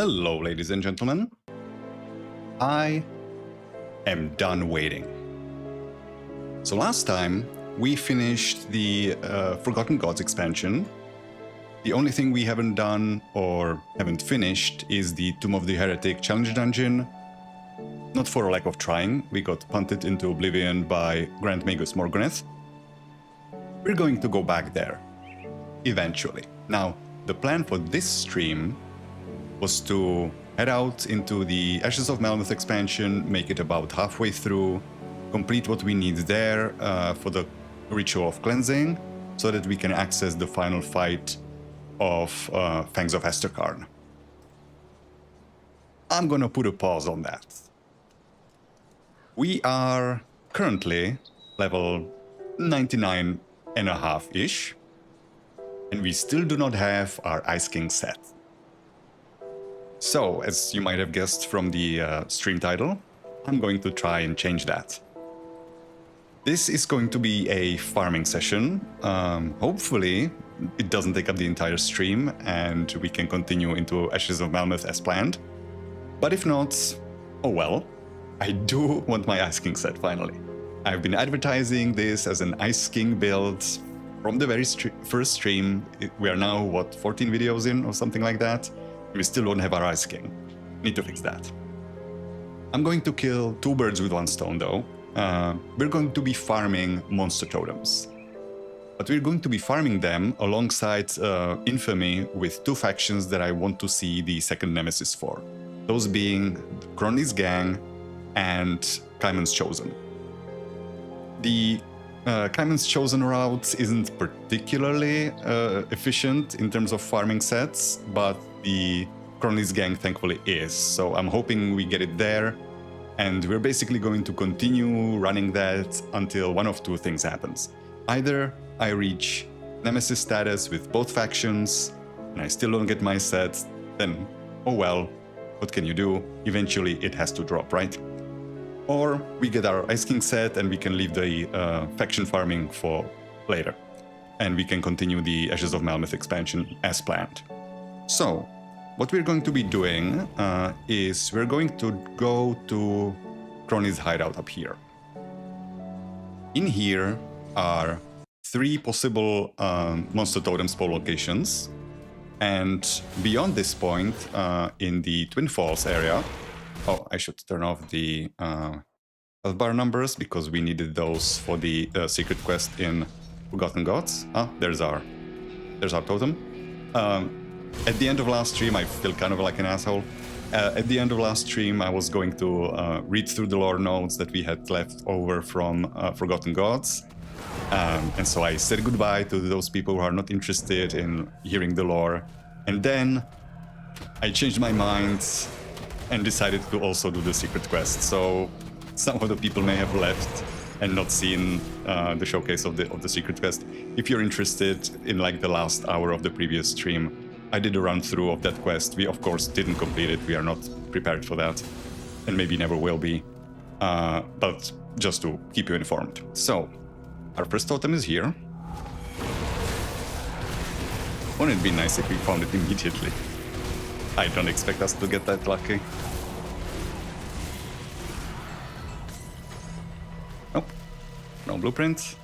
Hello, ladies and gentlemen. I am done waiting. So last time we finished the Forgotten Gods expansion. The only thing we haven't done or haven't finished is the Tomb of the Heretic challenge dungeon. Not for a lack of trying, we got punted into oblivion by Grand Magus Morganeth. We're going to go back there, eventually. Now, the plan for this stream was to head out into the Ashes of Malmouth expansion, make it about halfway through, complete what we need there for the Ritual of Cleansing, so that we can access the final fight of Fangs of Hesterkarn. I'm gonna put a pause on that. We are currently level 99.5-ish, and we still do not have our Ice King set. So, as you might have guessed from the stream title, I'm going to try and change that. This is going to be a farming session. Hopefully, it doesn't take up the entire stream and we can continue into Ashes of Malmouth as planned. But if not, oh well. I do want my Ice King set finally. I've been advertising this as an Ice King build from the very first stream. We are now, what, 14 videos in or something like that? We still don't have our Ice King. Need to fix that. I'm going to kill two birds with one stone though. We're going to be farming monster totems. But we're going to be farming them alongside Infamy with two factions that I want to see the second nemesis for. Those being Cronley's Gang and Kaiman's Chosen. The Kaiman's Chosen route isn't particularly efficient in terms of farming sets, but the Cronley's Gang thankfully is. So I'm hoping we get it there, and we're basically going to continue running that until one of two things happens. Either I reach Nemesis status with both factions, and I still don't get my set, then oh well, what can you do? Eventually it has to drop, right? Or we get our Ice King set and we can leave the faction farming for later. And we can continue the Ashes of Malmouth expansion as planned. So, what we're going to be doing is we're going to go to Cronley's hideout up here. In here are three possible monster totem spawn locations. And beyond this point, in the Twin Falls area, oh, I should turn off the health bar numbers because we needed those for the secret quest in Forgotten Gods. Ah, there's our totem. At the end of last stream, I feel kind of like an asshole. At the end of last stream, I was going to read through the lore notes that we had left over from Forgotten Gods. And so I said goodbye to those people who are not interested in hearing the lore. And then I changed my mind and decided to also do the secret quest. So some of the people may have left and not seen the showcase of the secret quest. If you're interested, in like the last hour of the previous stream, I did a run through of that quest. We of course didn't complete it. We are not prepared for that, and maybe never will be. But just to keep you informed. So our first totem is here. Wouldn't it be nice if we found it immediately? I don't expect us to get that lucky. Nope, no blueprint.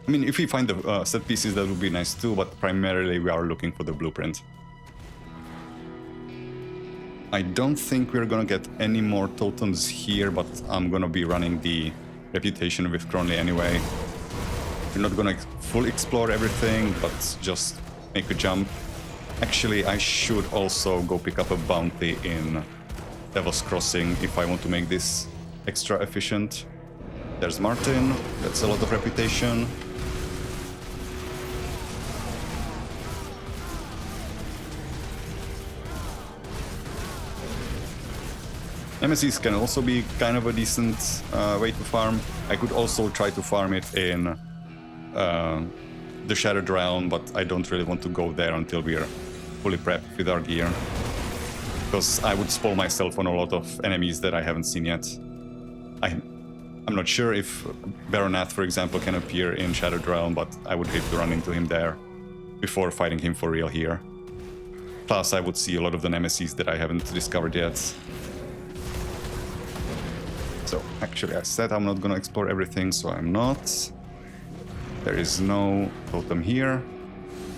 I mean, if we find the set pieces, that would be nice too, but primarily we are looking for the blueprint. I don't think we're gonna get any more totems here, but I'm gonna be running the reputation with Cronley anyway. We're not gonna full explore everything, but just make a jump. Actually, I should also go pick up a bounty in Devil's Crossing if I want to make this extra efficient. There's Martin, that's a lot of reputation. Nemesis can also be kind of a decent way to farm. I could also try to farm it in the Shattered Realm, but I don't really want to go there until we're fully prepped with our gear. Because I would spoil myself on a lot of enemies that I haven't seen yet. I'm not sure if Baronath, for example, can appear in Shattered Realm, but I would hate to run into him there before fighting him for real here. Plus, I would see a lot of the nemesis that I haven't discovered yet. So, actually, I said I'm not gonna explore everything, so I'm not. There is no totem here.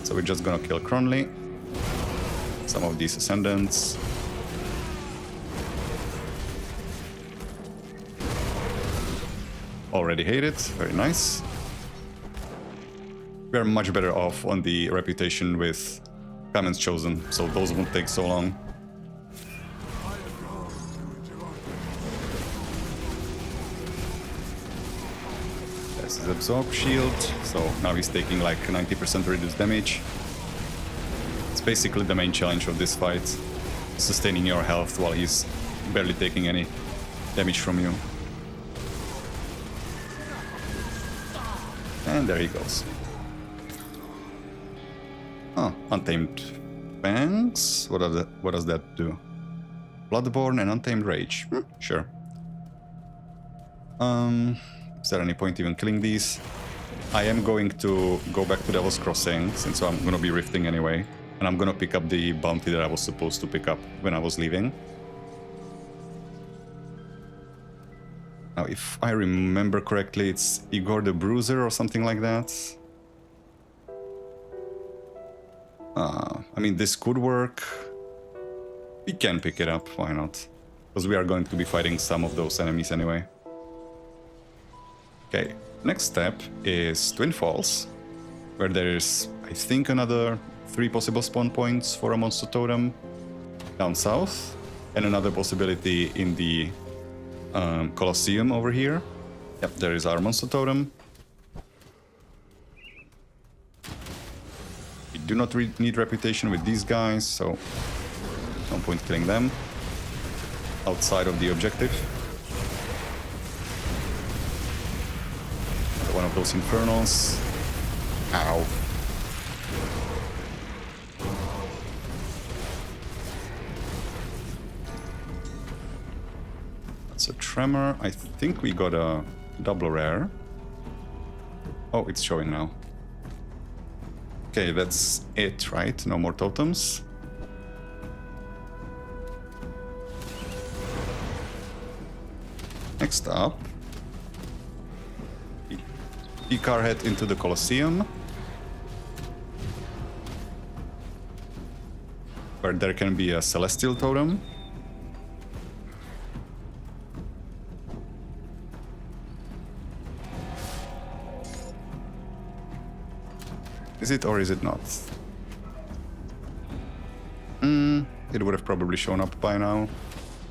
So we're just gonna kill Cronley. Some of these ascendants. Already hate it, very nice. We're much better off on the reputation with Commons Chosen, so those won't take so long. There's his Absorb Shield, so now he's taking like 90% reduced damage. It's basically the main challenge of this fight, sustaining your health while he's barely taking any damage from you. And there he goes. Oh, Untamed Fangs? What does that do? Bloodborne and Untamed Rage. Sure. Is there any point even killing these? I am going to go back to Devil's Crossing, since I'm gonna be rifting anyway. And I'm gonna pick up the bounty that I was supposed to pick up when I was leaving. Now, if I remember correctly, it's Igor the Bruiser or something like that. I mean, this could work. We can pick it up, why not? Because we are going to be fighting some of those enemies anyway. Okay, next step is Twin Falls, where there's, I think, another 3 possible spawn points for a monster totem down south, and another possibility in the Colosseum over here. Yep, there is our monster totem. We do not need reputation with these guys, so no point killing them outside of the objective. Another one of those infernals. Ow. That's a tremor. I think we got a double rare. Oh, it's showing now. Okay, that's it, right? No more totems. Next up, E-car head into the Colosseum, where there can be a celestial totem. Is it or is it not? It would have probably shown up by now.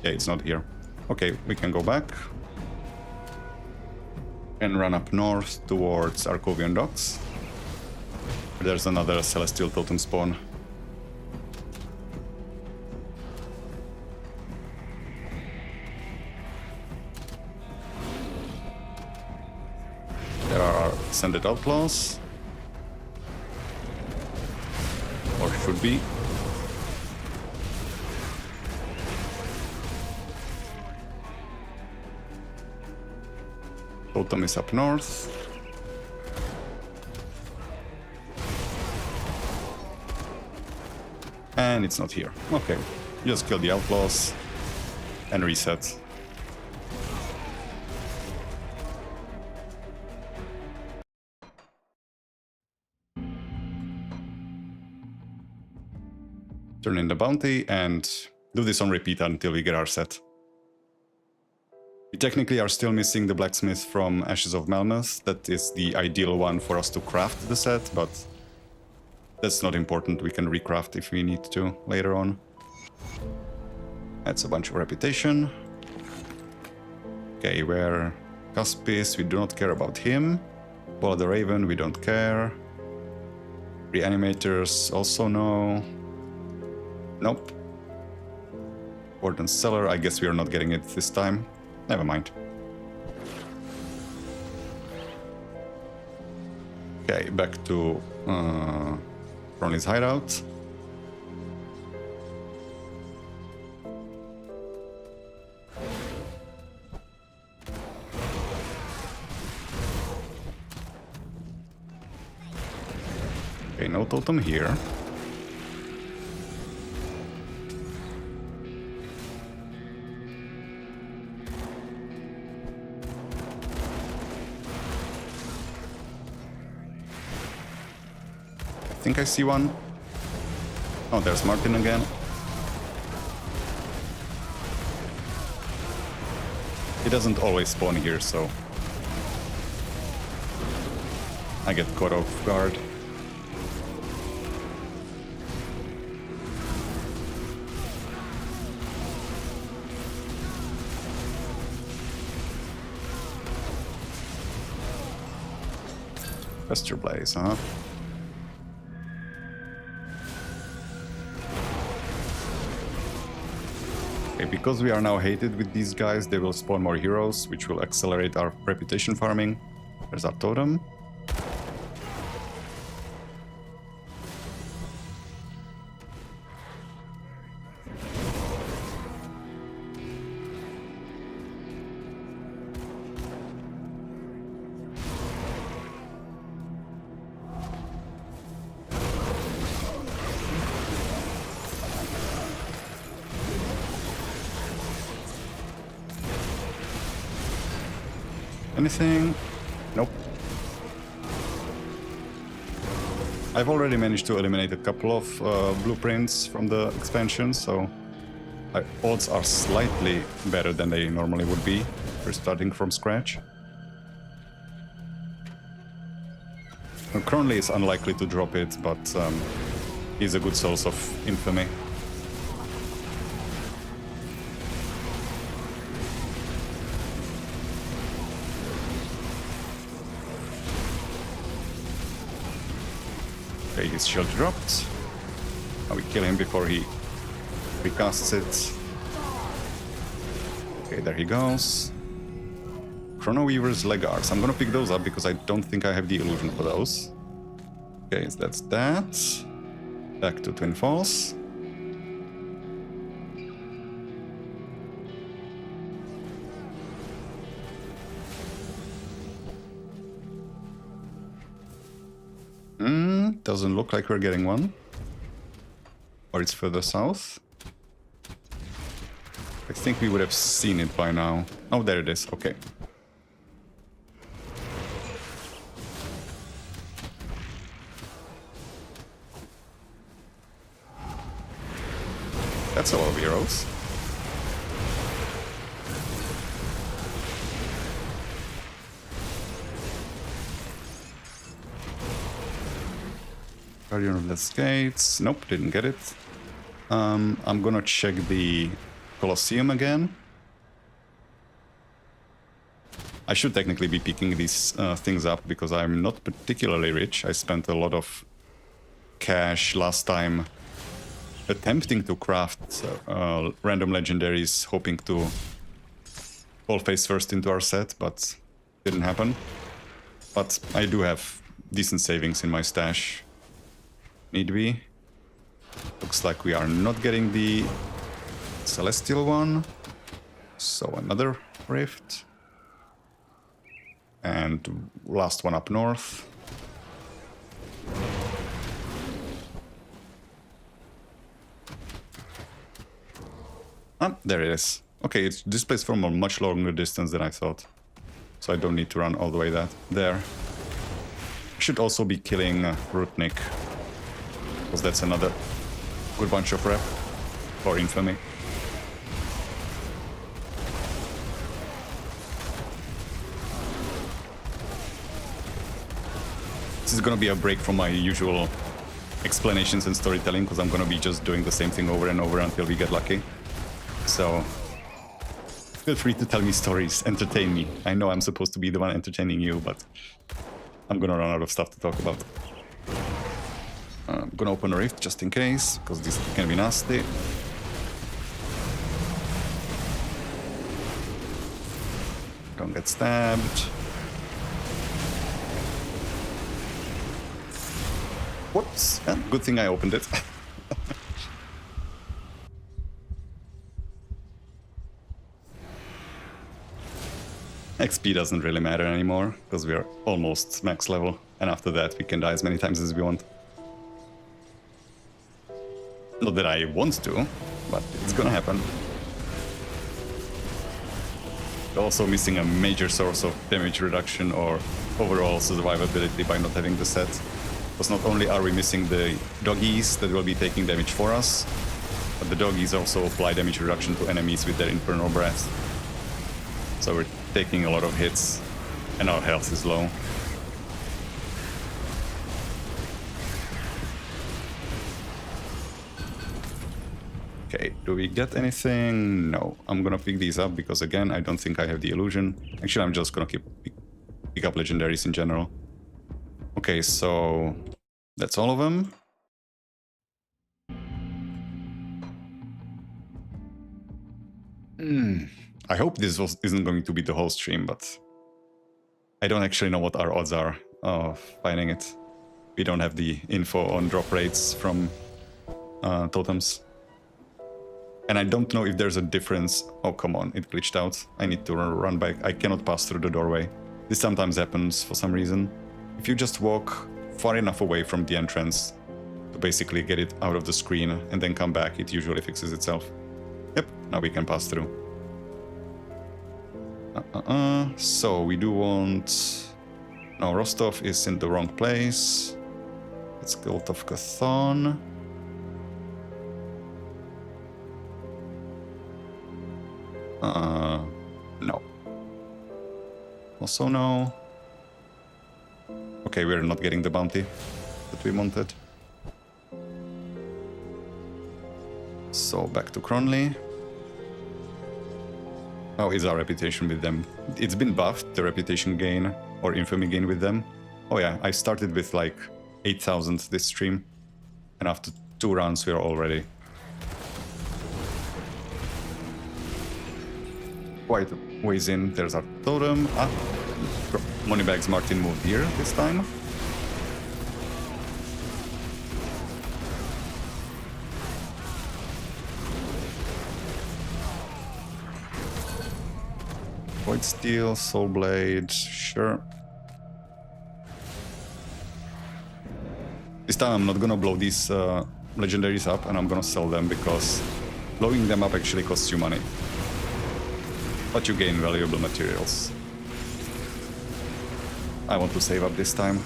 Yeah, it's not here. Okay, we can go back and run up north towards Arcovian Docks. There's another celestial totem spawn. There are our Ascended Outlaws. Or should be. Totem is up north. And it's not here. Okay, just kill the outlaws and reset. Turn in the bounty and do this on repeat until we get our set. We technically are still missing the blacksmith from Ashes of Melmoth. That is the ideal one for us to craft the set, but that's not important. We can recraft if we need to later on. That's a bunch of reputation. Okay, where Cuspis, we do not care about him. Bola the Raven, we don't care. Reanimators, also no. Nope. Warden's Cellar, I guess we are not getting it this time. Never mind. Okay, back to Ronnie's hideout. Okay, no totem here. think I see one. Oh, there's Martin again. He doesn't always spawn here, so I get caught off guard. Vesture Blaze, huh? Okay, because we are now hated with these guys, they will spawn more heroes, which will accelerate our reputation farming. There's our totem. Anything? Nope. I've already managed to eliminate a couple of blueprints from the expansion, so my odds are slightly better than they normally would be for starting from scratch. Cronley is unlikely to drop it, but he's a good source of infamy. Okay, his shield dropped. Now we kill him before he recasts it. Okay, there he goes. Chrono Weaver's leg arts. I'm gonna pick those up because I don't think I have the illusion for those. Okay, so that's that. Back to Twin Falls. Doesn't look like we're getting one. Or it's further south. I think we would have seen it by now. Oh, there it is. Okay. That's a lot of heroes. Guardian of the Gates. Nope, didn't get it. I'm gonna check the Colosseum again. I should technically be picking these things up because I'm not particularly rich. I spent a lot of cash last time attempting to craft random legendaries, hoping to fall face first into our set, but didn't happen. But I do have decent savings in my stash. Need we? Looks like we are not getting the Celestial one. So another rift. And last one up north. Ah, there it is. Okay, it displays from a much longer distance than I thought. So I don't need to run all the way there. I should also be killing Rutnik. Because that's another good bunch of rep for infamy. This is gonna be a break from my usual explanations and storytelling, because I'm gonna be just doing the same thing over and over until we get lucky. So feel free to tell me stories, entertain me. I know I'm supposed to be the one entertaining you, but I'm gonna run out of stuff to talk about. I'm gonna open a rift just in case, because this can be nasty. Don't get stabbed. Whoops! Yeah, good thing I opened it. XP doesn't really matter anymore, because we are almost max level, and after that we can die as many times as we want. Not that I want to, but it's gonna happen. Also missing a major source of damage reduction or overall survivability by not having the set. Because not only are we missing the doggies that will be taking damage for us, but the doggies also apply damage reduction to enemies with their Infernal Breath. So we're taking a lot of hits, and our health is low. Okay, do we get anything? No. I'm gonna pick these up because, again, I don't think I have the illusion. Actually, I'm just gonna pick up legendaries in general. Okay, so that's all of them. I hope this isn't going to be the whole stream, but I don't actually know what our odds are of finding it. We don't have the info on drop rates from totems. And I don't know if there's a difference. Oh, come on, it glitched out. I need to run back. I cannot pass through the doorway. This sometimes happens for some reason. If you just walk far enough away from the entrance to basically get it out of the screen and then come back, it usually fixes itself. Yep, now we can pass through. So we do want... No, Rostov is in the wrong place. It's Guild of Chthon. No. Also no. Okay, we're not getting the bounty that we wanted. So back to Cronley. How is our reputation with them? It's been buffed, the reputation gain or infamy gain with them. Oh yeah, I started with like 8,000 this stream, and after 2 rounds we are already quite a ways in. There's our totem. Moneybags Martin moved here this time. Void Steel, Soul Blade, sure. This time I'm not gonna blow these legendaries up, and I'm gonna sell them because blowing them up actually costs you money. But you gain valuable materials. I want to save up this time.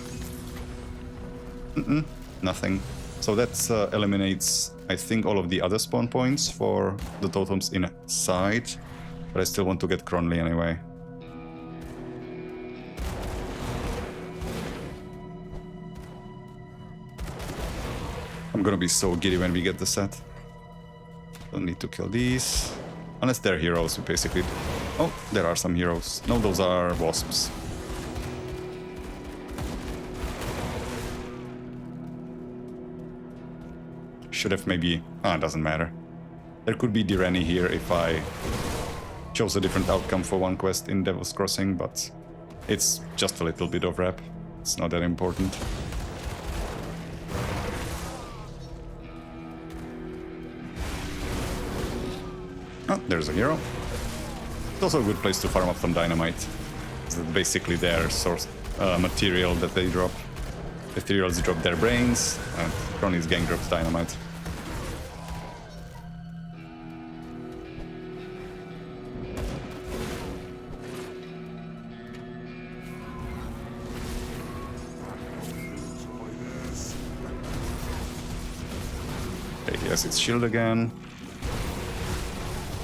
Nothing. So that eliminates, I think, all of the other spawn points for the totems inside. But I still want to get Cronley anyway. I'm gonna be so giddy when we get the set. Don't need to kill these. Unless they're heroes, we basically... Oh, there are some heroes. No, those are wasps. Should have maybe... doesn't matter. There could be Direni here if I chose a different outcome for one quest in Devil's Crossing, but it's just a little bit of rep. It's not that important. Oh, there's a hero. It's also a good place to farm up some dynamite. It's basically their source material that they drop. Ethereals drop their brains, and Crony's gang drops dynamite. Okay, he has its shield again.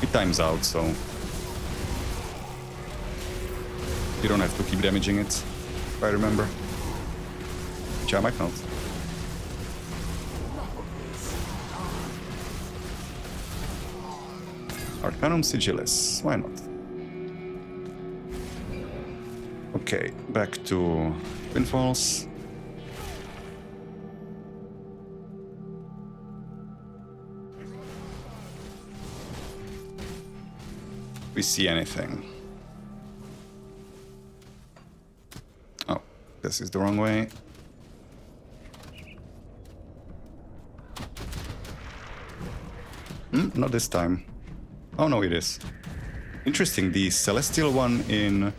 It times out, so you don't have to keep damaging it, if I remember. Which I might not. Arcanum Sigilis, why not? Okay, back to Pinfalls. We see anything. Oh, this is the wrong way. Not this time. Oh no, it is. Interesting. The celestial one in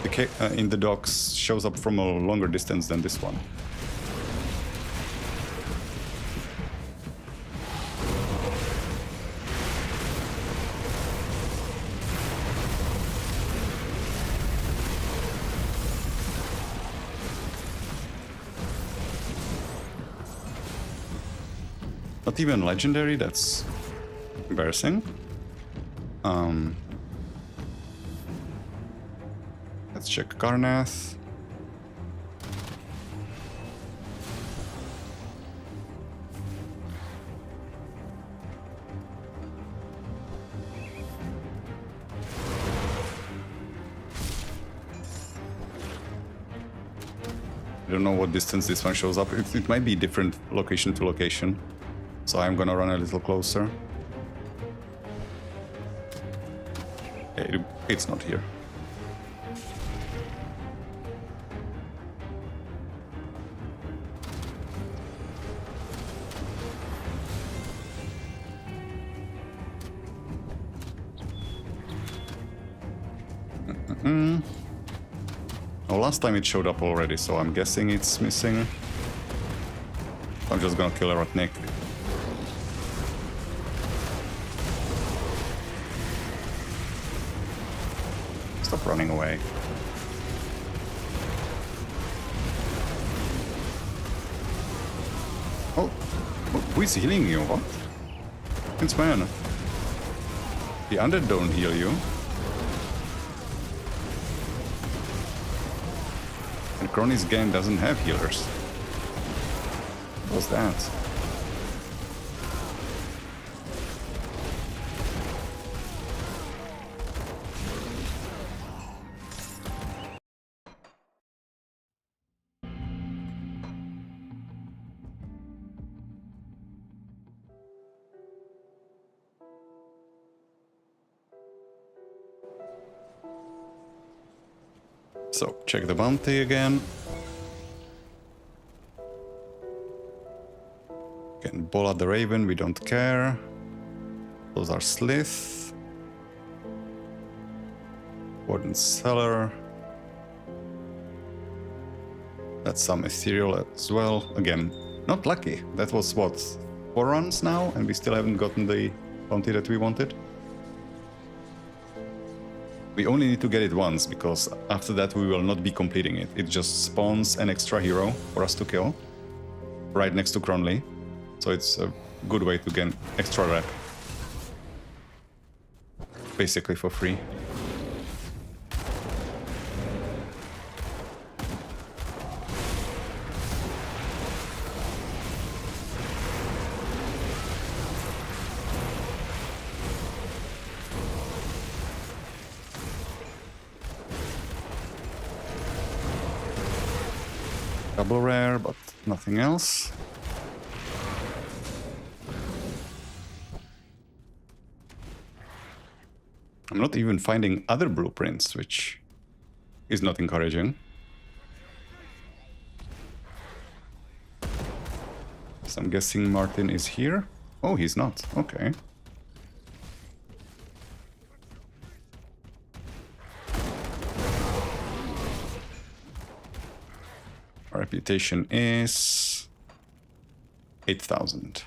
the docks shows up from a longer distance than this one. Not even legendary, that's embarrassing. Let's check Karnath. I don't know what distance this one shows up. It might be different location to location. So I'm gonna run a little closer. It's not here. Oh, last time it showed up already, so I'm guessing it's missing. I'm just gonna kill a Rotnik. Stop running away. Oh, who is healing you? What? It's man. The undead don't heal you. And Crony's game doesn't have healers. What's that? So, check the bounty again. Again, Bola the Raven, we don't care. Those are Slith. Warden Cellar. That's some Ethereal as well. Again, not lucky. That was what, 4 runs now? And we still haven't gotten the bounty that we wanted? We only need to get it once, because after that we will not be completing it. It just spawns an extra hero for us to kill, right next to Cronley. So it's a good way to gain extra rep. Basically for free. Double rare, but nothing else. I'm not even finding other blueprints, which is not encouraging. So I'm guessing Martin is here. Oh, he's not. Okay. Our reputation is 8,000.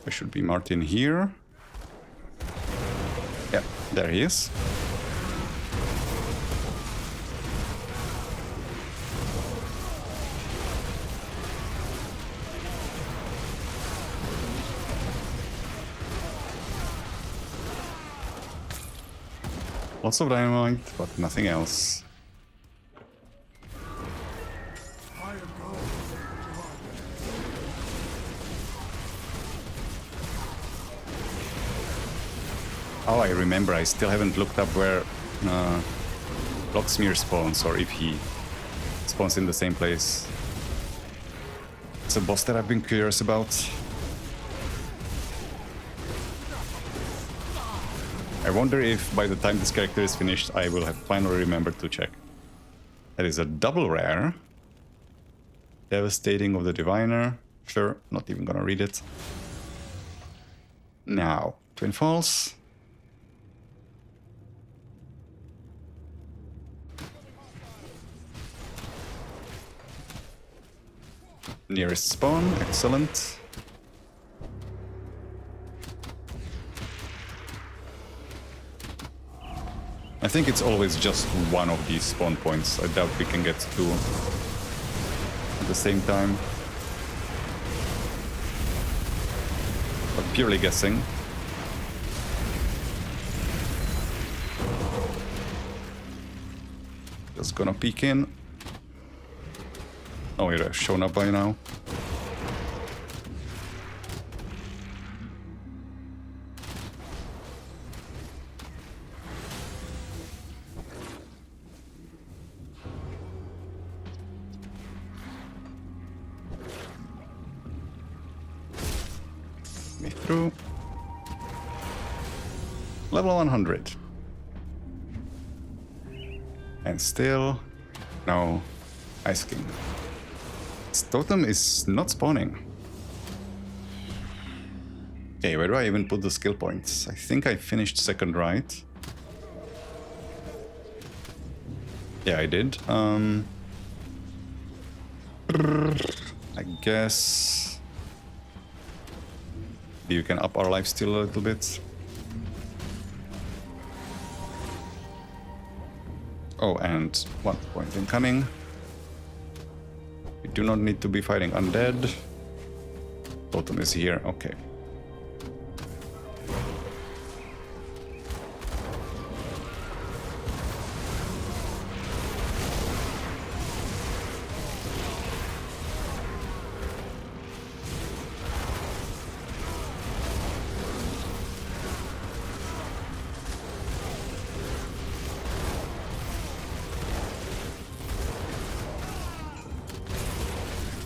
There should be Martin here. Yeah, there he is. Lots of dynamite, but nothing else. Oh, I remember, I still haven't looked up where Locksmere spawns, or if he spawns in the same place. It's a boss that I've been curious about. I wonder if by the time this character is finished, I will have finally remembered to check. That is a double rare. Devastating of the Diviner. Sure, not even gonna read it. Now, Twin Falls. Nearest spawn, excellent. I think it's always just one of these spawn points. I doubt we can get two at the same time. But purely guessing. Just gonna peek in. Oh, it has shown up by now. Me through. Level 100. And still no Ice King. This totem is not spawning. Okay, where do I even put the skill points? I think I finished second, right? Yeah, I did. I guess you can up our lifesteal a little bit. Oh, and 1 point in cunning. We do not need to be fighting undead. Totem is here, okay.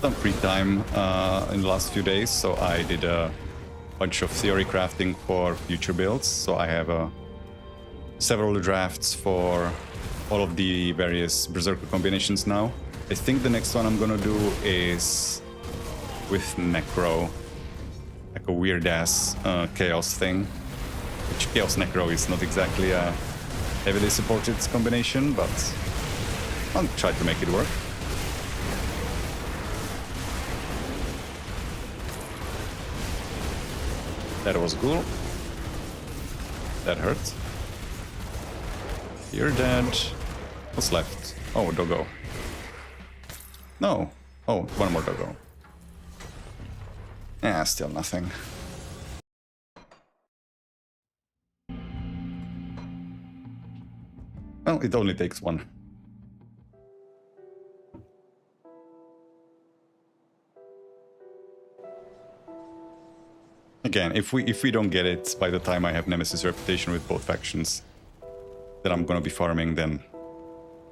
Some free time in the last few days, so I did a bunch of theory crafting for future builds. So I have several drafts for all of the various Berserker combinations now. I think the next one I'm gonna do is with Necro, like a weird-ass Chaos thing. Which Chaos Necro is not exactly a heavily supported combination, but I'll try to make it work. That was cool. That hurt. You're dead. What's left? Oh, doggo. No. Oh, one more doggo. Yeah, still nothing. Well, it only takes one. Again, if we don't get it by the time I have Nemesis reputation with both factions that I'm gonna be farming, then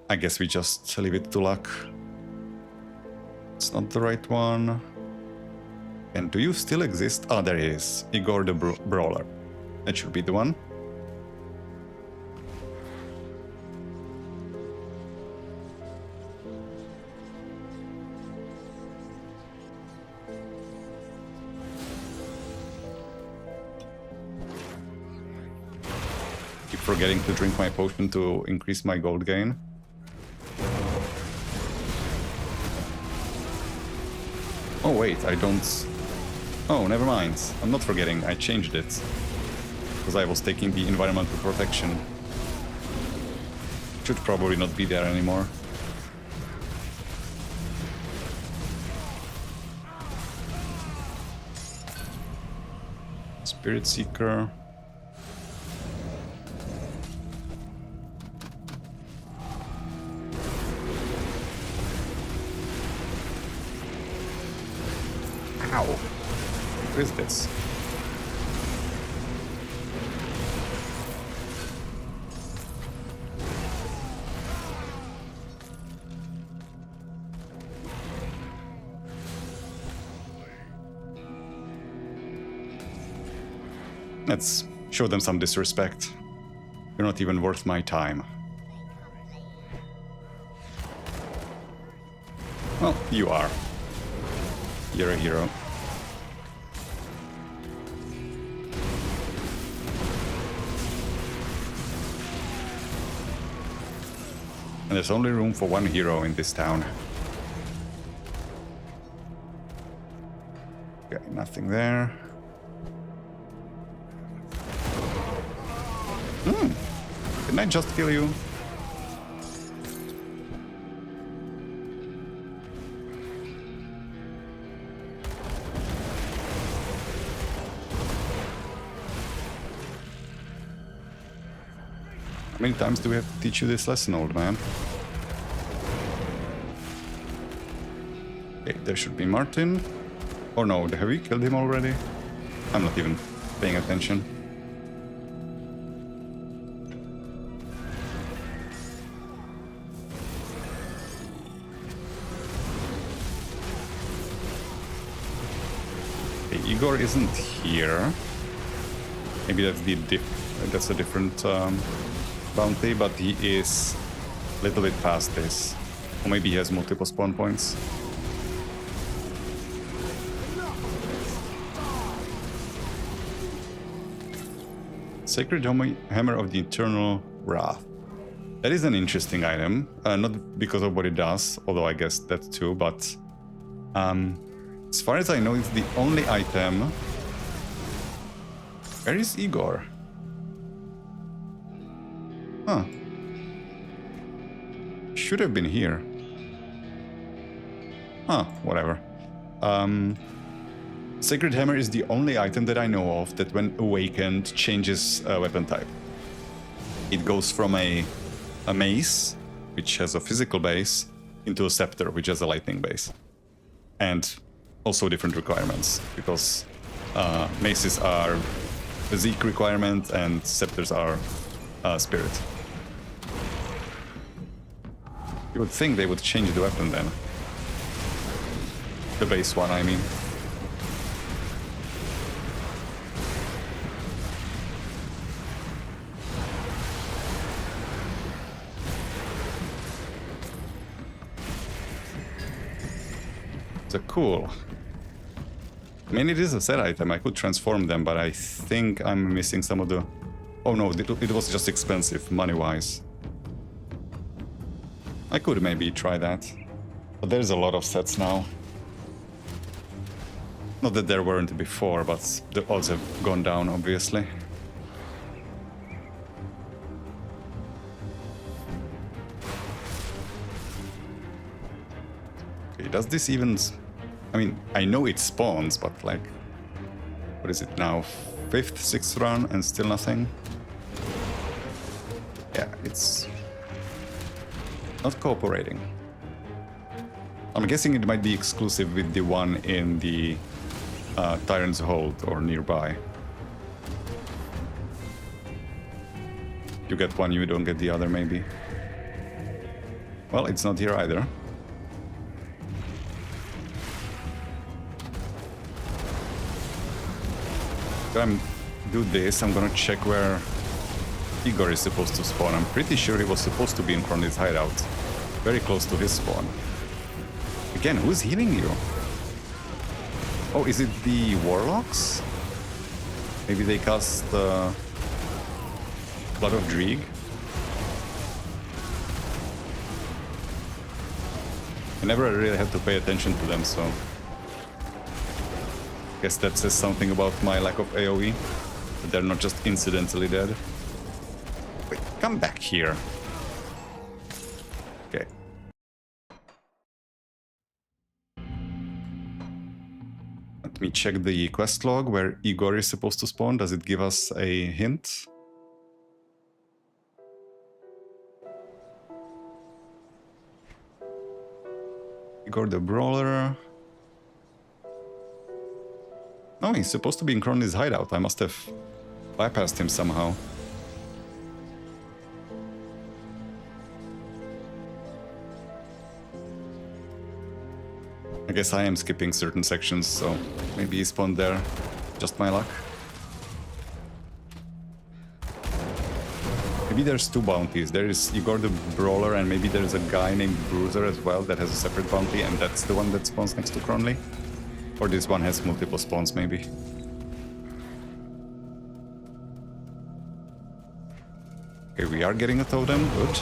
I guess we just leave it to luck. It's not the right one. And do you still exist? Oh, there he is. Igor the Brawler. That should be the one. Forgetting to drink my potion to increase my gold gain. Oh wait, I don't... Oh, never mind. I'm not forgetting, I changed it. Because I was taking the environmental protection. Should probably not be there anymore. Spirit Seeker. Ow. What is this? Let's show them some disrespect. You're not even worth my time. Well, you are. You're a hero. And there's only room for one hero in this town. Nothing there. Didn't I just kill you? How many times do we have to teach you this lesson, old man? Okay, there should be Martin. Or no, have we killed him already? I'm not even paying attention. Okay, Igor isn't here. Maybe that's a different bounty, but he is a little bit past this. Or maybe he has multiple spawn points. Sacred Hammer of the Eternal Wrath. That is an interesting item. Not because of what it does, although I guess that too, but as far as I know, it's the only item. Where is Igor? Huh. Should have been here. Huh, whatever. Sacred Hammer is the only item that I know of that when awakened changes weapon type. It goes from a mace, which has a physical base, into a scepter, which has a lightning base. And also different requirements, because maces are physique requirement and scepters are spirit. You would think they would change the weapon then. The base one, I mean. So cool. I mean, it is a set item. I could transform them, but I think I'm missing some of the... Oh no, it was just expensive, money-wise. I could maybe try that. But there's a lot of sets now. Not that there weren't before, but the odds have gone down, obviously. Okay, does this even... I mean, I know it spawns, but like... What is it now? 5th, 6th run and still nothing? Yeah, it's... not cooperating. I'm guessing it might be exclusive with the one in the Tyrant's Hold or nearby. You get one, you don't get the other, maybe. Well, it's not here either. I'm do this, I'm gonna check where Igor is supposed to spawn. I'm pretty sure he was supposed to be in Kronly's hideout. Very close to his spawn. Again, who's healing you? Oh, is it the Warlocks? Maybe they cast Blood of Dreeg? I never really had to pay attention to them, so... Guess that says something about my lack of AoE. That they're not just incidentally dead. Wait, come back here. Okay. Let me check the quest log where Igor is supposed to spawn. Does it give us a hint? Igor the Brawler. No, he's supposed to be in Kronly's hideout. I must have bypassed him somehow. I guess I am skipping certain sections, so maybe he spawned there. Just my luck. Maybe there's two bounties. There is Igor the Brawler, and maybe there's a guy named Bruiser as well that has a separate bounty, and that's the one that spawns next to Kronly. Or this one has multiple spawns, maybe. Okay, we are getting a totem. Good.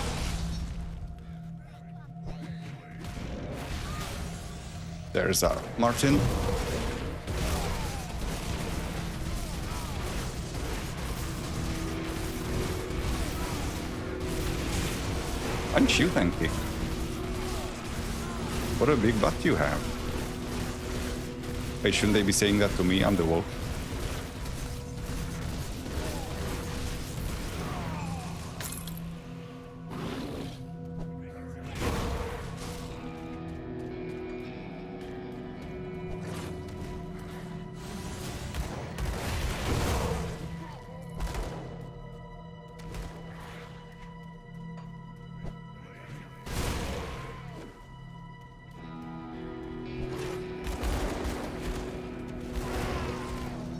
There's our Martin. Aren't you tanky? What a big butt you have. Wait, shouldn't they be saying that to me? I'm the wolf.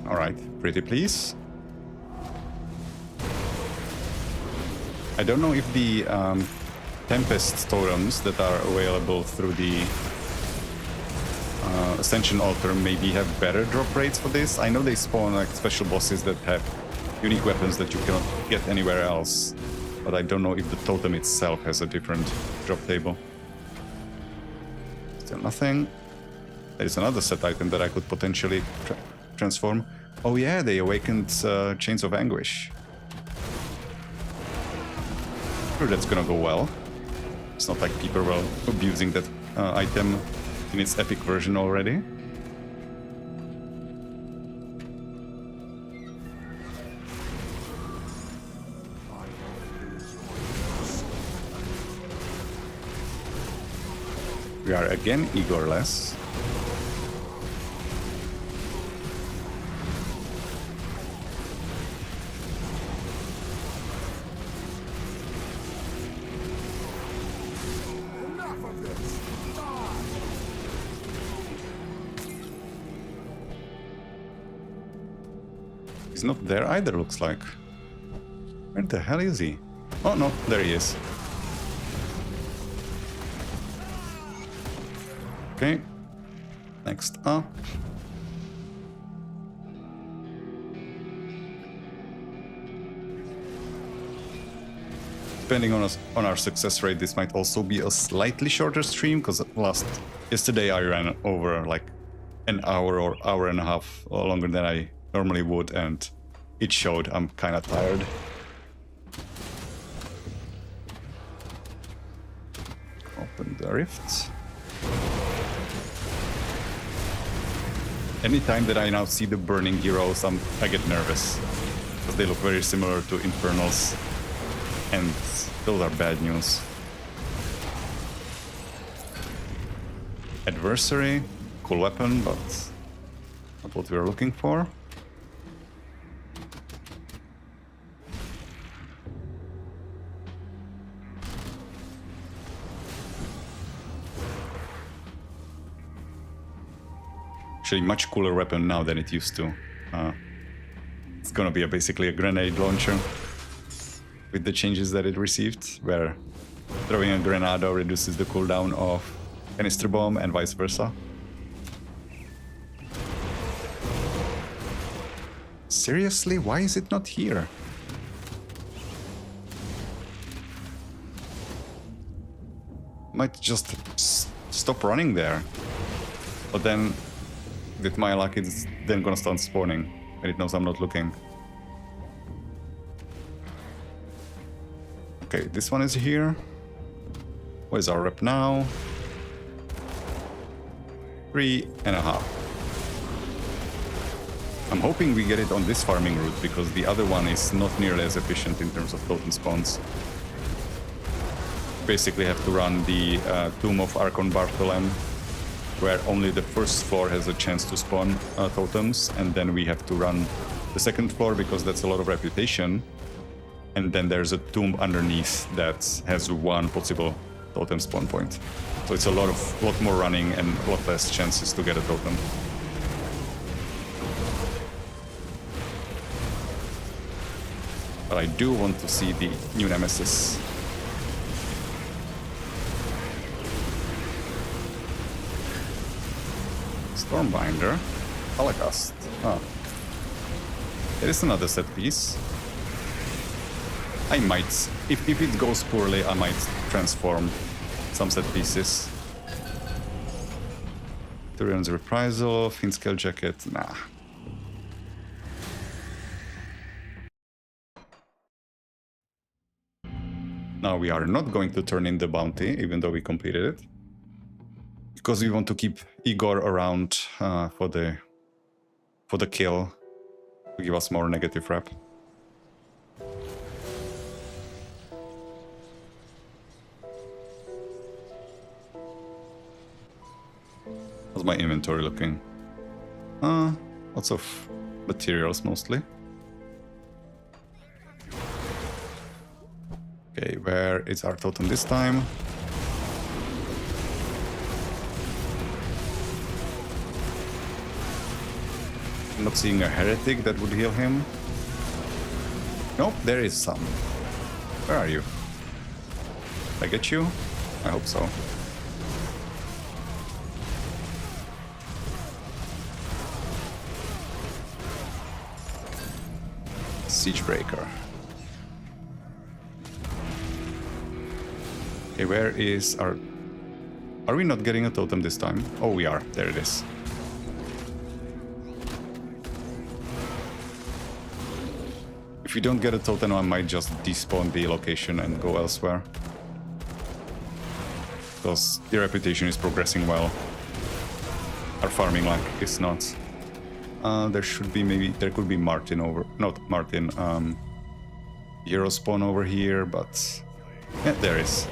Alright, pretty please. I don't know if the Tempest totems that are available through the Ascension Altar maybe have better drop rates for this. I know they spawn like special bosses that have unique weapons that you cannot get anywhere else, but I don't know if the totem itself has a different drop table. Still nothing. There is another set item that I could potentially transform. Oh yeah, they awakened Chains of Anguish. Sure, that's gonna go well. It's not like people were abusing that item in its epic version already. We are again Igorless. He's not there either, looks like. Where the hell is he? Oh no, there he is. Okay. Next up. Depending on our success rate, this might also be a slightly shorter stream, because yesterday I ran over like an hour or hour and a half longer than I normally would, and it showed. I'm kind of tired. Open the rift. Anytime that I now see the burning heroes, I get nervous, because they look very similar to Infernals, and those are bad news. Adversary, cool weapon, but not what we were looking for. Actually, much cooler weapon now than it used to. It's gonna be basically a grenade launcher with the changes that it received, where throwing a grenado reduces the cooldown of canister bomb and vice versa. Seriously, why is it not here? Might just stop running there. But then, with my luck, it's then gonna start spawning, and it knows I'm not looking. Okay, this one is here. Where's our rep now? 3.5. I'm hoping we get it on this farming route, because the other one is not nearly as efficient in terms of totem spawns. Basically have to run the Tomb of Archon Bartholem, where only the first floor has a chance to spawn totems, and then we have to run the second floor because that's a lot of reputation, and then there's a tomb underneath that has one possible totem spawn point. So it's a lot more running and a lot less chances to get a totem. But I do want to see the new nemesis. Stormbinder, Holocaust. Ah. There is another set piece. I might, if it goes poorly, I might transform some set pieces. Tyrion's Reprisal, Fiend Scale Jacket, nah. Now we are not going to turn in the bounty, even though we completed it. Because we want to keep Igor around for the kill, to give us more negative rep. How's my inventory looking? Lots of materials mostly. Okay, where is our totem this time? I'm not seeing a heretic that would heal him. Nope, there is some. Where are you? Did I get you? I hope so. Siegebreaker. Okay, where is our... Are we not getting a totem this time? Oh, we are. There it is. If we don't get a totem, I might just despawn the location and go elsewhere. Because the reputation is progressing well. Our farming luck is not. There should be there could be Martin over... Not Martin, Hero spawn over here, but... Yeah, there is.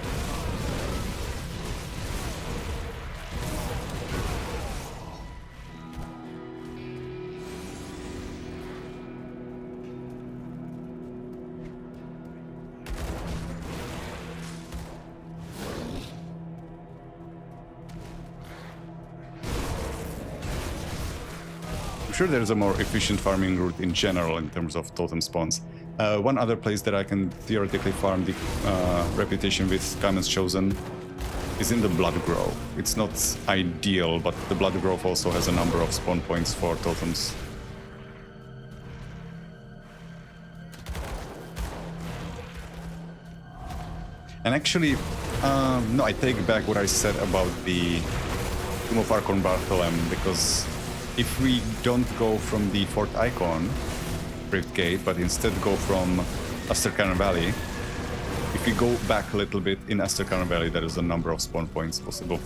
Sure, there's a more efficient farming route in general in terms of totem spawns. One other place that I can theoretically farm the reputation with Kaiman's Chosen is in the Blood Grove. It's not ideal, but the Blood Grove also has a number of spawn points for totems. And actually, no, I take back what I said about the Tomb of Archon Bartholem, because if we don't go from the fourth icon, Rift Gate, but instead go from Astercarn Valley, if we go back a little bit in Astercarn Valley, there is a number of spawn points possible.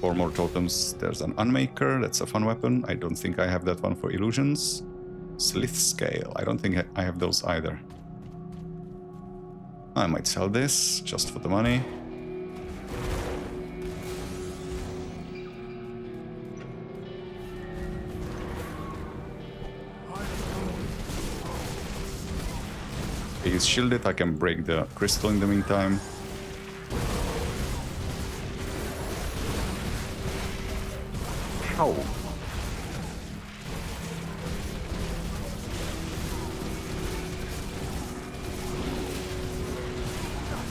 4 more totems. There's an Unmaker, that's a fun weapon. I don't think I have that one for illusions. Slith Scale, I don't think I have those either. I might sell this, just for the money. He's shielded, I can break the crystal in the meantime. How?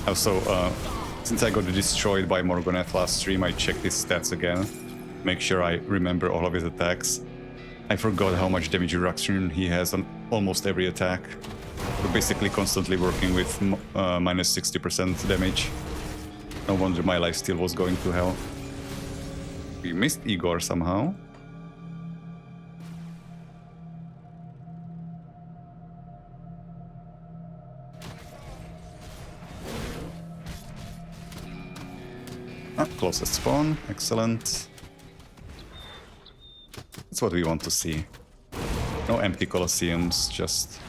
Also, since I got destroyed by Morgoneth last stream, I checked his stats again. Make sure I remember all of his attacks. I forgot how much damage reduction he has on almost every attack. We're basically constantly working with minus 60% damage. No wonder my lifesteal was going to hell. We missed Igor somehow. Closest spawn, excellent. That's what we want to see. No empty Colosseums, just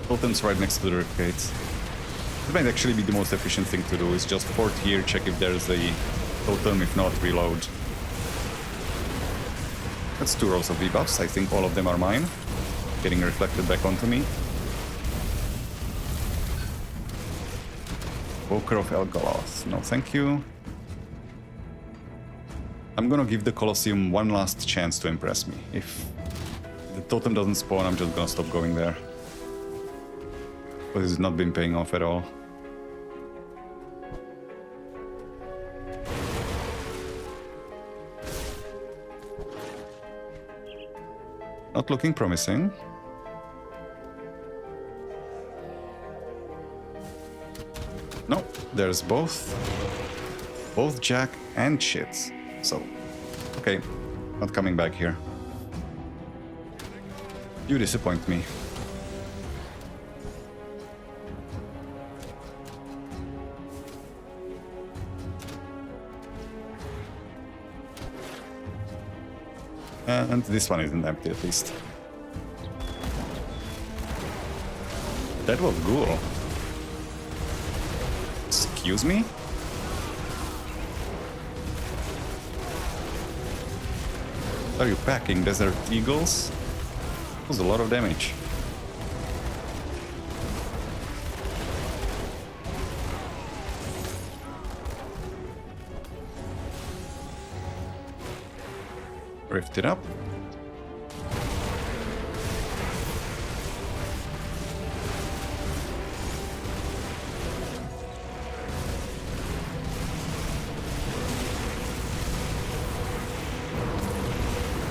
totems right next to the Rift Gate. It might actually be the most efficient thing to do, is just port here, check if there's a totem, if not, reload. That's 2 rows of debuffs, I think all of them are mine, getting reflected back onto me. Walker of Elgaloth, no thank you. I'm gonna give the Colosseum one last chance to impress me. If the totem doesn't spawn, I'm just gonna stop going there. But it's not been paying off at all. Not looking promising. No, there's both Jack and shit. So, okay, not coming back here. You disappoint me. And this one isn't empty, at least. That was cool. Excuse me? Are you packing Desert Eagles? That was a lot of damage. Rift it up.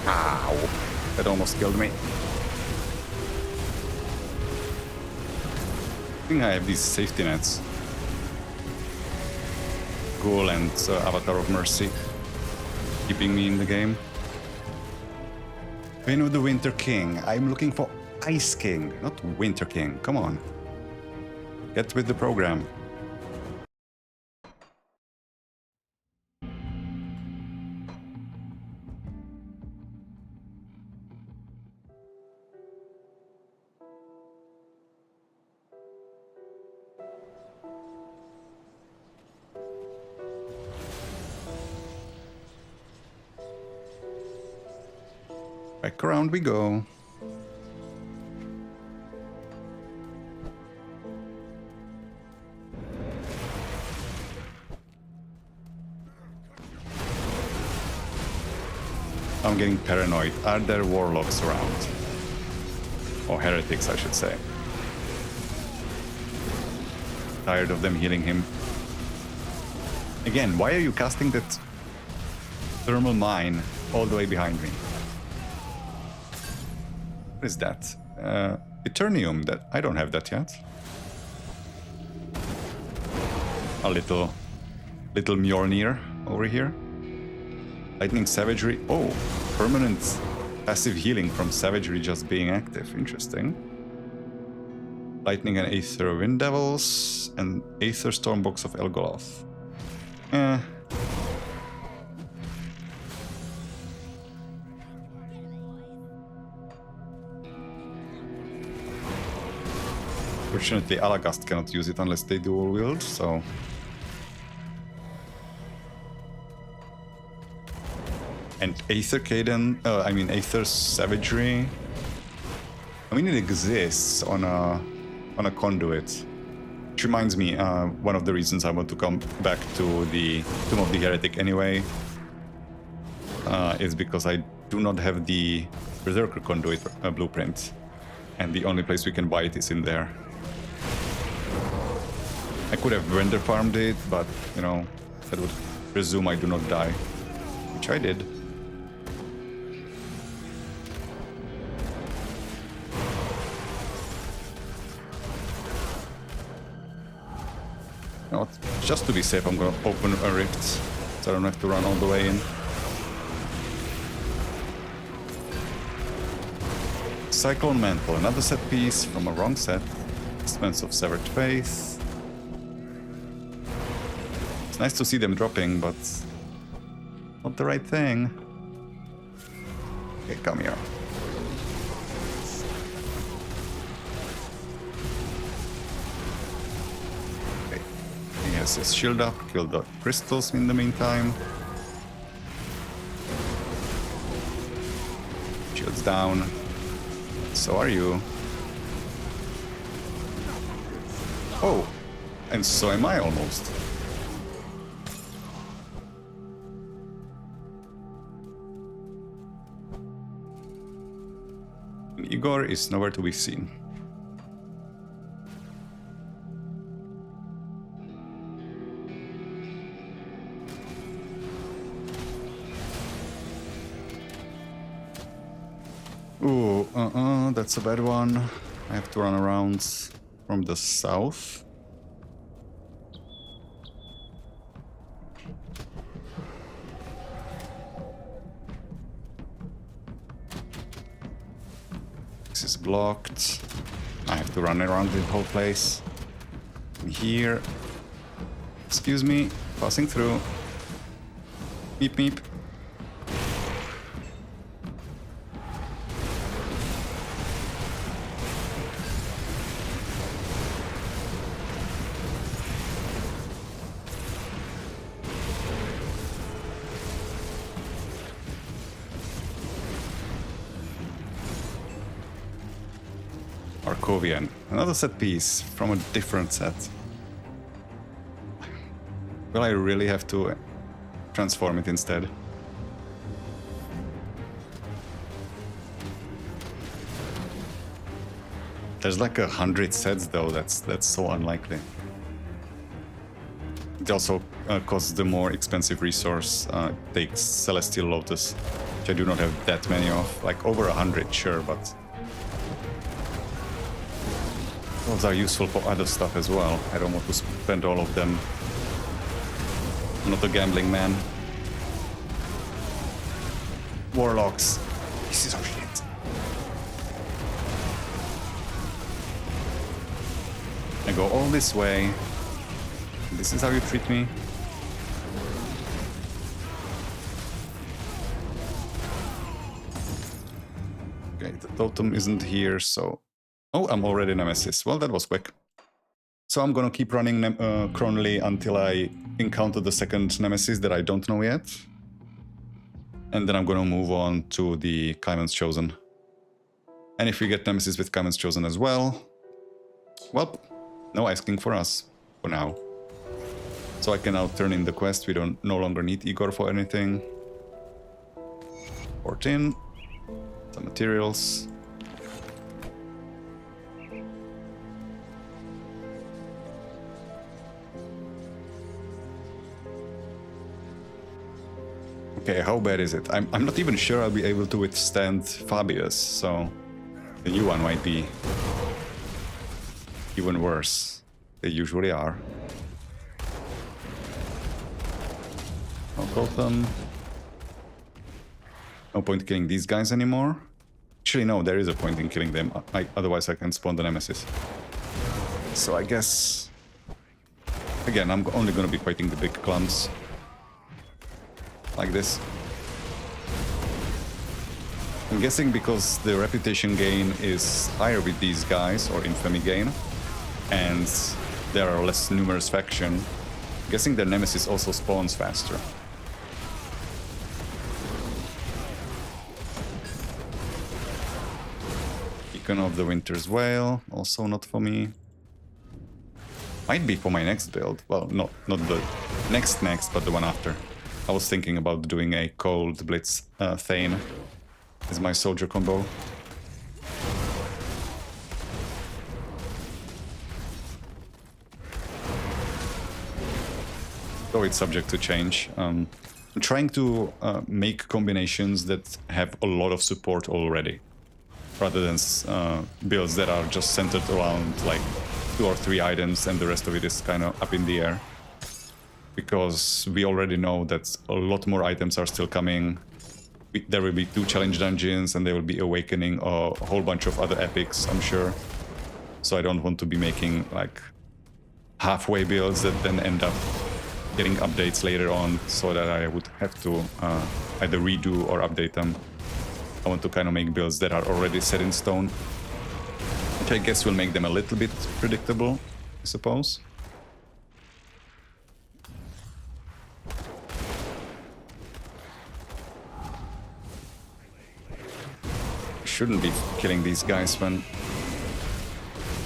Ow! That almost killed me. I think I have these safety nets. Ghoul and Avatar of Mercy keeping me in the game. Vein of the Winter King. I'm looking for Ice King, not Winter King. Come on. Get with the program. Back around we go. I'm getting paranoid. Are there warlocks around? Or heretics, I should say. Tired of them healing him. Again, why are you casting that thermal mine all the way behind me? What is that? Eternium. That I don't have that yet. A little Mjolnir over here. Lightning Savagery. Oh, permanent passive healing from Savagery just being active. Interesting. Lightning and Aether Wind Devils and Aether Stormbox of Elgoloth. Fortunately, Alagast cannot use it unless they dual wield, so... And Aether Caden, Aether Savagery. I mean, it exists on a conduit. Which reminds me, one of the reasons I want to come back to the Tomb of the Heretic anyway, is because I do not have the Berserker conduit blueprint, and the only place we can buy it is in there. I could have render farmed it, but, you know, that would presume I do not die. Which I did. You know, just to be safe, I'm gonna open a rift, so I don't have to run all the way in. Cyclone Mantle, another set piece from a wrong set. Expense of Severed Faith. Nice to see them dropping, but not the right thing. Okay, come here. Okay, he has his shield up, kill the crystals in the meantime. Shield's down. So are you. Oh, and so am I almost. Igor is nowhere to be seen. Ooh, that's a bad one. I have to run around from the south. This is blocked. I have to run around the whole place. Here. Excuse me, passing through. Meep meep. Sokovian. Another set piece from a different set. Will I really have to transform it instead? There's like 100 sets though, that's so unlikely. It also costs the more expensive resource, takes Celestial Lotus, which I do not have that many of. Like over 100, sure, but those are useful for other stuff as well. I don't want to spend all of them. I'm not a gambling man. Warlocks. This is our shit. I go all this way. This is how you treat me. Okay, the totem isn't here, so... Oh, I'm already Nemesis. Well, that was quick. So I'm gonna keep running chronally until I encounter the second Nemesis that I don't know yet. And then I'm gonna move on to the Kaiman's Chosen. And if we get Nemesis with Kaiman's Chosen as well... Well, no asking for us, for now. So I can now turn in the quest, we don't no longer need Igor for anything. 14. Some materials. Okay, how bad is it? I'm not even sure I'll be able to withstand Fabius, so the new one might be even worse. They usually are. I'll call them. No point killing these guys anymore. Actually, no, there is a point in killing them. Otherwise, I can spawn the Nemesis. So I guess... Again, I'm only going to be fighting the big clumps. Like this. I'm guessing because the reputation gain is higher with these guys, or infamy gain, and there are less numerous faction, I'm guessing their Nemesis also spawns faster. Beacon of the Winter's Whale, also not for me. Might be for my next build. Well, not the next, but the one after. I was thinking about doing a Cold Blitz Thane as my soldier combo. Though it's subject to change. I'm trying to make combinations that have a lot of support already, rather than builds that are just centered around like 2 or 3 items and the rest of it is kind of up in the air. Because we already know that a lot more items are still coming. There will be 2 challenge dungeons and there will be Awakening, a whole bunch of other epics, I'm sure. So I don't want to be making like halfway builds that then end up getting updates later on, so that I would have to either redo or update them. I want to kind of make builds that are already set in stone, which I guess will make them a little bit predictable, I suppose. Shouldn't be killing these guys when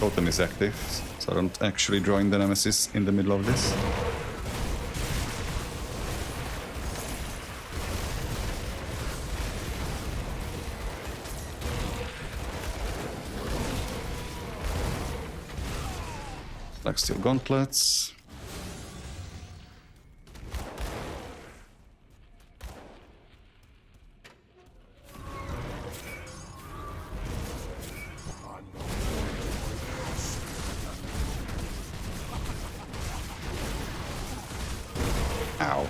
Totem is active, so I don't actually join the Nemesis in the middle of this. Black Steel Gauntlets. Ow.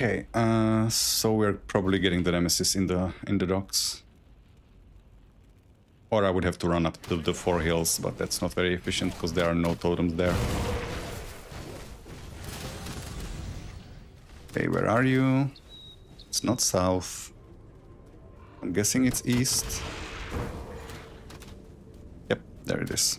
Okay, so we're probably getting the Nemesis in the docks. Or I would have to run up to the 4 hills, but that's not very efficient because there are no totems there. Okay, where are you? It's not south. I'm guessing it's east. there it is.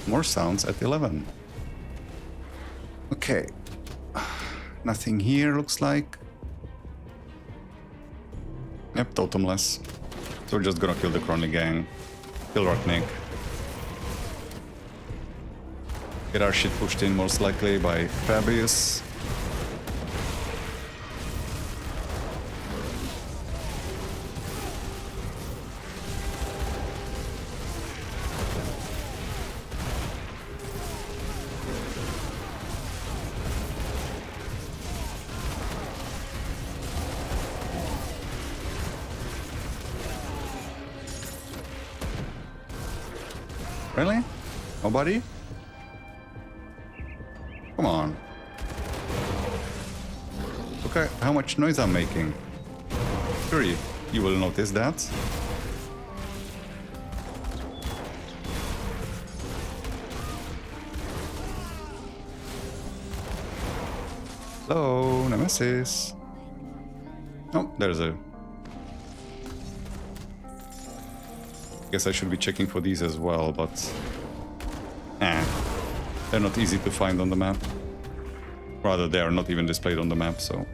More sounds at 11. Okay. Nothing here, looks like. Yep, totemless. So we're just gonna kill the Crony gang. Kill Rocknick. Get our shit pushed in most likely by Fabius. Really? Nobody? Come on. Look at how much noise I'm making. Sure, you will notice that. Hello, Nemesis. Oh, there's a... Guess I should be checking for these as well, but... they're not easy to find on the map. Rather, they are not even displayed on the map, so...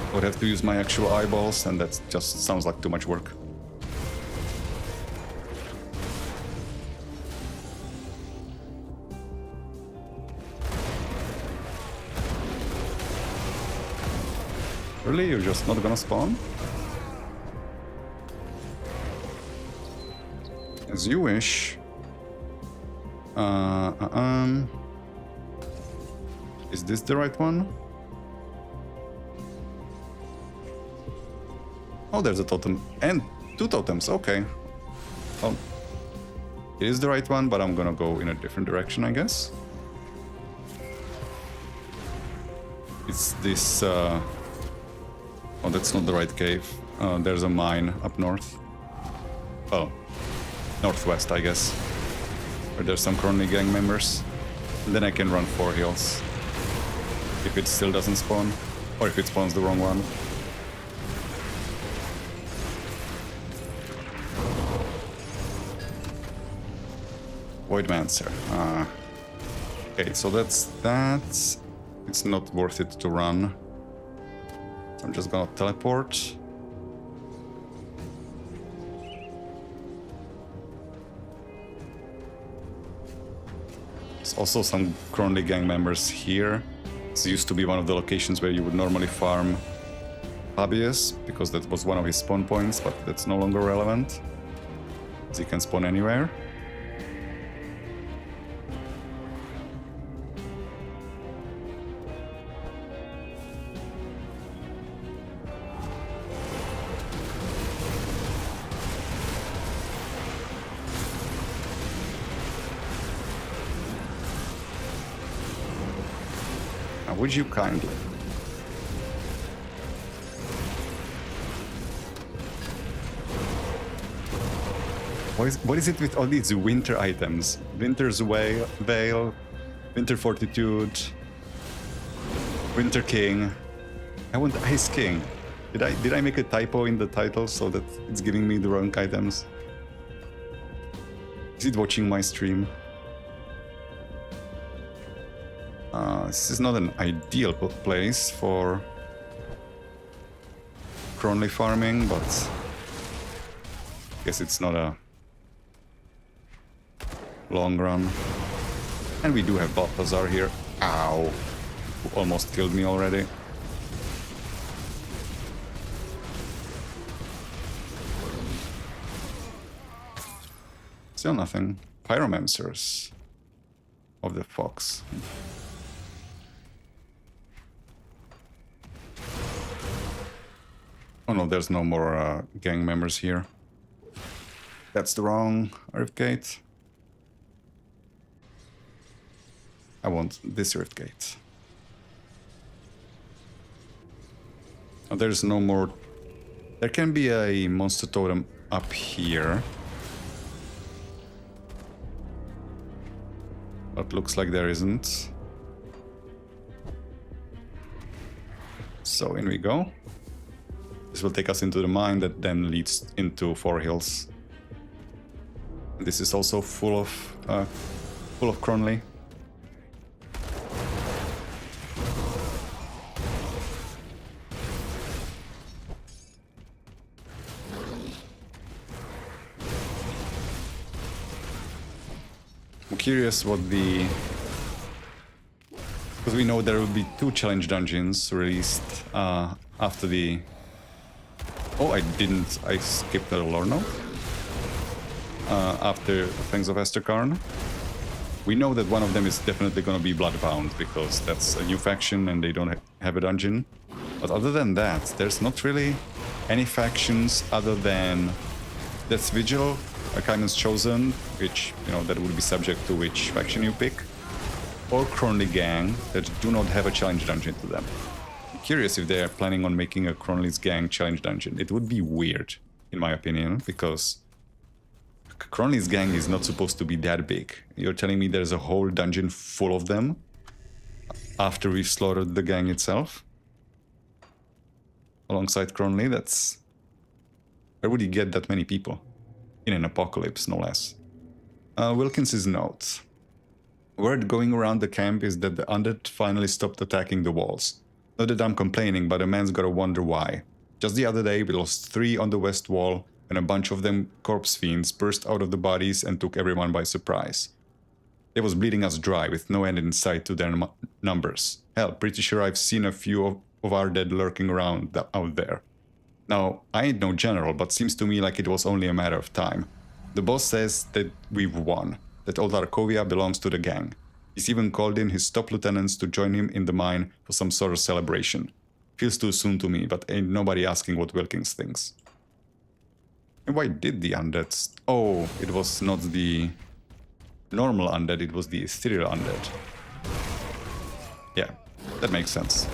I would have to use my actual eyeballs, and that just sounds like too much work. Really? You're just not gonna spawn? As you wish. Is this the right one? Oh, there's a totem. And 2 totems, okay. Well, it is the right one, but I'm gonna go in a different direction, I guess. It's this... Oh, that's not the right cave. There's a mine up north. Oh. Northwest, I guess. Where there's some Crony gang members. And then I can run 4 hills. If it still doesn't spawn. Or if it spawns the wrong one. Voidmancer. Okay, so that's that. It's not worth it to run. I'm just gonna teleport. There's also some Crony gang members here. This used to be one of the locations where you would normally farm Fabius, because that was one of his spawn points, but that's no longer relevant. As he can spawn anywhere. Would you kindly? What is it with all these winter items? Winter's Veil, Winter Fortitude, Winter King. I want Ice King. Did I make a typo in the title so that it's giving me the wrong items? Is it watching my stream? This is not an ideal place for Crony farming, but I guess it's not a long run. And we do have Balthazar here. Ow! Who almost killed me already. Still nothing. Pyromancers of the Fox. Oh no, there's no more gang members here. That's the wrong rift gate. I want this rift gate. Oh, there's no more. There can be a monster totem up here. But looks like there isn't. So in we go. This will take us into the mine that then leads into Four Hills. This is also full of Cronley. I'm curious what the... Because we know there will be 2 challenge dungeons released after the... Oh, I skipped the lore note. After Fangs of Esterkarn. We know that one of them is definitely going to be Bloodbound, because that's a new faction and they don't have a dungeon. But other than that, there's not really any factions other than Death's Vigil, Kaiman's Chosen, which, you know, that would be subject to which faction you pick, or Cronley Gang, that do not have a challenge dungeon to them. I'm curious if they're planning on making a Cronley's Gang challenge dungeon. It would be weird, in my opinion, because Cronley's Gang is not supposed to be that big. You're telling me there's a whole dungeon full of them after we've slaughtered the gang itself? Alongside Cronley, that's... Where would you get that many people? In an apocalypse, no less. Wilkins's note. Word going around the camp is that the undead finally stopped attacking the walls. Not that I'm complaining, but a man's gotta wonder why. Just the other day we lost 3 on the west wall, and a bunch of them corpse fiends burst out of the bodies and took everyone by surprise. They was bleeding us dry with no end in sight to their numbers. Hell, pretty sure I've seen a few of our dead lurking around out there. Now, I ain't no general, but seems to me like it was only a matter of time. The boss says that we've won, that all Tarkovia belongs to the gang. He's even called in his top lieutenants to join him in the mine for some sort of celebration. Feels too soon to me, but ain't nobody asking what Wilkins thinks. And why did the undead... Oh, it was not the normal undead, it was the ethereal undead. Yeah, that makes sense.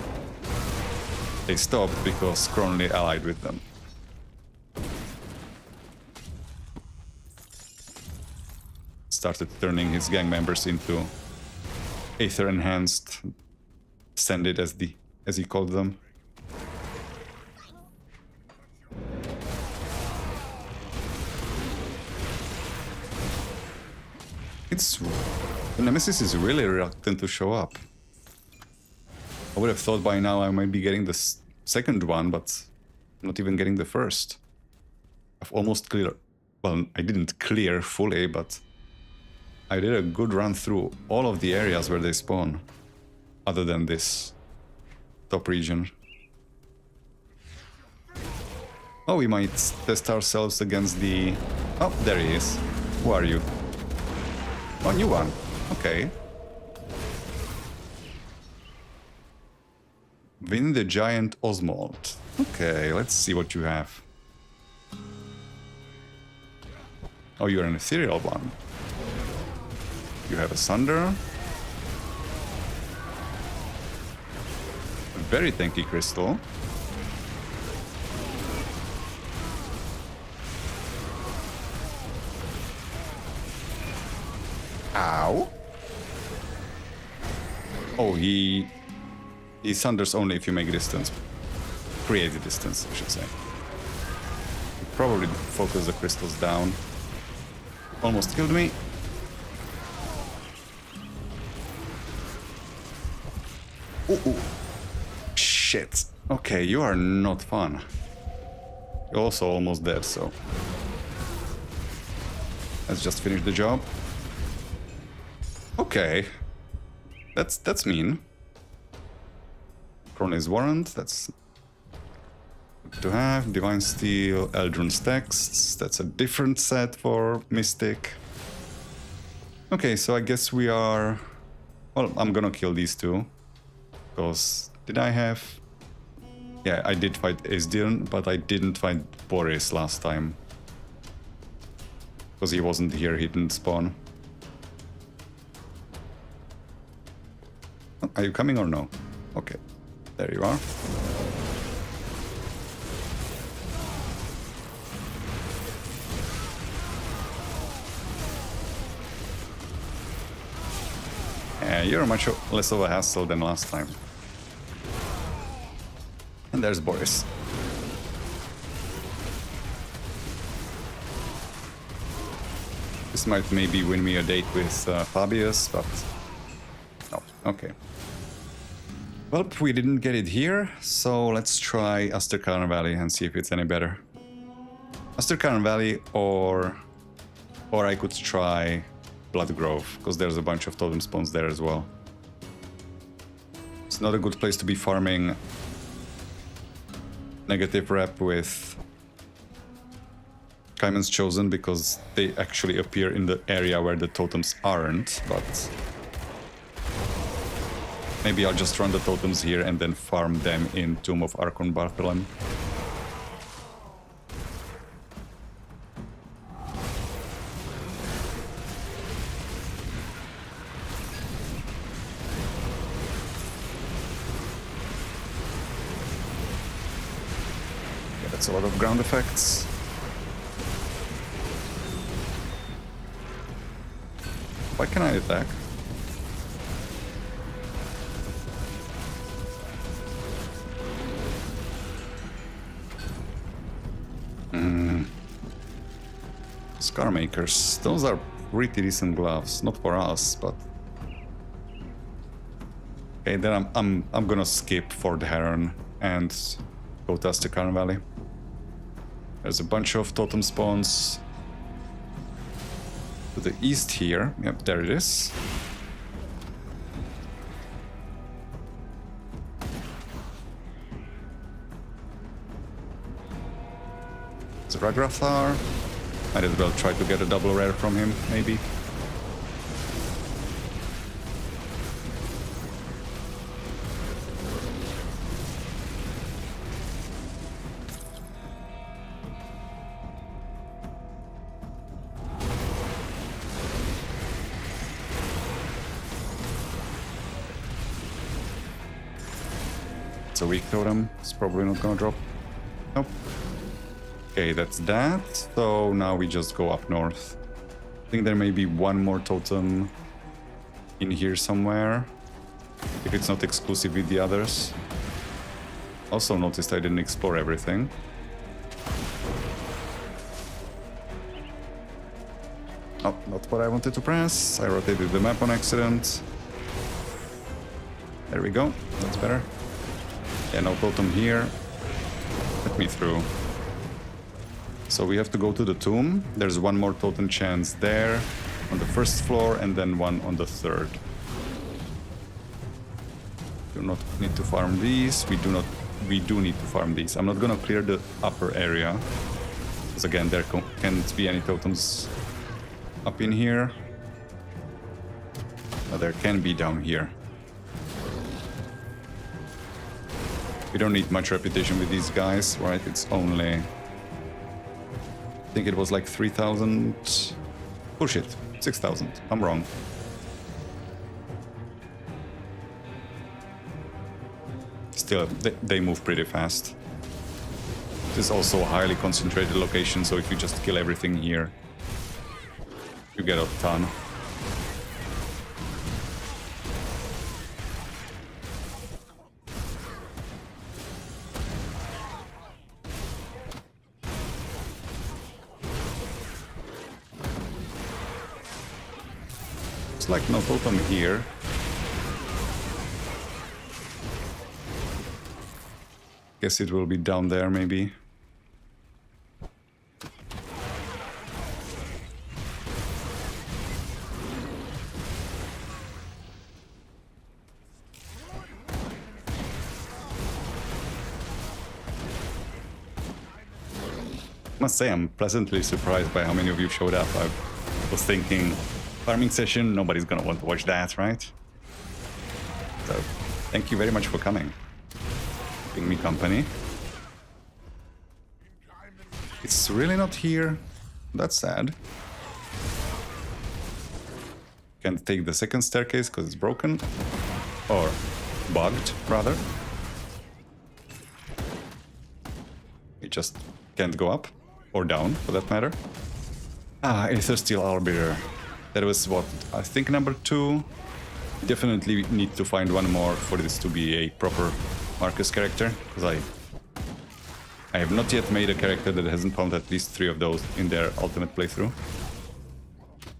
They stopped because Cronley allied with them. Started turning his gang members into Aether-enhanced Ascended as he called them. The Nemesis is really reluctant to show up. I would have thought by now I might be getting the second one, but not even getting the first. I've almost cleared... Well, I didn't clear fully, but I did a good run through all of the areas where they spawn, other than this top region. Oh, we might test ourselves against the... Oh, there he is. Who are you? Oh, new one. Okay. Win the giant Oswald. Okay, let's see what you have. Oh, you're an ethereal one. You have a Sunder. A very tanky crystal. Ow. Oh, he sunders only if you make distance. Create the distance, I should say. Probably focus the crystals down. Almost killed me. Ooh. Shit. Okay, you are not fun. You're also almost dead, so... Let's just finish the job. Okay. That's mean. Cronley's Warrant, that's good to have. Divine Steel, Eldrun's Texts, that's a different set for Mystic. Okay, so I guess we are... Well, I'm gonna kill these two. Because did I have... Yeah, I did fight Isdion, but I didn't fight Boris last time. Because he wasn't here, he didn't spawn. Are you coming or no? Okay, there you are. Yeah, you're much less of a hassle than last time. And there's Boris. This might maybe win me a date with Fabius, but no. Okay. Well, we didn't get it here, so let's try Asterkaran Valley and see if it's any better. Asterkaran Valley, or I could try Blood Grove, because there's a bunch of totem spawns there as well. It's not a good place to be farming negative rep with Kaiman's Chosen, because they actually appear in the area where the totems aren't, but maybe I'll just run the totems here and then farm them in Tomb of Archon Bartholem. Yeah, that's a lot of ground effects. Why can I attack? Scar Makers. Those are pretty decent gloves. Not for us, but... Okay, then I'm gonna skip for the Heron and go to Asterkaran Valley. There's a bunch of totem spawns to the east here. Yep, there it is. It's a Ragrathar. Might as well try to get a double rare from him, maybe. It's a weak totem. It's probably not gonna drop. Nope. Okay, that's that. So now we just go up north. I think there may be one more totem in here somewhere, if it's not exclusive with the others. Also noticed I didn't explore everything. Oh, not what I wanted to press. I rotated the map on accident. There we go. That's better. Yeah, no totem here. Let me through. So we have to go to the tomb. There's one more totem chance there on the first floor and then one on the third. Do not need to farm these. We do need to farm these. I'm not gonna clear the upper area, because again there can't be any totems up in here. But there can be down here. We don't need much reputation with these guys, right? It's only... I think it was like 3,000... Bullshit, 6,000. I'm wrong. Still, they move pretty fast. This is also a highly concentrated location, so if you just kill everything here, you get a ton. Like no totem here. Guess it will be down there maybe. Must say I'm pleasantly surprised by how many of you showed up. I was thinking, farming session, nobody's gonna want to watch that, right? So, thank you very much for coming. keeping me company. It's really not here. That's sad. Can't take the second staircase because it's broken. Or bugged, rather. It just can't go up. Or down, for that matter. Ah, Aether Steel Arbiter. That was what, I think number 2. Definitely need to find one more for this to be a proper Marcus character. Because I have not yet made a character that hasn't found at least 3 of those in their ultimate playthrough.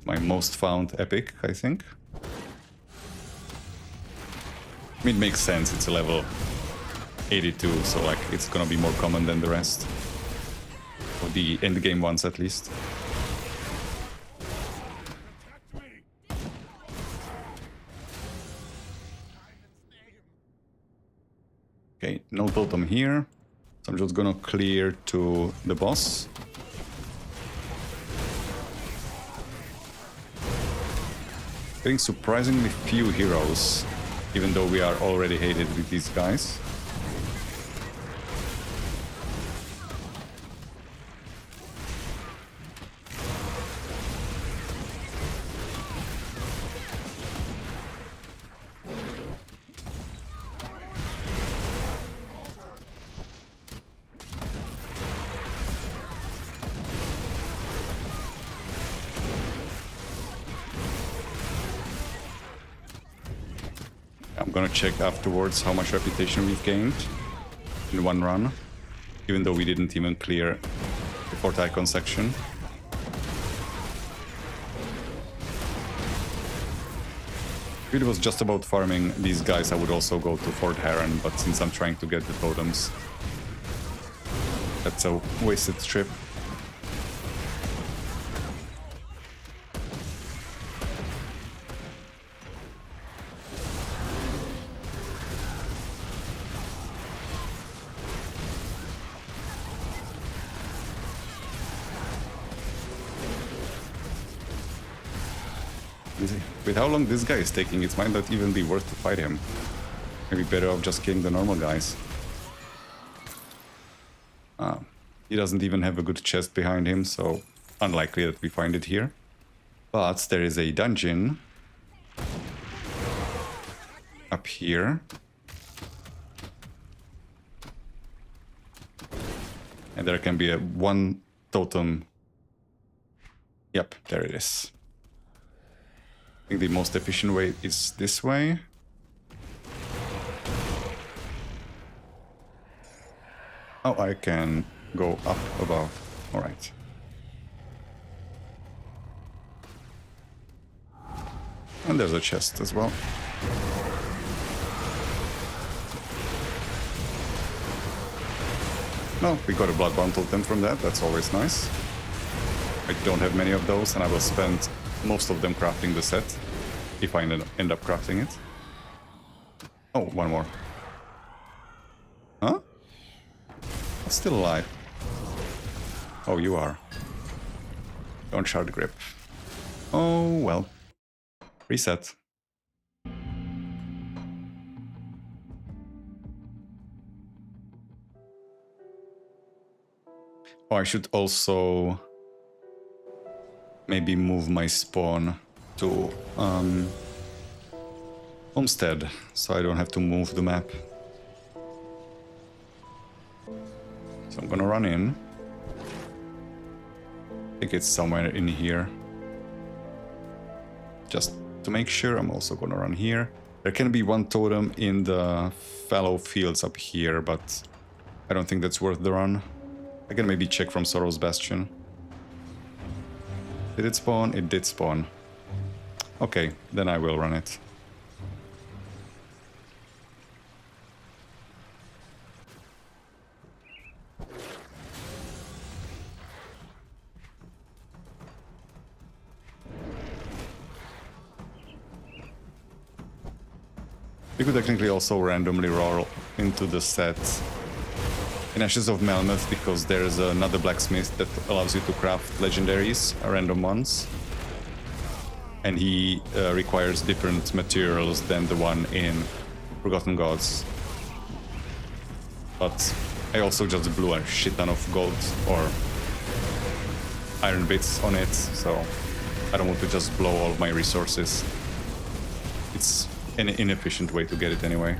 My most found epic, I think. I mean, it makes sense, it's a level 82, so like it's gonna be more common than the rest. Or the endgame ones at least. Okay, no totem here. So I'm just gonna clear to the boss. Getting surprisingly few heroes, even though we are already hated with these guys. I'm gonna check afterwards how much reputation we've gained in one run, even though we didn't even clear the Fort Icon section. If it was just about farming these guys, I would also go to Fort Heron, but since I'm trying to get the totems, that's a wasted trip. With how long this guy is taking, it might not even be worth to fight him. Maybe better off just killing the normal guys. He doesn't even have a good chest behind him, so unlikely that we find it here. But there is a dungeon up here. And there can be a one totem. Yep, there it is. I think the most efficient way is this way. Oh, I can go up above. All right. And there's a chest as well. No, we got a Bloodbound totem from that. That's always nice. I don't have many of those, and I will spend most of them crafting the set, if I end up crafting it. Oh, one more. Huh? I'm still alive. Oh, you are. Don't shard grip. Oh, well. Reset. Oh, I should also maybe move my spawn to Homestead, so I don't have to move the map. So I'm gonna run in. I think it's somewhere in here. Just to make sure, I'm also gonna run here. There can be one totem in the fallow fields up here, but I don't think that's worth the run. I can maybe check from Sorrow's Bastion. Did it spawn? It did spawn. Okay, then I will run it. You could technically also randomly roll into the set in Ashes of Melmoth, because there's another blacksmith that allows you to craft legendaries, random ones. And he requires different materials than the one in Forgotten Gods. But I also just blew a shit ton of gold or iron bits on it, so I don't want to just blow all of my resources. It's an inefficient way to get it anyway.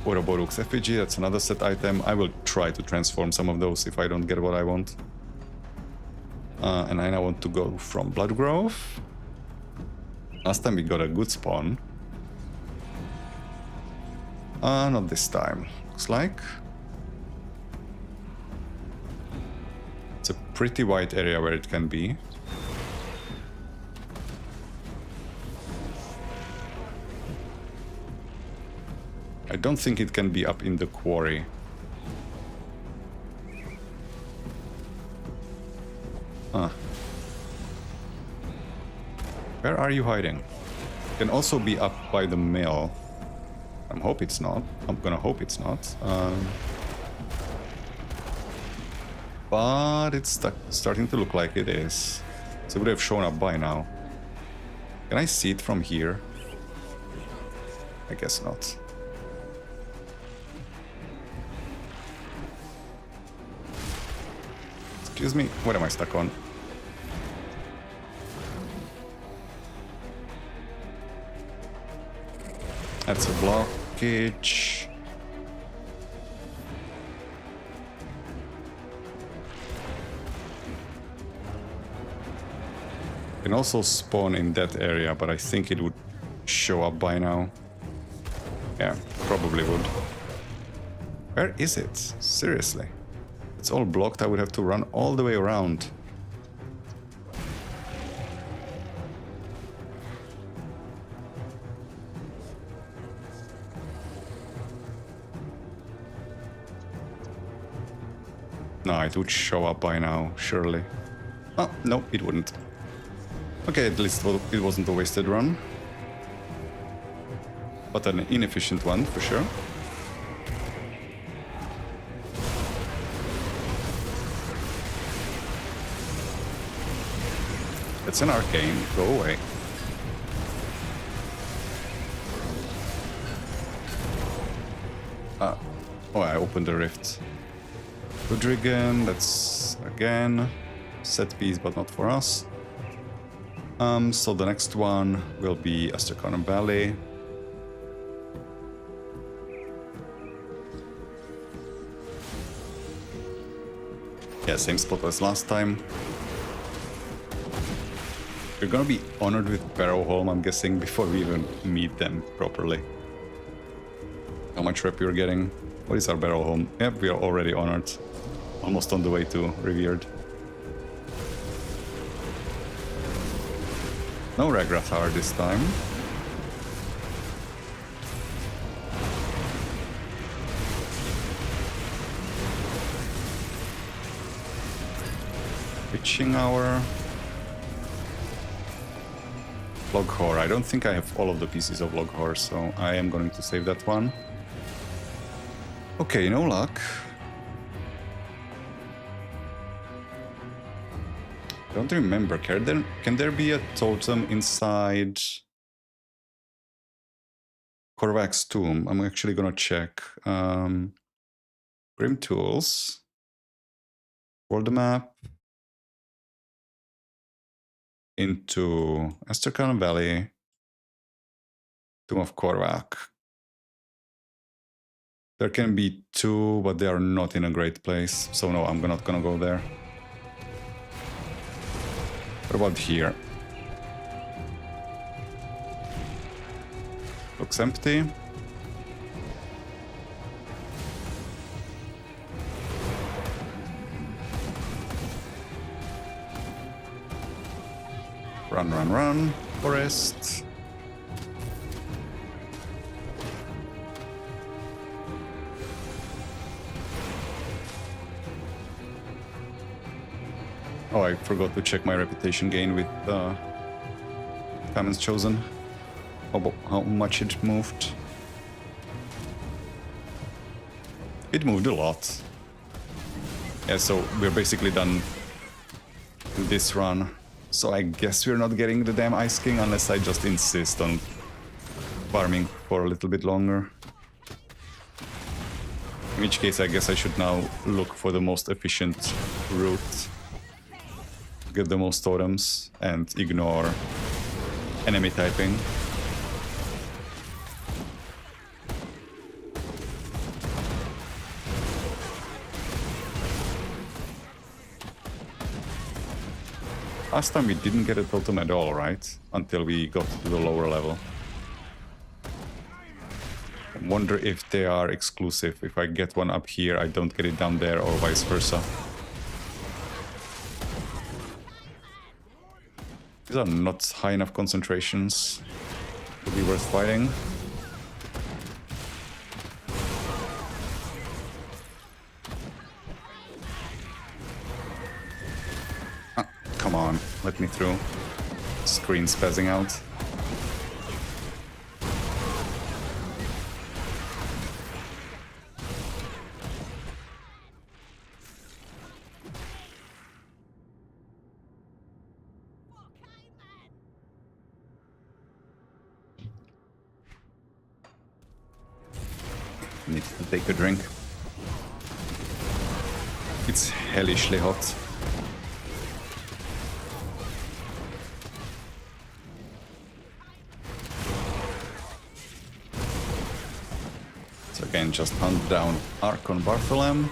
Ouroboroc's effigy, that's another set item. I will try to transform some of those if I don't get what I want. And I now want to go from Bloodgrove. Last time we got a good spawn. Not this time. Looks like. It's a pretty wide area where it can be. I don't think it can be up in the quarry. Huh. Where are you hiding? It can also be up by the mill. I'm gonna hope it's not. But it's starting to look like it is. So it would have shown up by now. Can I see it from here? I guess not. Excuse me, what am I stuck on? That's a blockage. You can also spawn in that area, but I think it would show up by now. Yeah, probably would. Where is it? Seriously. It's all blocked, I would have to run all the way around. No, it would show up by now, surely. Oh, no, it wouldn't. Okay, at least it wasn't a wasted run. But an inefficient one, for sure. It's an arcane, go away. Oh, I opened the rift. Ludrigan, that's again set piece, but not for us. So the next one will be Astrakan Valley. Yeah, same spot as last time. We're gonna be honored with Barrowholm, I'm guessing, before we even meet them properly. How much rep you're getting? What is our Barrowholm? Yep, we are already honored. Almost on the way to Revered. No Ragrathar this time. Witching Hour. Loghor. I don't think I have all of the pieces of Loghor, so I am going to save that one. Okay, no luck. Don't remember. Can there be a totem inside Korvac's tomb? I'm actually gonna check. Grim Tools. For the map. Into Astrakan Valley. Tomb of Korvac. There can be two, but they are not in a great place. So no, I'm not gonna go there. What about here? Looks empty. Run, run, run. Forest. Oh, I forgot to check my reputation gain with Famines Chosen. How much it moved. It moved a lot. Yeah, so we're basically done this run. So I guess we're not getting the damn Ice King unless I just insist on farming for a little bit longer. In which case, I guess I should now look for the most efficient route. Get the most totems and ignore enemy typing. Last time we didn't get a totem at all, right? Until we got to the lower level. I wonder if they are exclusive. If I get one up here, I don't get it down there, or vice versa. These are not high enough concentrations to be worth fighting. Come on, let me through. Screen spazzing out. Need to take a drink. It's hellishly hot. So again, just hunt down Archon Bartholem.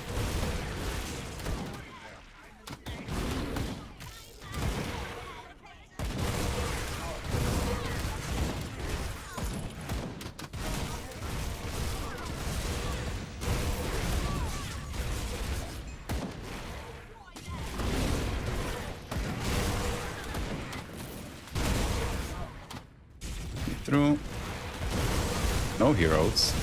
Through. No heroes.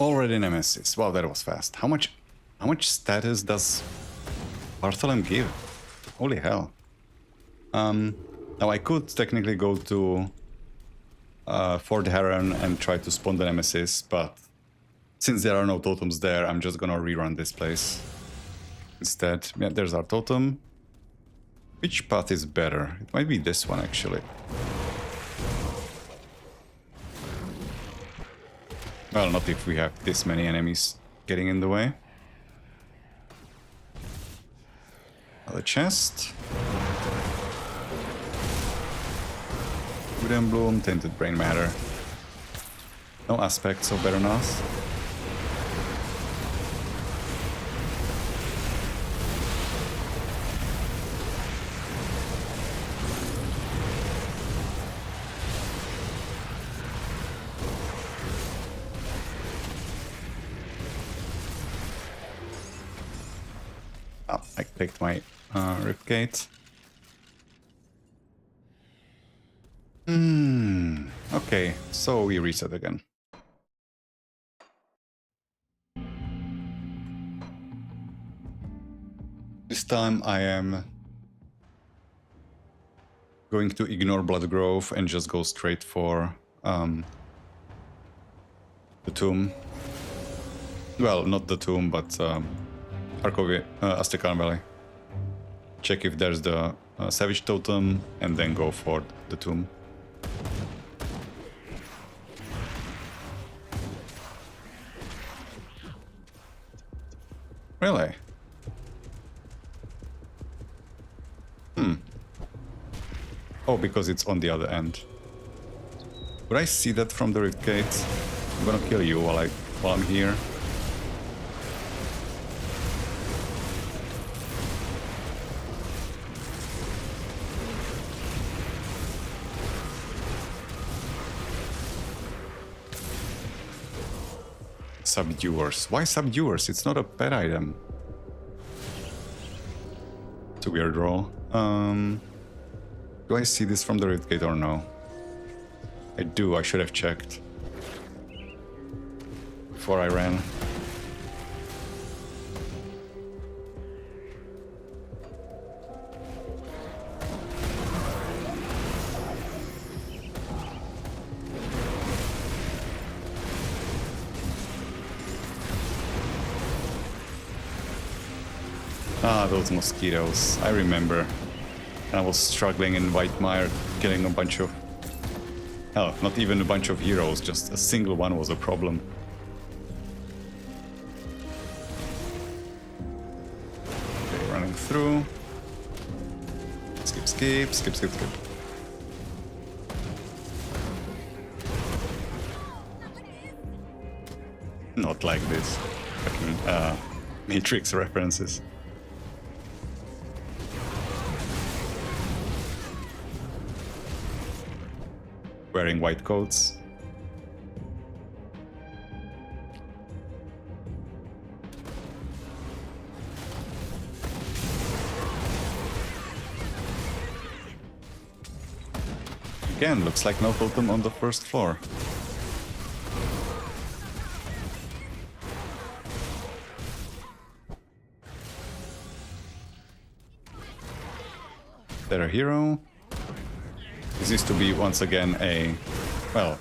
Already Nemesis. Wow, that was fast. How much status does Bartholem give? Holy hell. Now I could technically go to Fort Heron and try to spawn the Nemesis, but since there are no totems there, I'm just gonna rerun this place instead. Yeah, there's our totem. Which path is better? It might be this one, actually. Well, not if we have this many enemies getting in the way. Another chest. Wooden Bloom, Tainted Brain Matter. No aspects of better not. Oh, I clicked my ripgate. Okay, so we reset again. This time I am going to ignore Blood Grove and just go straight for the tomb. Well, not the tomb, but Aztecan Valley. Check if there's the Savage Totem and then go for the tomb. Really? Oh, because it's on the other end. Would I see that from the Rift Gate? I'm gonna kill you while I'm here. Subduers. Why subduers? It's not a pet item. It's a weird roll. Do I see this from the Rift Gate or no? I do, I should have checked. before I ran. Ah, those mosquitoes. I remember. I was struggling in White Mire, killing a bunch of... Hell, not even a bunch of heroes, just a single one was a problem. Okay, running through. Skip, skip, skip, skip, skip. Not like this. Fucking, Matrix references. Wearing white coats. Again, looks like no totem on the first floor. They're a hero. This used to be once again a, well,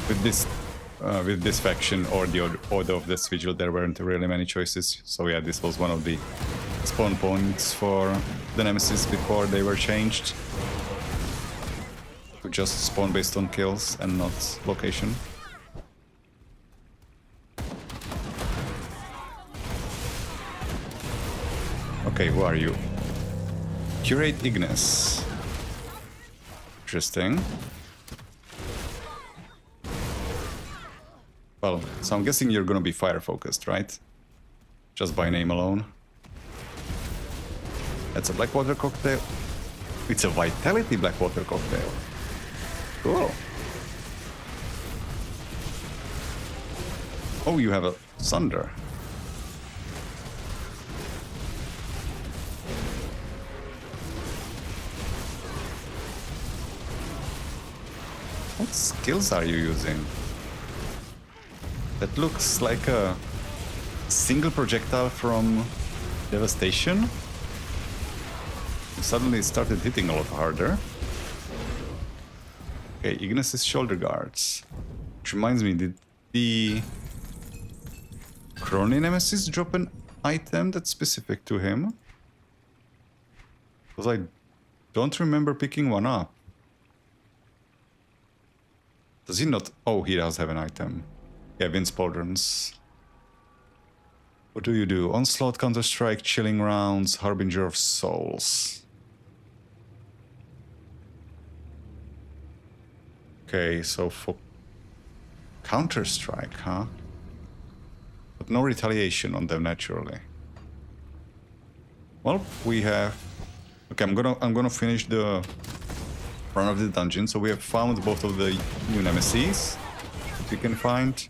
with this faction or the Order of this Vigil, there weren't really many choices. So yeah, this was one of the spawn points for the Nemesis before they were changed to just spawn based on kills and not location. Okay, who are you? Curate Ignis. Interesting. Well, so I'm guessing you're gonna be fire focused, right? Just by name alone. That's a Blackwater cocktail. It's a Vitality Blackwater cocktail. Cool. Oh, you have a Sunder. What skills are you using? That looks like a single projectile from Devastation. Suddenly it started hitting a lot harder. Okay, Ignis's shoulder guards. Which reminds me, did the Crony Nemesis drop an item that's specific to him? Because I don't remember picking one up. Does he not? Oh, he does have an item. Yeah, Vince Pauldrons. What do you do? Onslaught, Counter-Strike, Chilling Rounds, Harbinger of Souls. Okay, so for Counter-Strike, huh? But no retaliation on them naturally. Well, we have... Okay, I'm gonna finish the run of the dungeon. So we have found both of the new nemesis that we can find.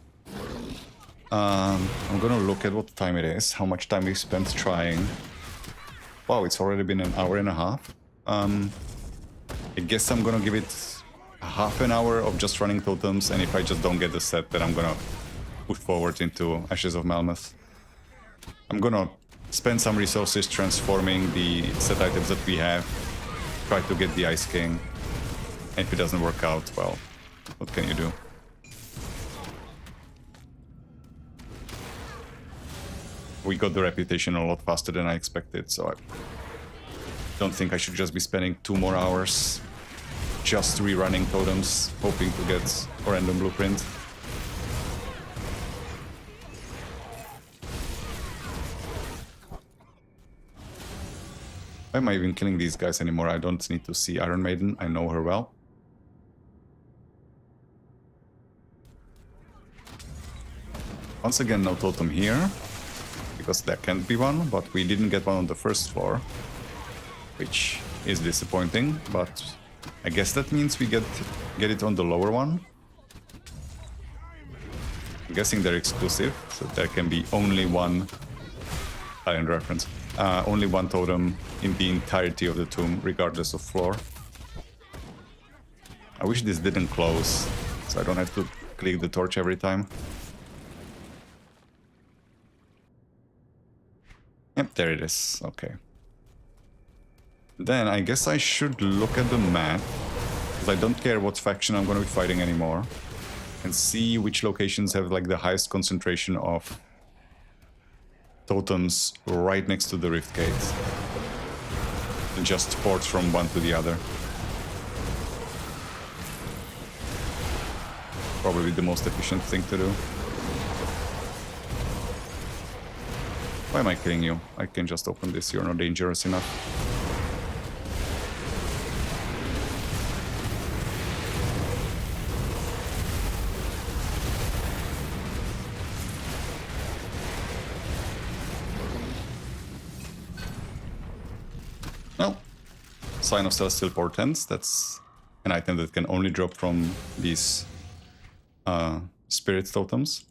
I'm gonna look at what time it is, how much time we spent trying. Wow, it's already been an hour and a half. I guess I'm gonna give it half an hour of just running totems, and if I just don't get the set, then I'm gonna push forward into Ashes of Malmeth. I'm gonna spend some resources transforming the set items that we have, try to get the Ice King, and if it doesn't work out, well, what can you do? We got the reputation a lot faster than I expected, so I don't think I should just be spending 2 more hours just rerunning totems, hoping to get a random blueprint. Why am I even killing these guys anymore? I don't need to see Iron Maiden, I know her well. Once again, no totem here, because there can't be one, but we didn't get one on the first floor, which is disappointing, but I guess that means we get it on the lower one. I'm guessing they're exclusive, so there can be only one Alien reference. Only one totem in the entirety of the tomb, regardless of floor. I wish this didn't close, so I don't have to click the torch every time. There it is. Okay. Then I guess I should look at the map, because I don't care what faction I'm going to be fighting anymore, and see which locations have like the highest concentration of totems right next to the Rift Gate. And just port from one to the other. Probably the most efficient thing to do. Why am I killing you? I can just open this, you're not dangerous enough. Well, Sign of Celestial Portents, that's an item that can only drop from these spirit totems.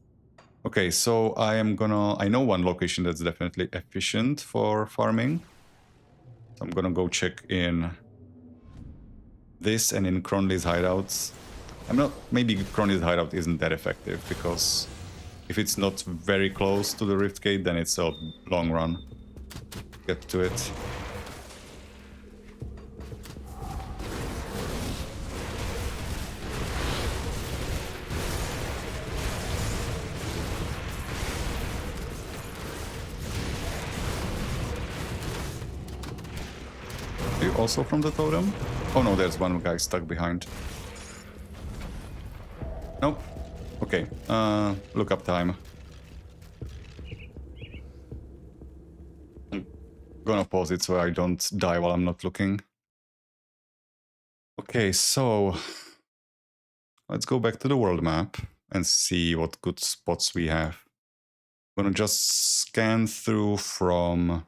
Okay, so I know one location that's definitely efficient for farming. So I'm gonna go check in this and in Cronley's hideouts. Maybe Cronley's hideout isn't that effective, because if it's not very close to the Rift Gate, then it's a long run to get to it. Also from the totem? Oh no, there's one guy stuck behind. Nope. Okay, look up time. I'm gonna pause it so I don't die while I'm not looking. Okay, so let's go back to the world map and see what good spots we have. I'm gonna just scan through from,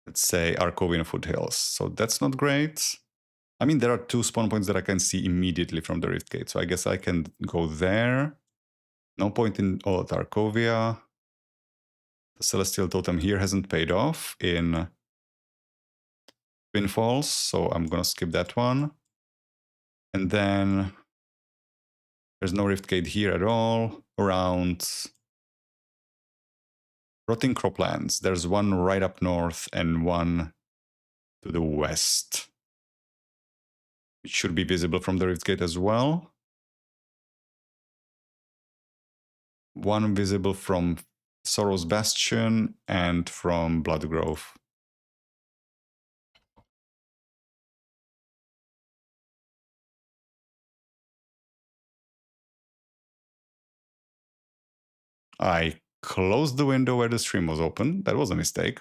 let's say, Arcovian Foothills. So that's not great. I mean, there are two spawn points that I can see immediately from the Rift Gate. So I guess I can go there. No point in at Arcovia. The Celestial Totem here hasn't paid off in Windfalls, so I'm gonna skip that one. And then there's no Rift Gate here at all. Around Rotting Croplands, there's one right up north and one to the west. It should be visible from the Rift Gate as well. One visible from Sorrow's Bastion and from Bloodgrove. I closed the window where the stream was open. That was a mistake.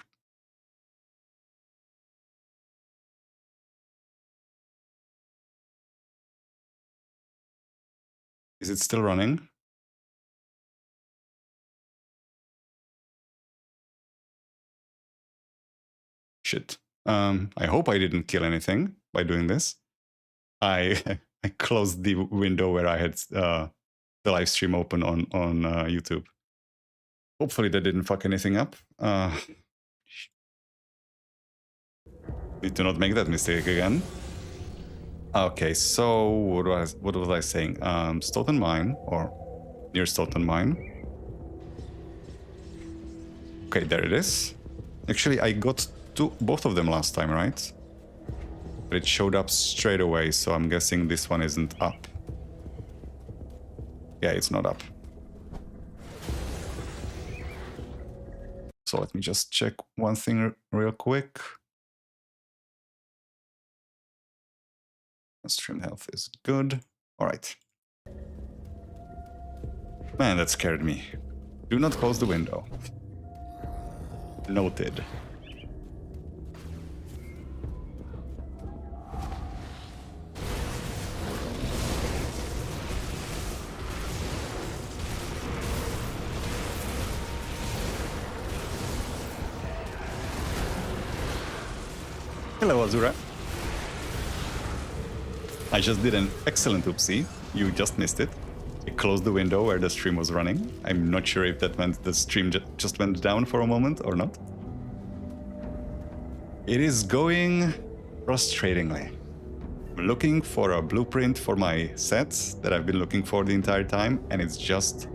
Is it still running? Shit. I hope I didn't kill anything by doing this. I I closed the window where I had the live stream open on YouTube. Hopefully that didn't fuck anything up. Need to not make that mistake again. Okay, so what was I saying? Stoughton Mine, or near Stoughton Mine. Okay, there it is. Actually, I got both of them last time, right? But it showed up straight away, so I'm guessing this one isn't up. Yeah, it's not up. So let me just check one thing real quick. Stream health is good. All right. Man, that scared me. Do not close the window. Noted. Hello, Azura. I just did an excellent oopsie. You just missed it. I closed the window where the stream was running. I'm not sure if that meant the stream just went down for a moment or not. It is going frustratingly. I'm looking for a blueprint for my sets that I've been looking for the entire time, and it's just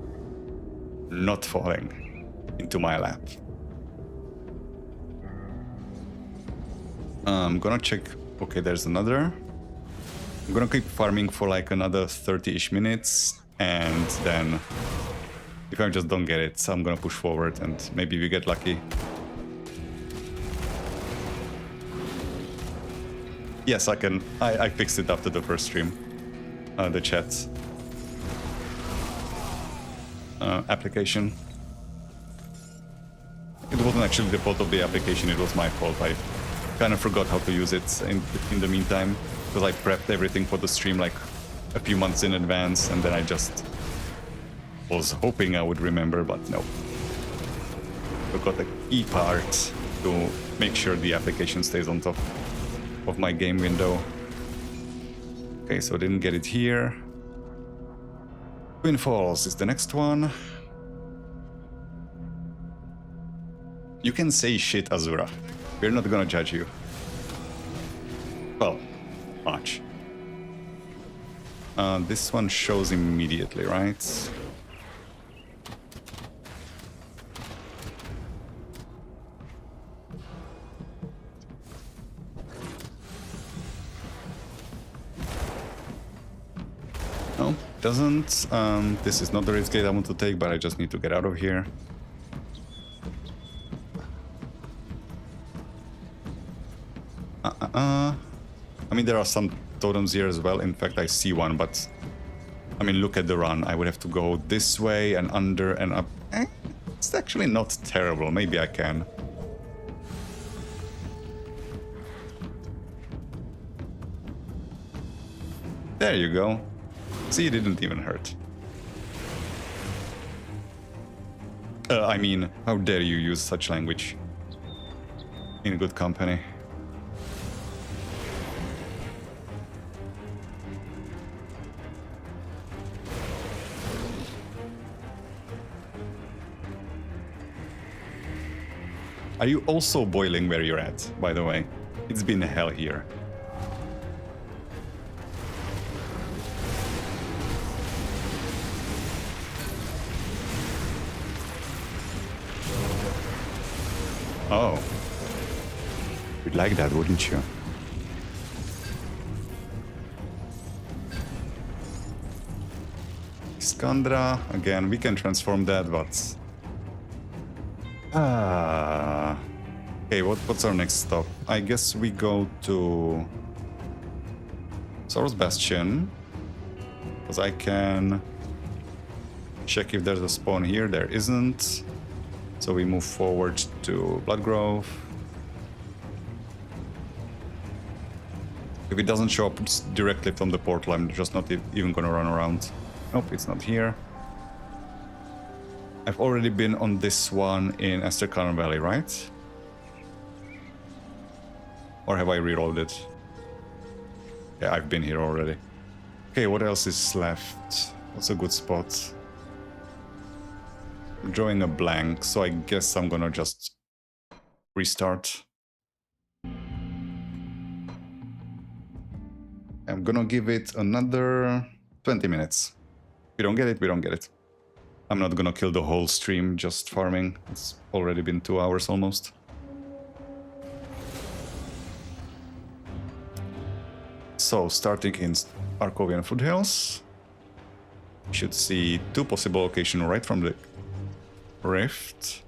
not falling into my lap. I'm gonna check. Okay, there's another. I'm gonna keep farming for like another 30-ish minutes, and then if I just don't get it, I'm gonna push forward and maybe we get lucky. Yes, I can. I fixed it after the first stream. The chat application. It wasn't actually the fault of the application, it was my fault. I kind of forgot how to use it in the meantime, because I prepped everything for the stream like a few months in advance, and then I just was hoping I would remember, but no. Forgot the key part to make sure the application stays on top of my game window. Okay, so didn't get it here. Twin Falls is the next one. You can say shit, Azura. We're not gonna judge you. Well, much. This one shows immediately, right? No, doesn't. This is not the rift gate I want to take, but I just need to get out of here. I mean, there are some totems here as well. In fact, I see one, but I mean, look at the run. I would have to go this way and under and up. It's actually not terrible. Maybe I can. There you go. See, it didn't even hurt. I mean, how dare you use such language in good company. Are you also boiling where you're at, by the way? It's been hell here. Oh. You'd like that, wouldn't you? Iskandra, again, we can transform that, but... Okay, what's our next stop? I guess we go to... Soros Bastion. Because I can... check if there's a spawn here. There isn't. So we move forward to Bloodgrove. If it doesn't show up directly from the portal, I'm just not even gonna run around. Nope, it's not here. I've already been on this one in Estercarn Valley, right? Or have I rerolled it? Yeah, I've been here already. Okay, what else is left? What's a good spot? I'm drawing a blank, so I guess I'm gonna just restart. I'm gonna give it another 20 minutes. If we don't get it, we don't get it. I'm not gonna kill the whole stream just farming. It's already been 2 hours almost. So, starting in Arkovian Foothills. You should see 2 possible locations right from the rift.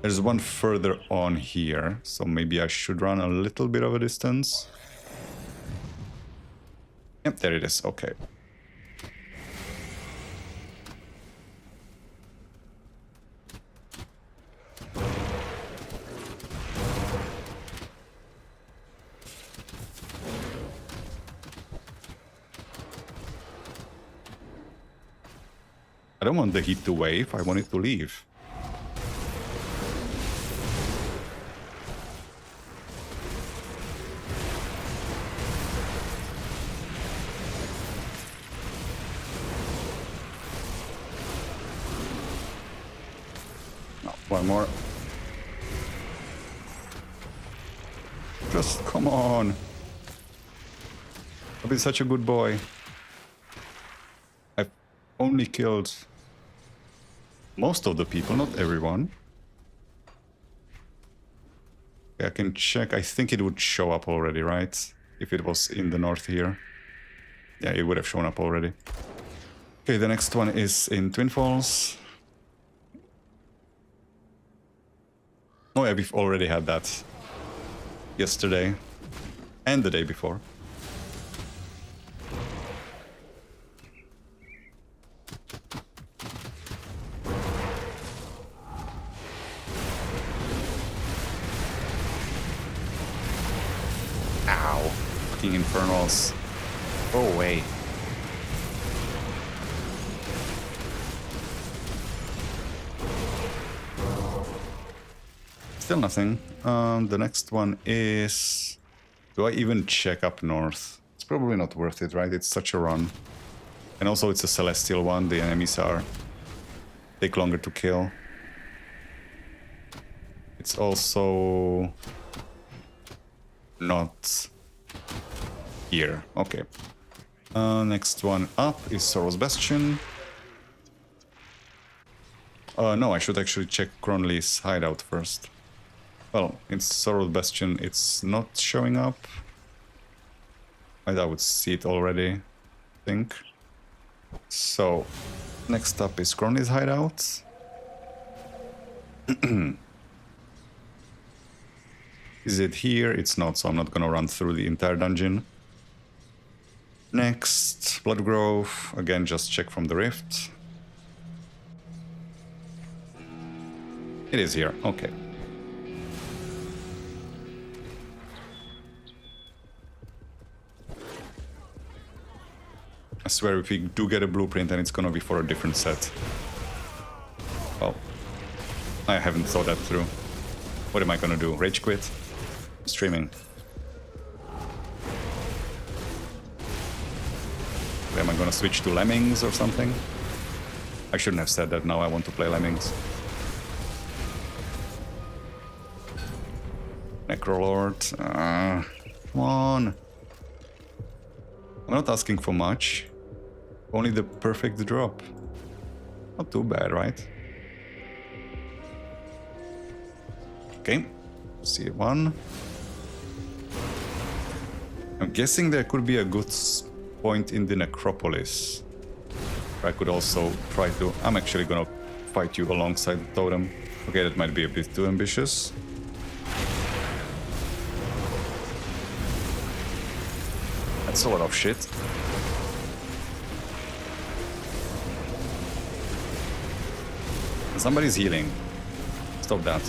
There's one further on here, so maybe I should run a little bit of a distance. Yep, there it is. Okay. I don't want the heat to wave, I want it to leave. No, one more. Just come on. I've been such a good boy. I've only killed most of the people, not everyone. Okay, I can check. I think it would show up already, right? If it was in the north here. Yeah, it would have shown up already. Okay, the next one is in Twin Falls. Oh yeah, we've already had that yesterday and the day before. Ow. Fucking Infernals. Go away. Still nothing. The next one is... Do I even check up north? It's probably not worth it, right? It's such a run. And also it's a celestial one. The enemies take longer to kill. It's also not here. Okay. Next one up is Sorrow's Bastion. No, I should actually check Cronley's hideout first. Well, in Sorrow's Bastion it's not showing up. I would see it already, I think. So, next up is Cronley's hideout. Is it here? It's not, so I'm not gonna run through the entire dungeon. Next, Bloodgrove. Again, just check from the rift. It is here, okay. I swear if we do get a blueprint, then it's gonna be for a different set. Well, I haven't thought that through. What am I gonna do? Rage quit? Streaming. Am I gonna switch to Lemmings or something? I shouldn't have said that. Now I want to play Lemmings. Necrolord. Come on. I'm not asking for much. Only the perfect drop. Not too bad, right? Okay. C1. I'm guessing there could be a good point in the Necropolis. I could also try to... I'm actually gonna fight you alongside the totem. Okay, that might be a bit too ambitious. That's a lot of shit. Somebody's healing. Stop that.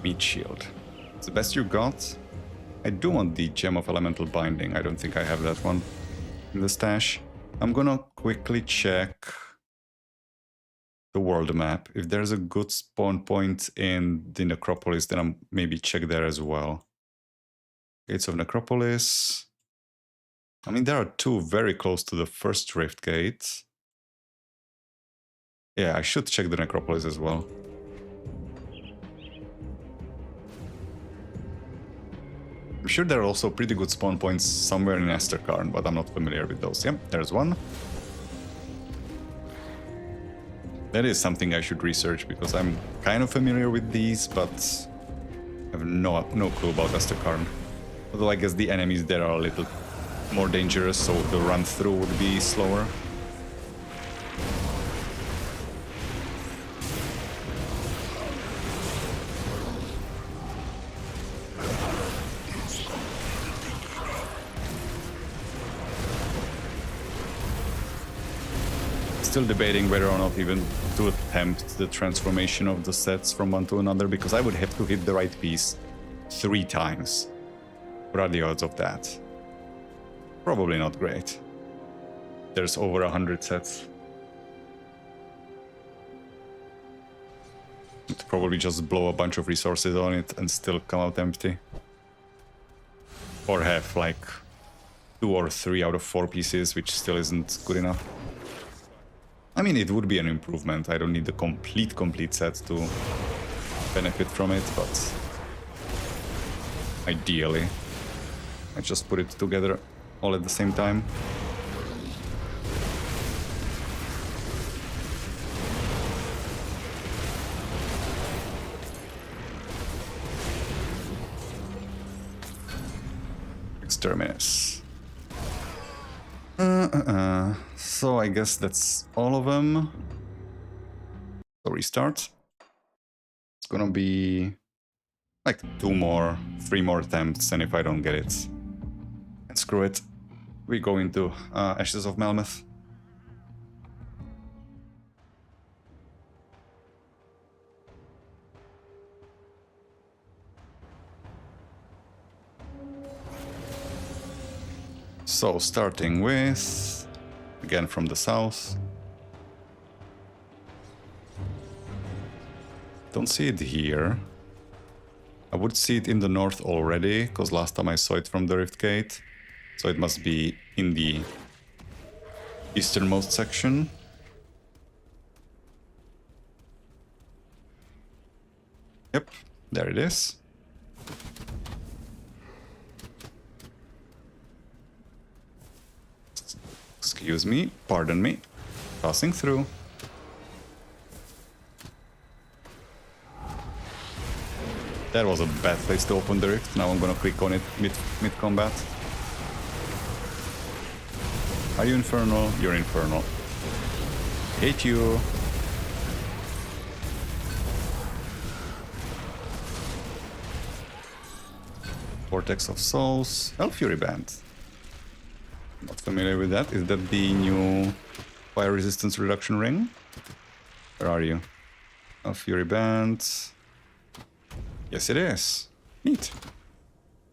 Meat shield. It's the best you got. I do want the Gem of Elemental Binding. I don't think I have that one in the stash. I'm gonna quickly check the world map. If there's a good spawn point in the Necropolis, then I'll maybe check there as well. Gates of Necropolis. I mean, there are two very close to the first Rift Gate. Yeah, I should check the Necropolis as well. I'm sure there are also pretty good spawn points somewhere in Esterkarn, but I'm not familiar with those. Yep, there's one. That is something I should research, because I'm kind of familiar with these, but I have no clue about Esterkarn. Although I guess the enemies there are a little more dangerous, so the run through would be slower. Still debating whether or not even to attempt the transformation of the sets from one to another, because I would have to hit the right piece 3 times. What are the odds of that? Probably not great. There's over 100 sets. It'd probably just blow a bunch of resources on it and still come out empty. Or have like 2 or 3 out of 4 pieces, which still isn't good enough. I mean, it would be an improvement. I don't need the complete set to benefit from it, but ideally. I just put it together all at the same time. Exterminus. So I guess that's all of them. So restart. It's gonna be like 3 more attempts, and if I don't get it, and screw it, we go into Ashes of Melmoth. So starting with, again from the south. Don't see it here. I would see it in the north already, because last time I saw it from the Rift Gate. So it must be in the easternmost section. Yep, there it is. Excuse me, pardon me. Passing through. That was a bad place to open the rift. Now I'm gonna click on it mid-combat. Are you infernal? You're infernal. Hate you. Vortex of Souls. Hell Fury Band. Not familiar with that. Is that the new fire resistance reduction ring? Where are you? Hell Fury Band. Yes, it is. Neat.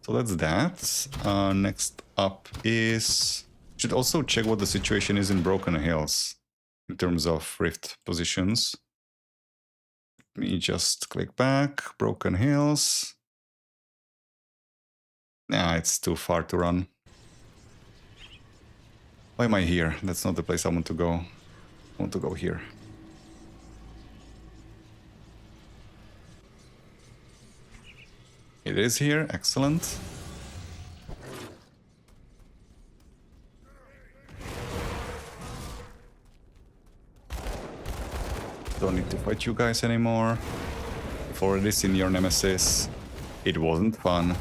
So that's that. Next up is... Should also check what the situation is in Broken Hills in terms of rift positions. Let me just click back. Broken Hills. Nah, it's too far to run. Why am I here? That's not the place I want to go. I want to go here. It is here. Excellent. Don't need to fight you guys anymore. You've already seen your nemesis. It wasn't fun.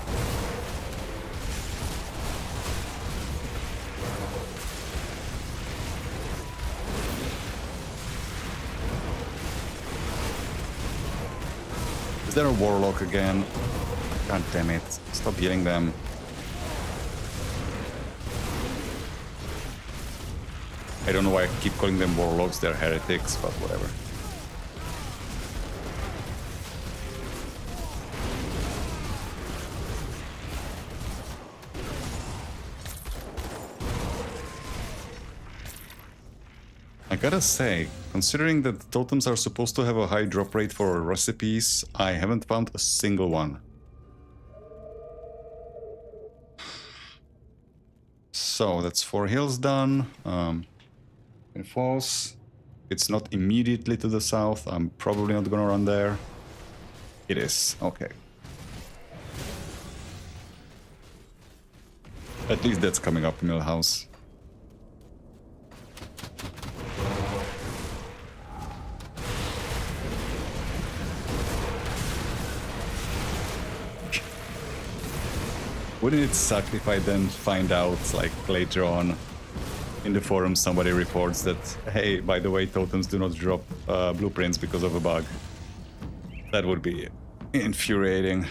Is there a warlock again? God damn it. Stop healing them. I don't know why I keep calling them warlocks, they're heretics, but whatever. I gotta say, considering that the totems are supposed to have a high drop rate for recipes, I haven't found a single one. So that's 4 hills done. In falls. It's not immediately to the south. I'm probably not gonna run there. It is. Okay. At least that's coming up, Millhouse. Wouldn't it suck if I then find out, like, later on in the forum somebody reports that, hey, by the way, totems do not drop blueprints because of a bug. That would be infuriating.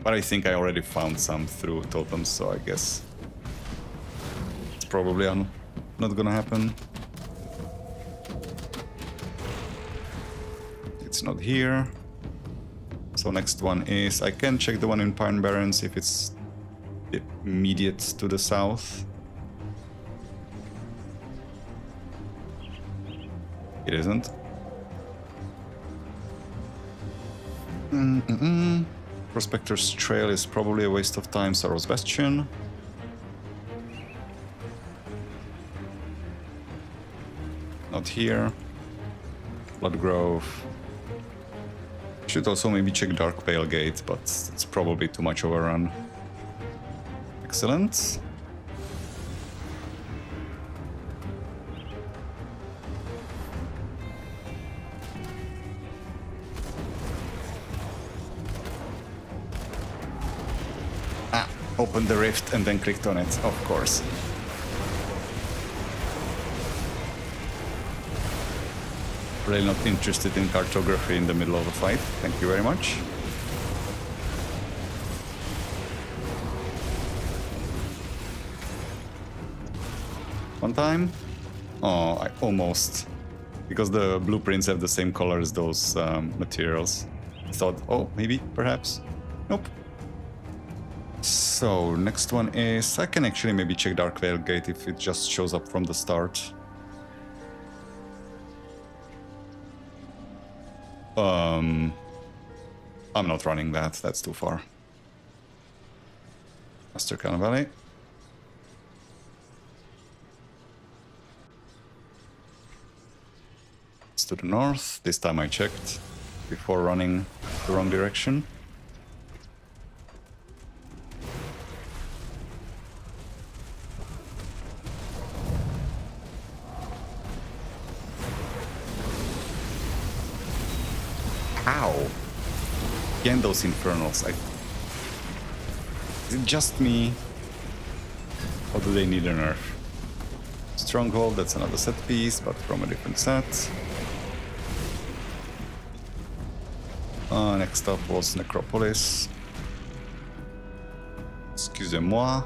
But I think I already found some through totems, so I guess it's probably not gonna happen. It's not here. So next one is, I can check the one in Pine Barrens if it's immediate to the south. It isn't. Prospector's Trail is probably a waste of time. Sorrow's Bastion. Not here. Bloodgrove. Should also maybe check Dark Pale Gate, but it's probably too much of a run. Excellent. Opened the rift and then clicked on it, of course. Really not interested in cartography in the middle of a fight. Thank you very much. One time. Oh, I almost. Because the blueprints have the same color as those materials. I thought, oh, maybe, perhaps. Nope. So, next one is... I can actually maybe check Dark Veil Gate if it just shows up from the start. I'm not running that. That's too far. Master Cannon Valley. It's to the north. This time I checked before running the wrong direction. Ow! Again, those infernals. Is it just me? Or do they need a nerf? Stronghold, that's another set piece, but from a different set. Next up was Necropolis. Excusez-moi.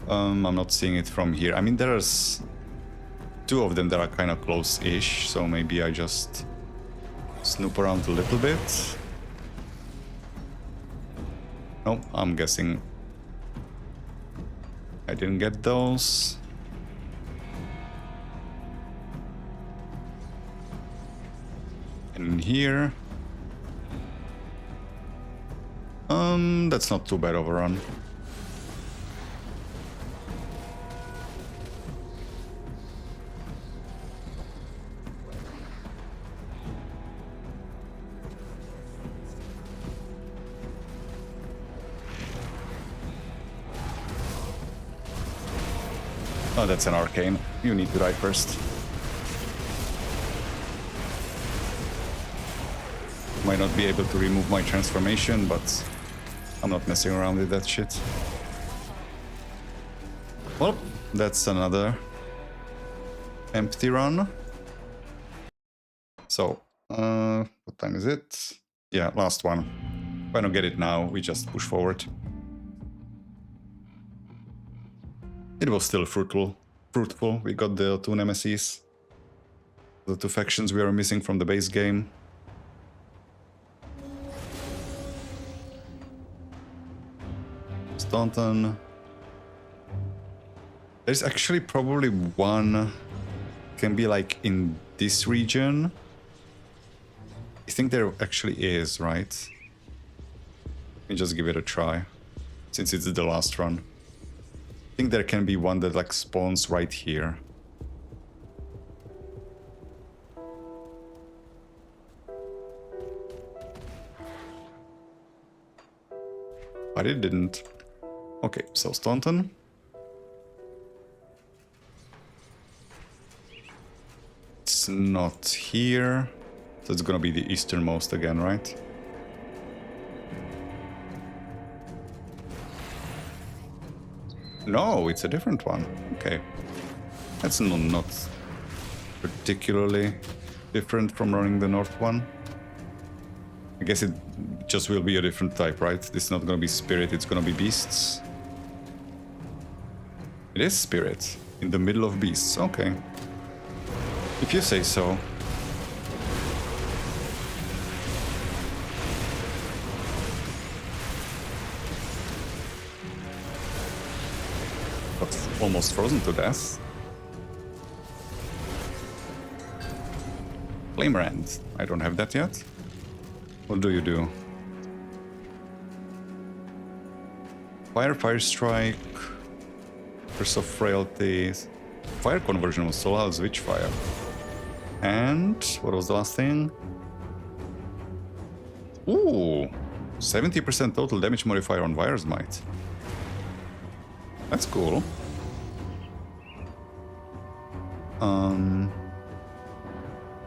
I'm not seeing it from here. I mean, there's two of them that are kind of close-ish, so maybe I just snoop around a little bit. Nope, I'm guessing I didn't get those. And here... that's not too bad of a run. Oh, that's an arcane. You need to die first. Might not be able to remove my transformation, but I'm not messing around with that shit. Well, that's another empty run. So, what time is it? Yeah, last one. If I don't get it now, we just push forward. It was still fruitful. We got the two nemesis. The two factions we are missing from the base game. Staunton. There's actually probably one can be like in this region. I think there actually is, right? Let me just give it a try, since it's the last run. I think there can be one that like spawns right here. But it didn't. Okay, so Staunton. It's not here. So it's gonna be the easternmost again, right? No, it's a different one. Okay. That's not particularly different from running the north one. I guess it just will be a different type, right? This is not gonna be spirit, it's gonna be beasts. It is spirit. In the middle of beasts. Okay. If you say so. Almost frozen to death. Flame Rend. I don't have that yet. What do you do? Fire Strike. Curse of Frailty. Fire Conversion was Soul Witch Fire. And what was the last thing? Ooh, 70% total damage modifier on Wire's Might. That's cool.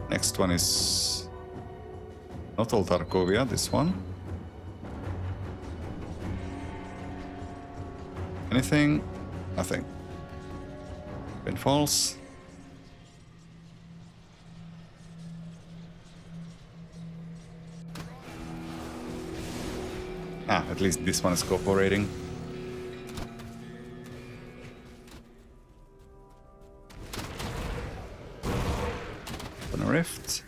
Next one is not all Tarkovia, this one. Anything? Nothing. Pinfalls. Ah, at least this one is cooperating. Open a rift.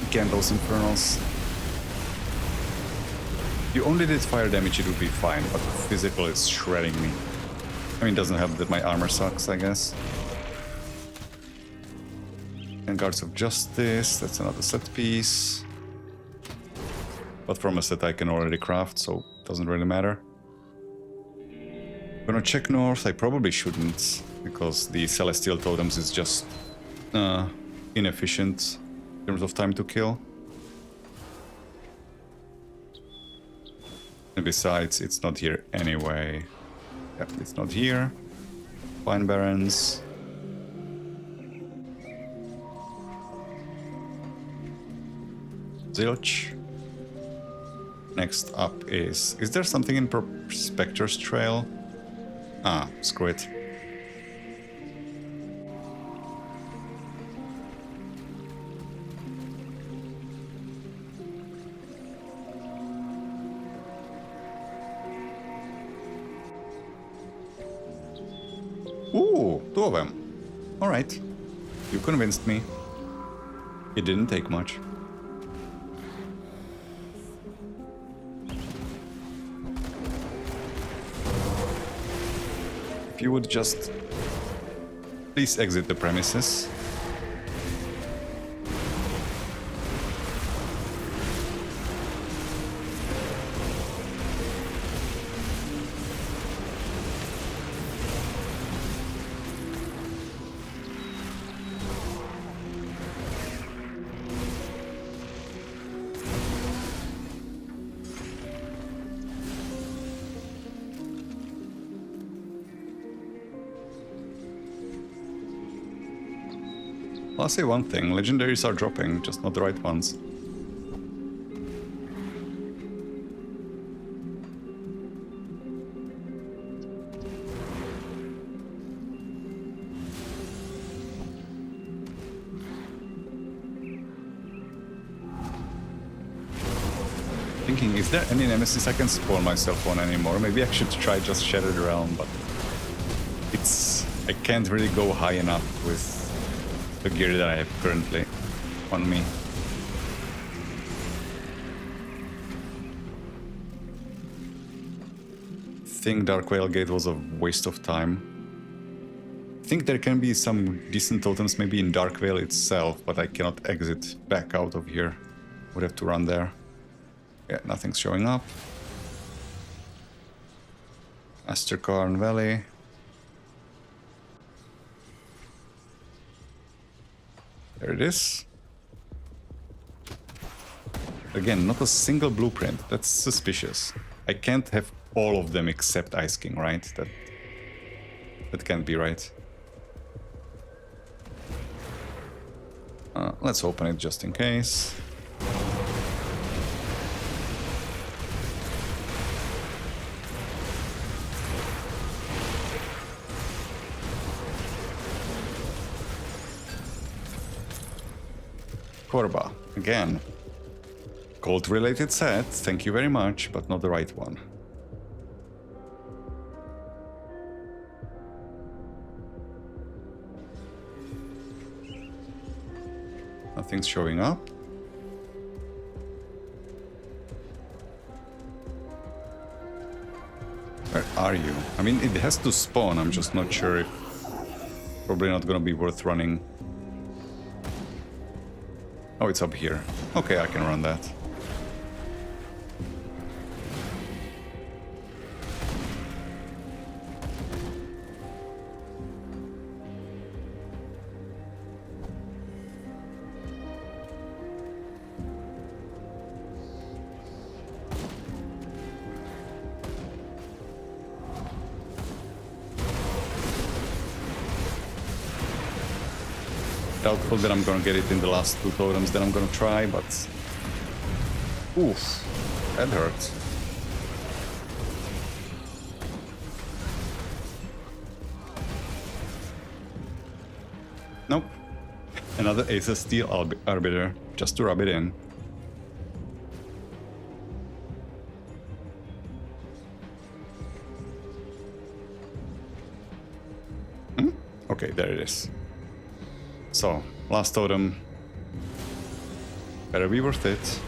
Again, those Infernals. If you only did fire damage, it would be fine, but physical is shredding me. I mean, it doesn't help that my armor sucks, I guess. And Guards of Justice, that's another set piece. But from a set I can already craft, so it doesn't really matter. Gonna check north, I probably shouldn't, because the Celestial Totems is just inefficient in terms of time to kill. And besides, it's not here anyway. Yep, it's not here. Pine Barrens. Zilch. Next up is there something in Prospector's Trail? Ah, screw it. Ooh, two of them. Alright. You convinced me. It didn't take much. If you would just please exit the premises. I'll say one thing, legendaries are dropping, just not the right ones. Thinking, is there any nemesis I can spawn myself on anymore? Maybe I should try just Shattered Realm, but I can't really go high enough with the gear that I have currently on me. I think Dark Whale Gate was a waste of time. I think there can be some decent totems maybe in Dark Vale itself, but I cannot exit back out of here. Would have to run there. Yeah, nothing's showing up. Asterkarn Valley. There it is. Again, not a single blueprint. That's suspicious. I can't have all of them except Ice King, right? That can't be right. Let's open it just in case. Korba, again. Gold-related set, thank you very much, but not the right one. Nothing's showing up. Where are you? I mean, it has to spawn, I'm just not sure if... Probably not gonna be worth running. Oh, it's up here. Okay, I can run that. Doubtful that I'm gonna get it in the last 2 totems that I'm gonna try, but... Oof, that hurts. Nope. Another Ace of Steel Arbiter, just to rub it in. Okay, there it is. So, last totem. Better be worth it.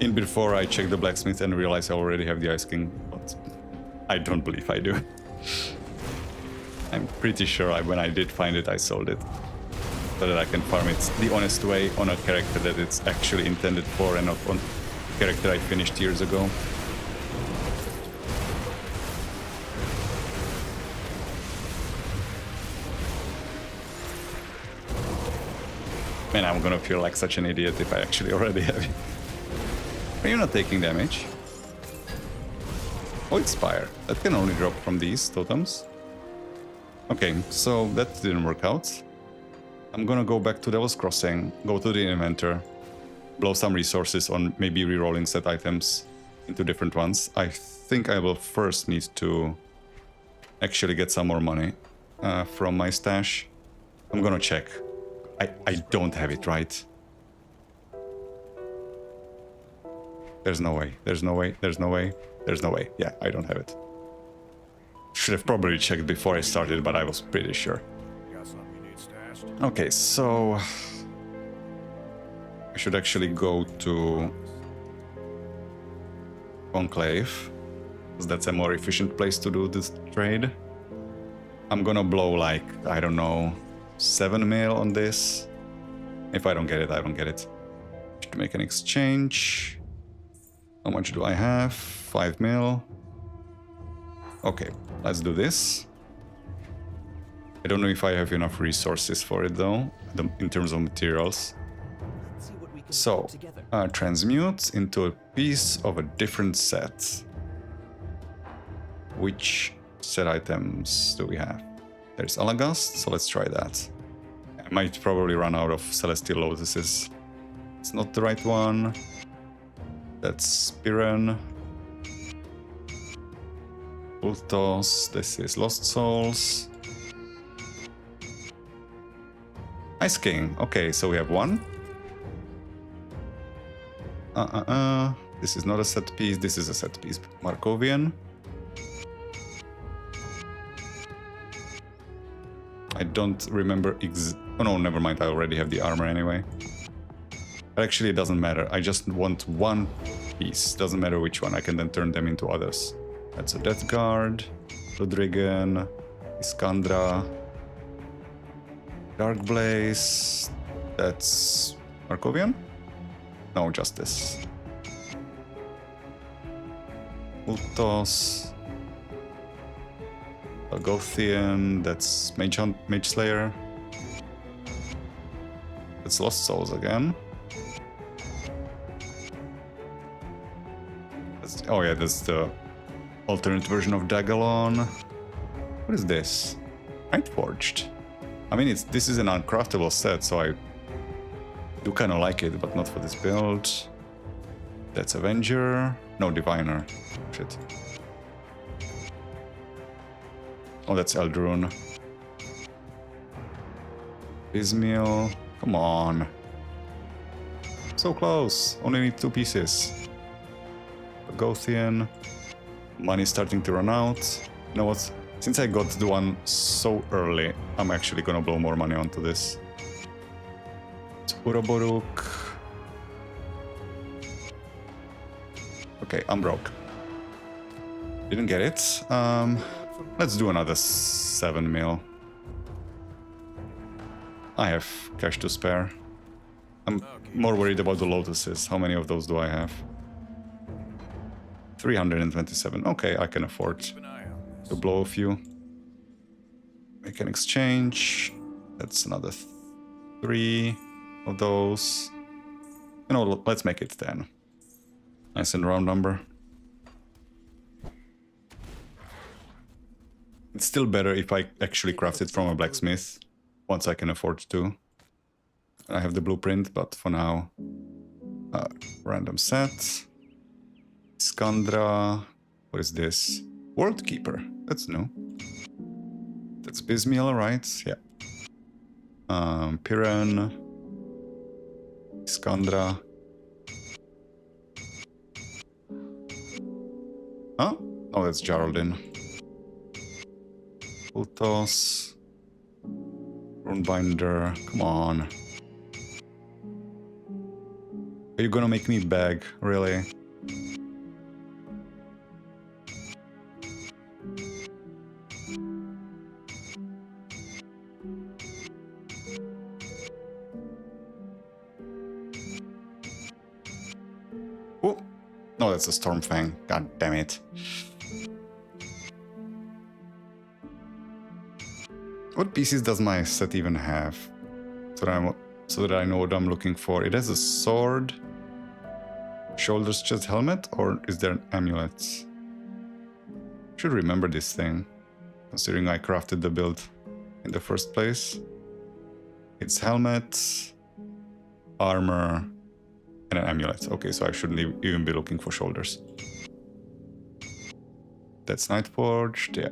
In before I check the blacksmith and realize I already have the Ice King, but I don't believe I do. I'm pretty sure when I did find it, I sold it. So that I can farm it the honest way on a character that it's actually intended for and not on a character I finished years ago. Man, I'm gonna feel like such an idiot if I actually already have it. Are you not taking damage? Oh, it's Spire. That can only drop from these totems. Okay, so that didn't work out. I'm gonna go back to Devil's Crossing, go to the inventor, blow some resources on maybe rerolling set items into different ones. I think I will first need to actually get some more money from my stash. I'm gonna check. I don't have it, right? There's no way, there's no way, there's no way, there's no way. Yeah, I don't have it. Should have probably checked before I started, but I was pretty sure. Okay, so... I should actually go to Conclave, because that's a more efficient place to do this trade. I'm gonna blow like, I don't know, 7 mil on this. If I don't get it, I don't get it. To make an exchange. How much do I have? 5 mil. Okay, let's do this. I don't know if I have enough resources for it though, in terms of materials. So, transmute into a piece of a different set. Which set items do we have? There's Alagast, so let's try that. I might probably run out of Celestial Lotuses. It's not the right one. That's Spiren. Ultos, this is Lost Souls. Ice King, okay, so we have one. This is not a set piece, this is a set piece. Markovian. I don't remember oh no, never mind, I already have the armor anyway. But actually it doesn't matter, I just want one piece. Doesn't matter which one, I can then turn them into others. That's a Death Guard, Rodrigan, Iskandra, Dark Blaze, that's Markovian? No, Justice. Ultos, Gothian, that's Mage Slayer. That's Lost Souls again. Oh yeah, that's the alternate version of Dagalon. What is this? Nightforged. I mean, this is an uncraftable set, so I do kind of like it, but not for this build. That's Avenger. No, Diviner. Shit. Oh, that's Eldrune. Bismiel. Come on. So close. Only need 2 pieces. Gothian. Money's starting to run out. You know what? Since I got the one so early, I'm actually gonna blow more money onto this. It's Uroboruk. Okay, I'm broke. Didn't get it. Let's do another 7 mil. I have cash to spare. I'm more worried about the lotuses. How many of those do I have? 327. Okay, I can afford to blow a few. Make an exchange. That's another 3 of those. You know, let's make it 10. Nice and round number. It's still better if I actually craft it from a blacksmith, once I can afford to. I have the blueprint, but for now, random set. Skandra. What is this? World Keeper. That's new. That's Bismiel, right? Yeah. Piran. Skandra. Huh? Oh, that's Geraldine. Ultos. Runebinder. Come on. Are you gonna make me beg? Really? Oh! No, that's a Stormfang. God damn it. What pieces does my set even have? So that I know what I'm looking for. It has a sword, shoulders, chest, helmet, or is there an amulet? Should remember this thing, considering I crafted the build in the first place. It's helmet, armor, and an amulet. Okay, so I shouldn't even be looking for shoulders. That's Nightforged, yeah.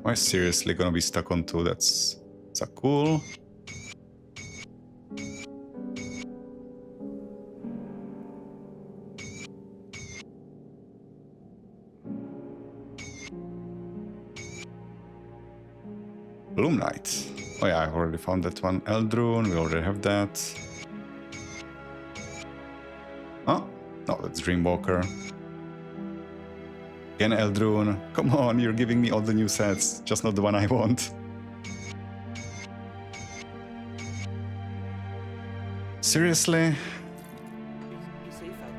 Am I seriously gonna be stuck on 2? That's a cool. Bloom Knight. Oh yeah, I already found that one. Eldrune, we already have that. Oh, no, that's Dreamwalker. Again, Eldrune. Come on, you're giving me all the new sets, just not the one I want. Seriously? Be safe out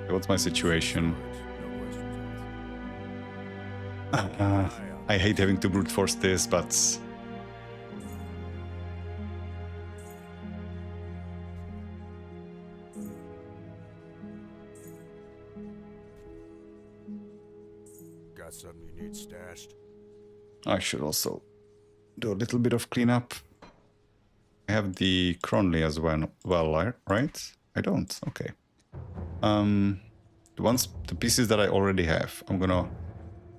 there. What's my situation? I hate having to brute force this, but... Got something you need stashed? I should also do a little bit of cleanup. I have the Cronley as well, right? I don't. Okay. The pieces that I already have, I'm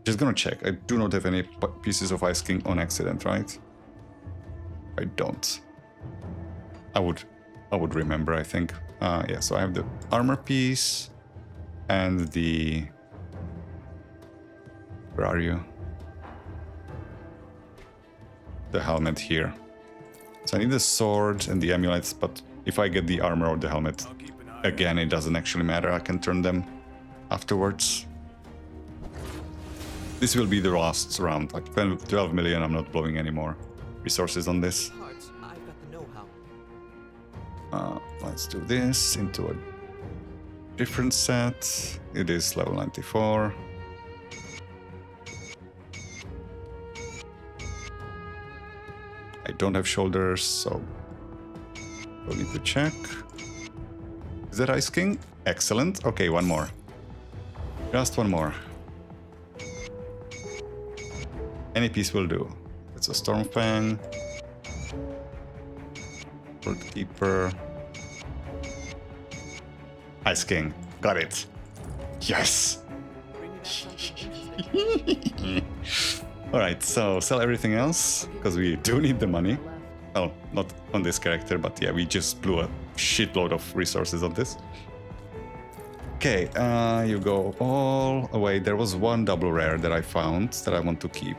just gonna check. I do not have any pieces of Ice King on accident, right? I don't. I would remember, I think. Yeah, so I have the armor piece and the... Where are you? The helmet here. So I need the sword and the amulets, but if I get the armor or the helmet, again, it doesn't actually matter. I can turn them afterwards. This will be the last round, like 12 million. I'm not blowing any more resources on this. Parts, I've got the know-how. Let's do this into a different set. It is level 94. I don't have shoulders, so we'll need to check. Is that Ice King? Excellent. Okay, one more. Just one more. Any piece will do. It's a Stormfang. World Keeper. Ice King. Got it. Yes! Bring me back something interesting. Alright, so sell everything else, because we do need the money. Well, not on this character, but yeah, we just blew a shitload of resources on this. Okay, you go all away. There was one double rare that I found that I want to keep.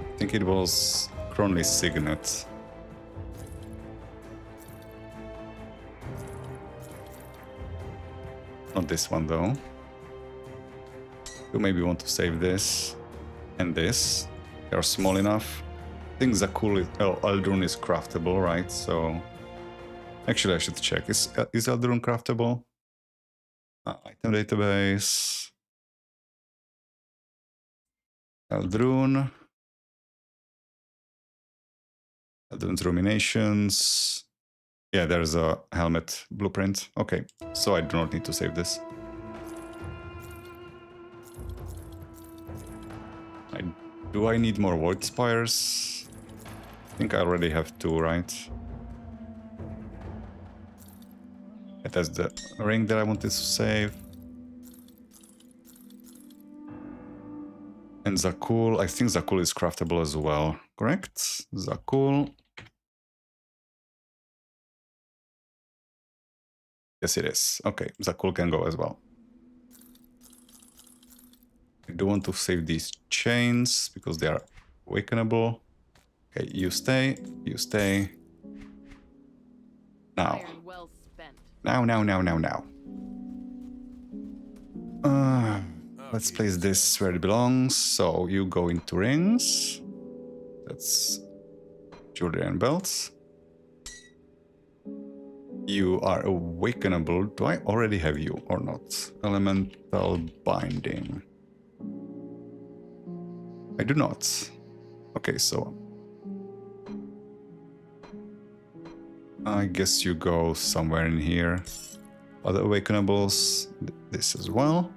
I think it was Cronley's Signet. Not this one though. You maybe want to save this and this. They are small enough. Things are cool. Oh, Eldrune is craftable, right? So actually, I should check. Is Eldrune craftable? Item database. Eldrune. Eldrune's ruminations. Yeah, there's a helmet blueprint. Okay, so I do not need to save this. Do I need more Void Spires? I think I already have 2, right? That's the ring that I wanted to save. And Zakul, I think Zakul is craftable as well, correct? Zakul. Yes, it is. Okay, Zakul can go as well. I do want to save these chains because they are awakenable. Okay, you stay, you stay. Now. Iron well spent. Now. Let's place this where it belongs. So you go into rings. That's jewelry and belts. You are awakenable. Do I already have you or not? Elemental binding. I do not. Okay, so I guess you go somewhere in here. Other awakenables, this as well.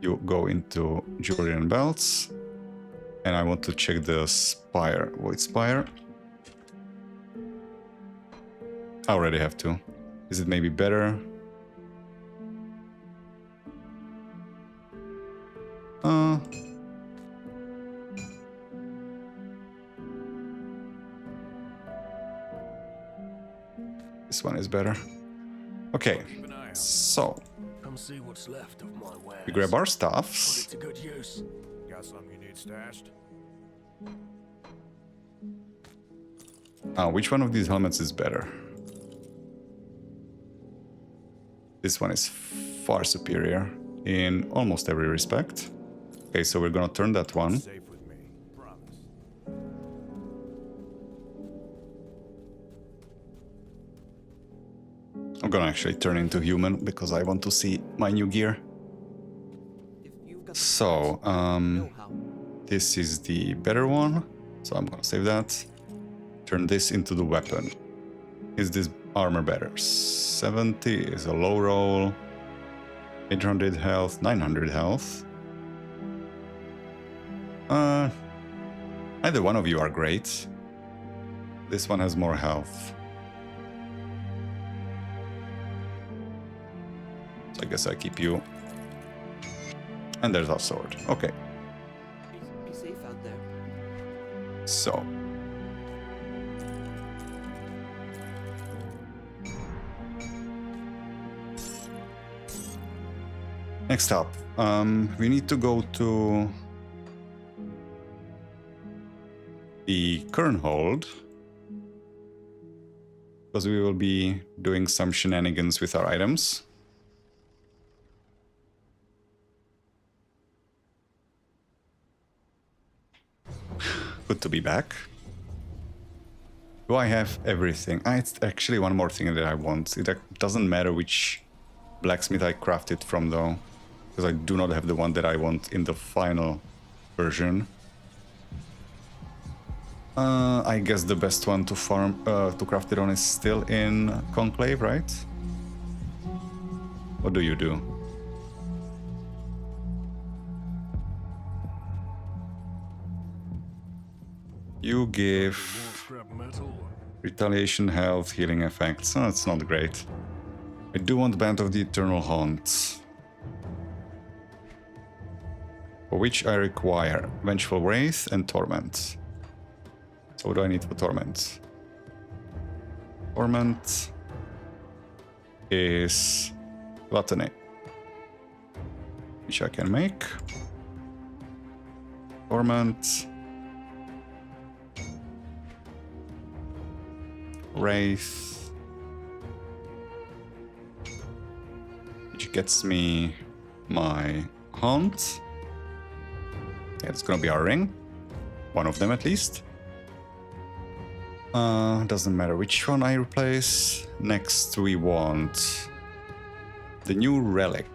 You go into jewelry and belts. And I want to check the spire, void spire. I already have to. Is it maybe better? This one is better. Okay, so Come see what's left of my wares. we grab our Put stuffs. it to good use. Got something you need stashed? Which one of these helmets is better? This one is far superior in almost every respect. Okay, so we're gonna turn that one. Safe with me. Promise. I'm gonna actually turn into human because I want to see my new gear. If you've got So, know-how, this is the better one. So I'm gonna save that. Turn this into the weapon. Is this armor better? 70 is a low roll. 800 health, 900 health. Either one of you are great. This one has more health. So I guess I keep you. And there's our sword. Okay, be safe out there. so. Next up, we need to go to the Kernhold because we will be doing some shenanigans with our items. Good to be back. Do I have everything? It's actually one more thing that I want. It doesn't matter which blacksmith I crafted from though, because I do not have the one that I want in the final version. I guess the best one to farm, to craft it on is still in Conclave, right? What do you do? You give Scrap metal. retaliation, health, healing effects. Oh, it's not great. I do want Band of the Eternal Haunt, for which I require Vengeful Wraith and Torment. So what do I need for Torment? Torment is Gluttony, which I can make. Torment, Wraith, which gets me my Haunt. Yeah, it's gonna be our ring. One of them at least. Doesn't matter which one I replace. Next we want the new relic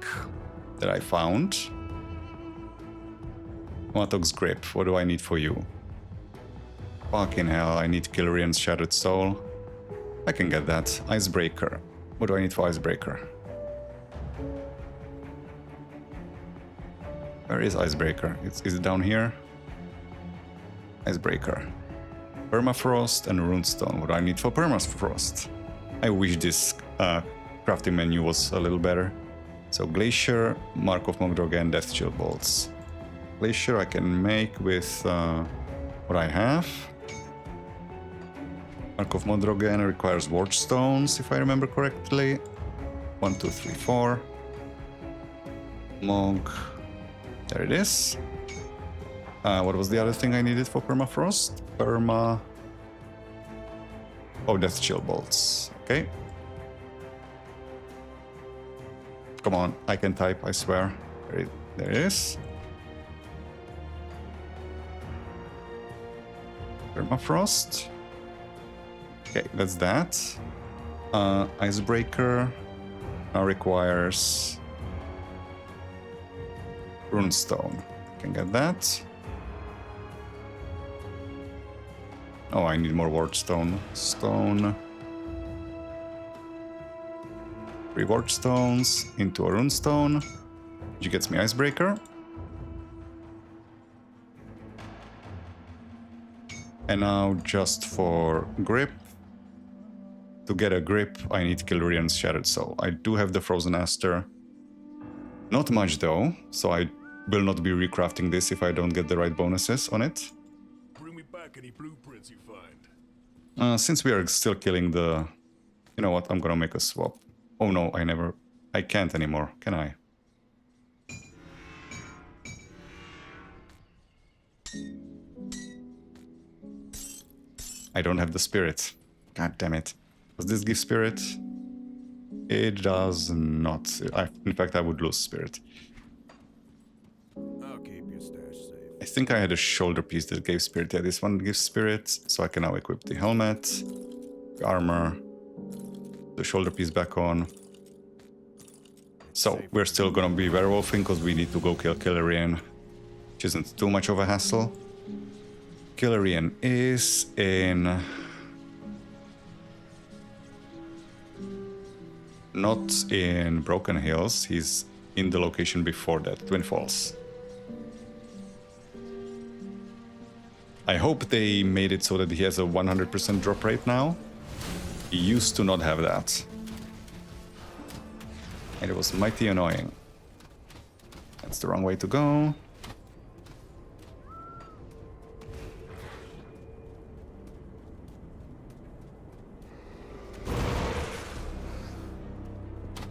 that I found. Matok's Grip, what do I need for you? Fucking hell, I need Killerian's Shattered Soul. I can get that. Icebreaker. What do I need for Icebreaker? Where is Icebreaker? Is it down here? Icebreaker. Permafrost and Runestone. What do I need for Permafrost? I wish this crafting menu was a little better. So Glacier, Mark of Mogdrogen, Death Chill Bolts. Glacier I can make with what I have. Mark of Modrogen requires Ward Stones, if I remember correctly. 1, 2, 3, 4. Mog. There it is. What was the other thing I needed for Permafrost? Oh, Death Chill Bolts. Okay. Come on, I can type, I swear. There it is. Permafrost. Okay, that's that. Icebreaker now requires Runestone. Can get that. Oh, I need more Ward Stone. Stone. 3 Ward Stones into a Runestone, which gets me Icebreaker. And now just for grip. To get a grip, I need Killerian's Shattered Soul. I do have the Frozen Aster. Not much though, so I will not be recrafting this if I don't get the right bonuses on it. Bring me back any blueprints you find. Since we are still killing the... You know what, I'm gonna make a swap. Oh no, I can't anymore, can I? I don't have the spirit. God damn it. Does this give spirit? It does not. In fact, I would lose spirit. I'll keep your stash safe. I think I had a shoulder piece that gave spirit. Yeah, this one gives spirit. So I can now equip the helmet, the armor, the shoulder piece back on. So we're still gonna be werewolfing because we need to go kill Killerian, which isn't too much of a hassle. Killerian is in... Not in Broken Hills, he's in the location before that, Twin Falls. I hope they made it so that he has a 100% drop rate now. He used to not have that. And it was mighty annoying. That's the wrong way to go.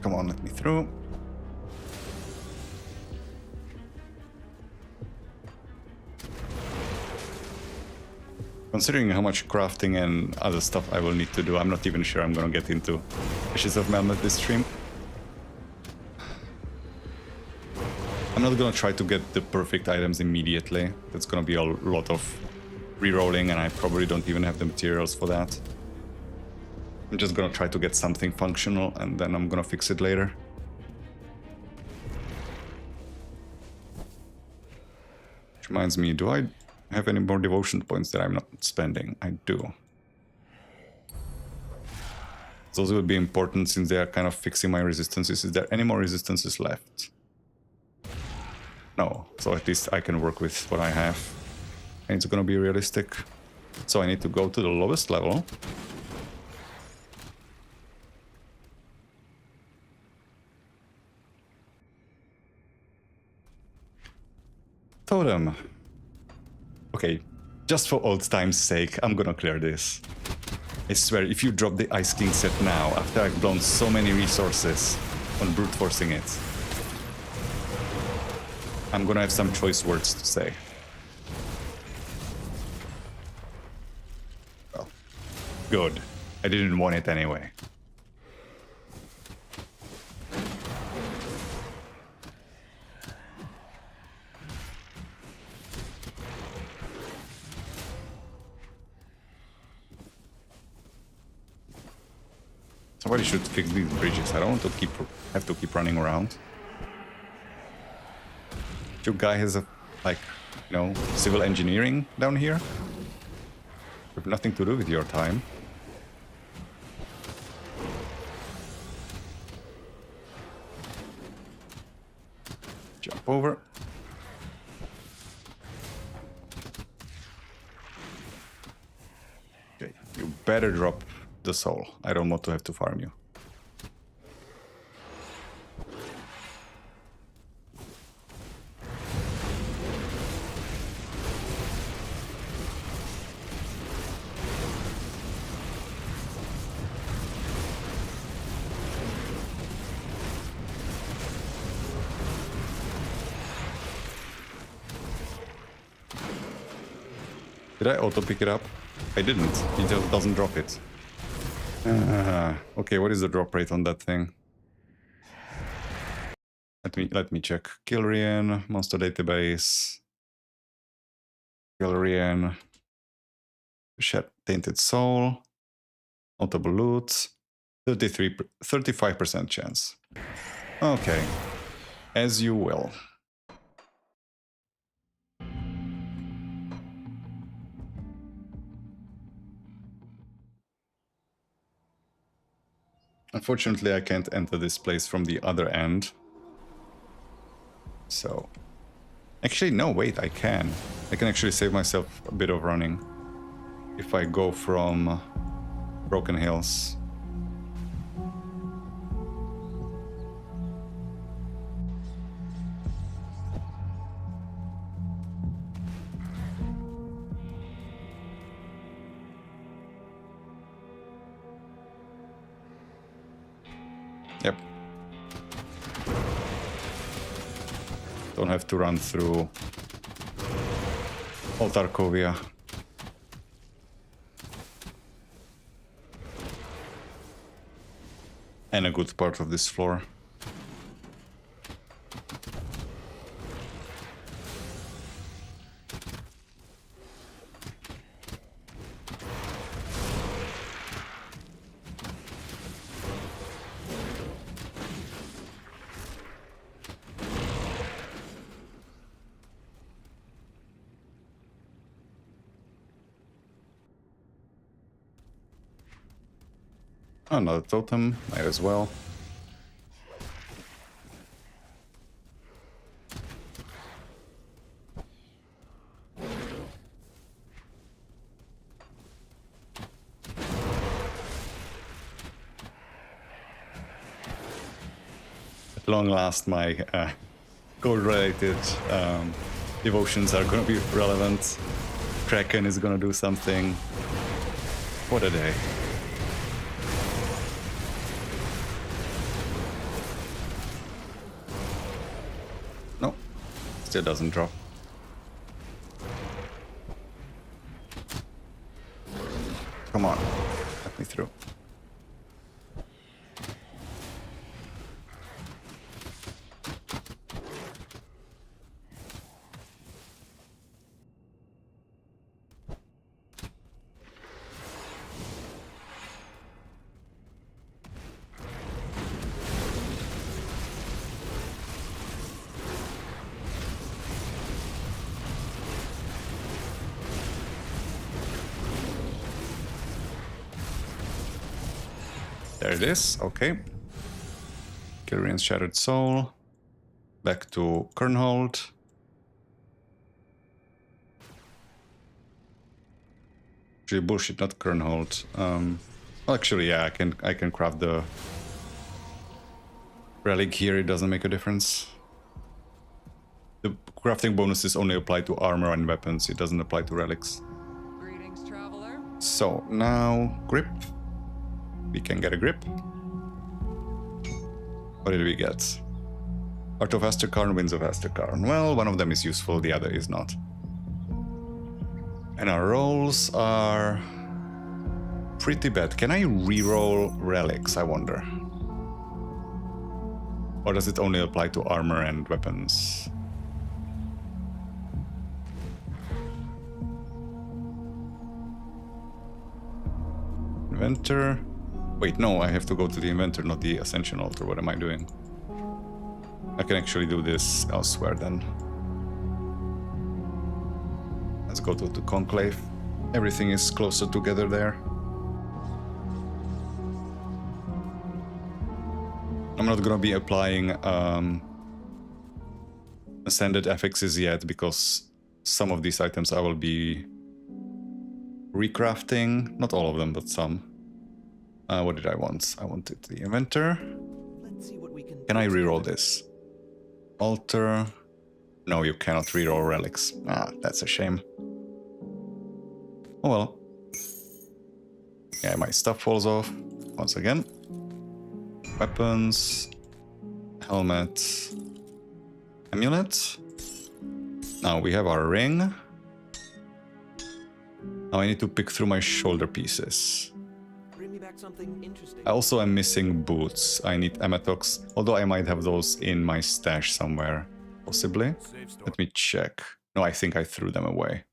Come on, let me through. Considering how much crafting and other stuff I will need to do, I'm not even sure I'm gonna get into Ashes of Melmoth this stream. I'm not gonna try to get the perfect items immediately. That's gonna be a lot of re-rolling, and I probably don't even have the materials for that. I'm just gonna try to get something functional, and then I'm gonna fix it later. Which reminds me, do I have any more devotion points that I'm not spending? I do. Those will be important since they are kind of fixing my resistances. Is there any more resistances left? No, so at least I can work with what I have. And it's gonna be realistic. So I need to go to the lowest level. Totem. Okay, just for old time's sake, I'm gonna clear this. I swear, if you drop the Ice King set now, after I've blown so many resources on brute forcing it, I'm gonna have some choice words to say. Well, good. I didn't want it anyway. Somebody should fix these bridges. I don't want to have to keep running around. Your guy has a like you know, civil engineering down here. With nothing to do with your time. Jump over. Okay, you better drop the soul. I don't want to have to farm you. Did I auto pick it up? I didn't. It just doesn't drop it. Okay, what is the drop rate on that thing? Let me check. Kilrian, monster database. Kilrian. Shed tainted soul. Notable loot. 35% chance. Okay. As you will. Unfortunately, I can't enter this place from the other end. So... Actually, no, wait, I can. I can actually save myself a bit of running. If I go from Broken Hills. Yep. Don't have to run through Altarkovia. And a good part of this floor. Another totem, might as well. At long last, my gold-related devotions are going to be relevant. Kraken is going to do something. What a day. No, still doesn't drop. Come on, let me through. There it is, okay. Kilrian's Shattered Soul. Back to Kernhold. Actually, bullshit, not Kernhold. Well, actually, yeah, I can craft the relic here. It doesn't make a difference. The crafting bonuses only apply to armor and weapons. It doesn't apply to relics. Greetings, traveler. So now grip. We can get a grip. What did we get? Art of Asterkarn, Winds of Asterkarn. Well, one of them is useful, the other is not. And our rolls are pretty bad. Can I re-roll relics, I wonder? Or does it only apply to armor and weapons? Inventor. Wait, no, I have to go to the inventor, not the Ascension Altar. What am I doing? I can actually do this elsewhere then. let's go to the Conclave. Everything is closer together there. I'm not gonna be applying ascended affixes yet because some of these items I will be recrafting. Not all of them, but some. What did I want? I wanted the inventor. Let's see what we Can I reroll this? Altar. No, you cannot reroll relics. Ah, that's a shame. Oh well. Yeah, my stuff falls off once again. Weapons. Helmet. Amulet. Now we have our ring. Now I need to pick through my shoulder pieces. bring me back something interesting. I also am missing boots. I need amatox, although I might have those in my stash somewhere. Possibly. Save store. Let me check. No, I think I threw them away.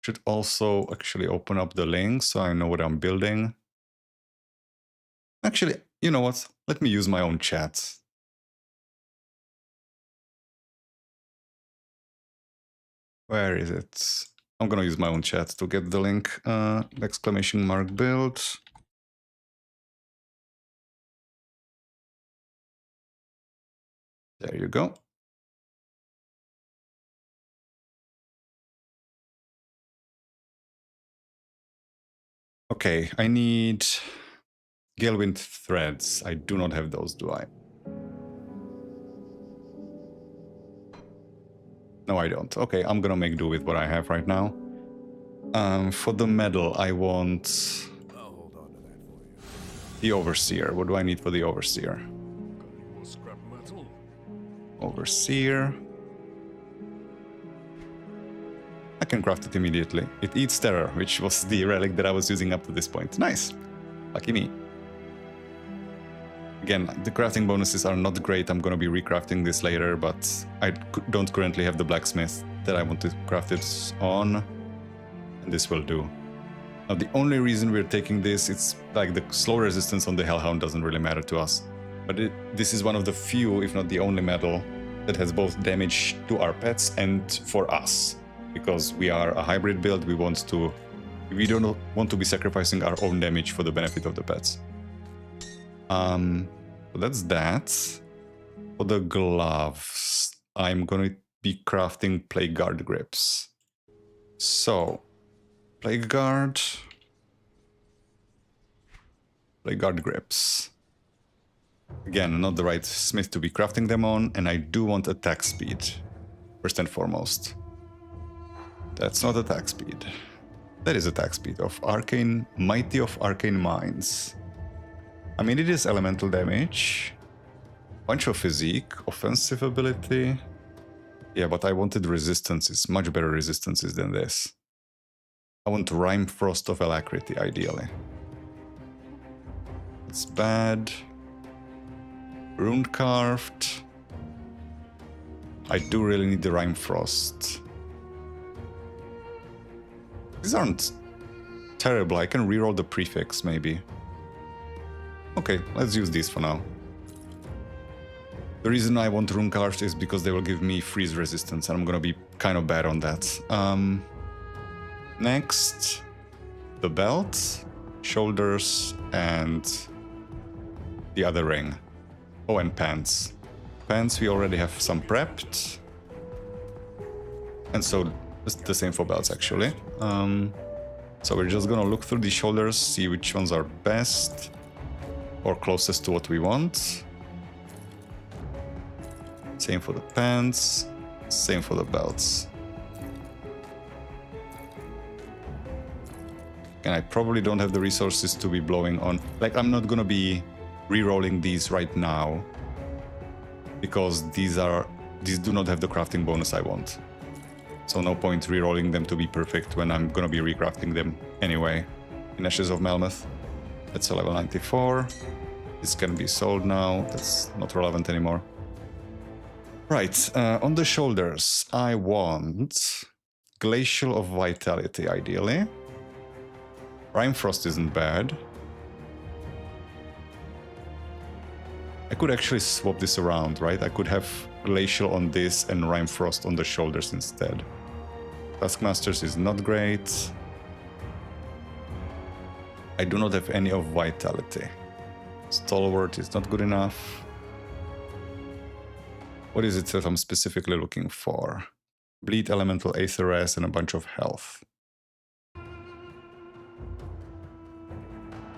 Should also actually open up the link so I know what I'm building. Actually, you know what? Let me use my own chat. Where is it? I'm gonna use my own chat to get the link. Exclamation mark build. There you go. Okay, I need Galewind threads. I do not have those, do I? No, I don't. Okay, I'm gonna make do with what I have right now. For the medal, I want I'll hold on to that for you. the Overseer. What do I need for the Overseer? Got any more scrap metal? Overseer. I can craft it immediately. It eats terror, which was the relic that I was using up to this point. Nice. Lucky me. Again, the crafting bonuses are not great. I'm gonna be recrafting this later, but I don't currently have the blacksmith that I want to craft it on. And this will do. Now, the only reason we're taking this, it's like the slow resistance on the Hellhound doesn't really matter to us. But this is one of the few, if not the only medal, that has both damage to our pets and for us. Because we are a hybrid build, we don't want to be sacrificing our own damage for the benefit of the pets. So that's that. For the gloves, I'm gonna be crafting Plague Guard grips. So, Plague Guard grips. Again, not the right smith to be crafting them on, and I do want attack speed, first and foremost. That's not attack speed. That is attack speed of Arcane, Mighty of Arcane Minds. I mean, it is elemental damage. Bunch of physique, offensive ability. Yeah, but I wanted resistances, much better resistances than this. I want Rime Frost of Alacrity, ideally. It's bad. Rune Carved. I do really need the Rime Frost. These aren't terrible. I can reroll the prefix, maybe. Okay, let's use these for now. The reason I want Rune Carved is because they will give me freeze resistance, and I'm gonna be kind of bad on that. Next, the belt, shoulders, and the other ring. Oh, and pants. Pants, we already have some prepped. And so, it's the same for belts, actually. So we're just gonna look through the shoulders, see which ones are best or closest to what we want. Same for the pants, same for the belts. And I probably don't have the resources to be blowing on. Like, I'm not gonna be re-rolling these right now because these do not have the crafting bonus I want. So no point re-rolling them to be perfect when I'm gonna be recrafting them anyway. In Ashes of Melmoth. That's a level 94. This can be sold now. That's not relevant anymore. Right, on the shoulders, I want Glacial of Vitality, ideally. Rime Frost isn't bad. I could actually swap this around, right? I could have Glacial on this and Rime Frost on the shoulders instead. Taskmasters is not great. I do not have any of Vitality. Stalwart is not good enough. What is it that I'm specifically looking for? Bleed, Elemental, Aether Res, and a bunch of health.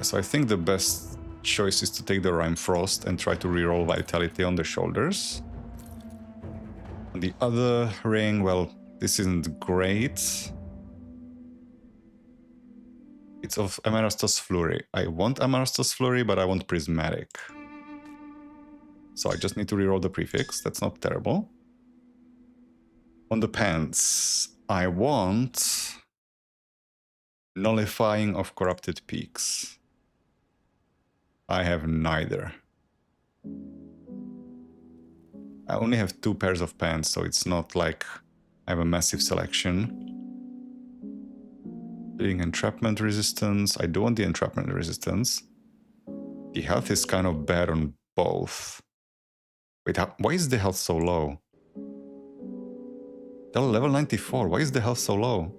So I think the best choice is to take the Rime Frost and try to reroll Vitality on the shoulders. On the other ring, well, this isn't great. It's of Amarastos Flurry. I want Amarastos Flurry, but I want Prismatic. So I just need to reroll the prefix. That's not terrible. On the pants, I want Nullifying of Corrupted Peaks. I have neither. I only have 2 pairs of pants, so it's not like I have a massive selection. Bleeding Entrapment Resistance. I do want the Entrapment Resistance. The health is kind of bad on both. Wait, why is the health so low? They're level 94. Why is the health so low?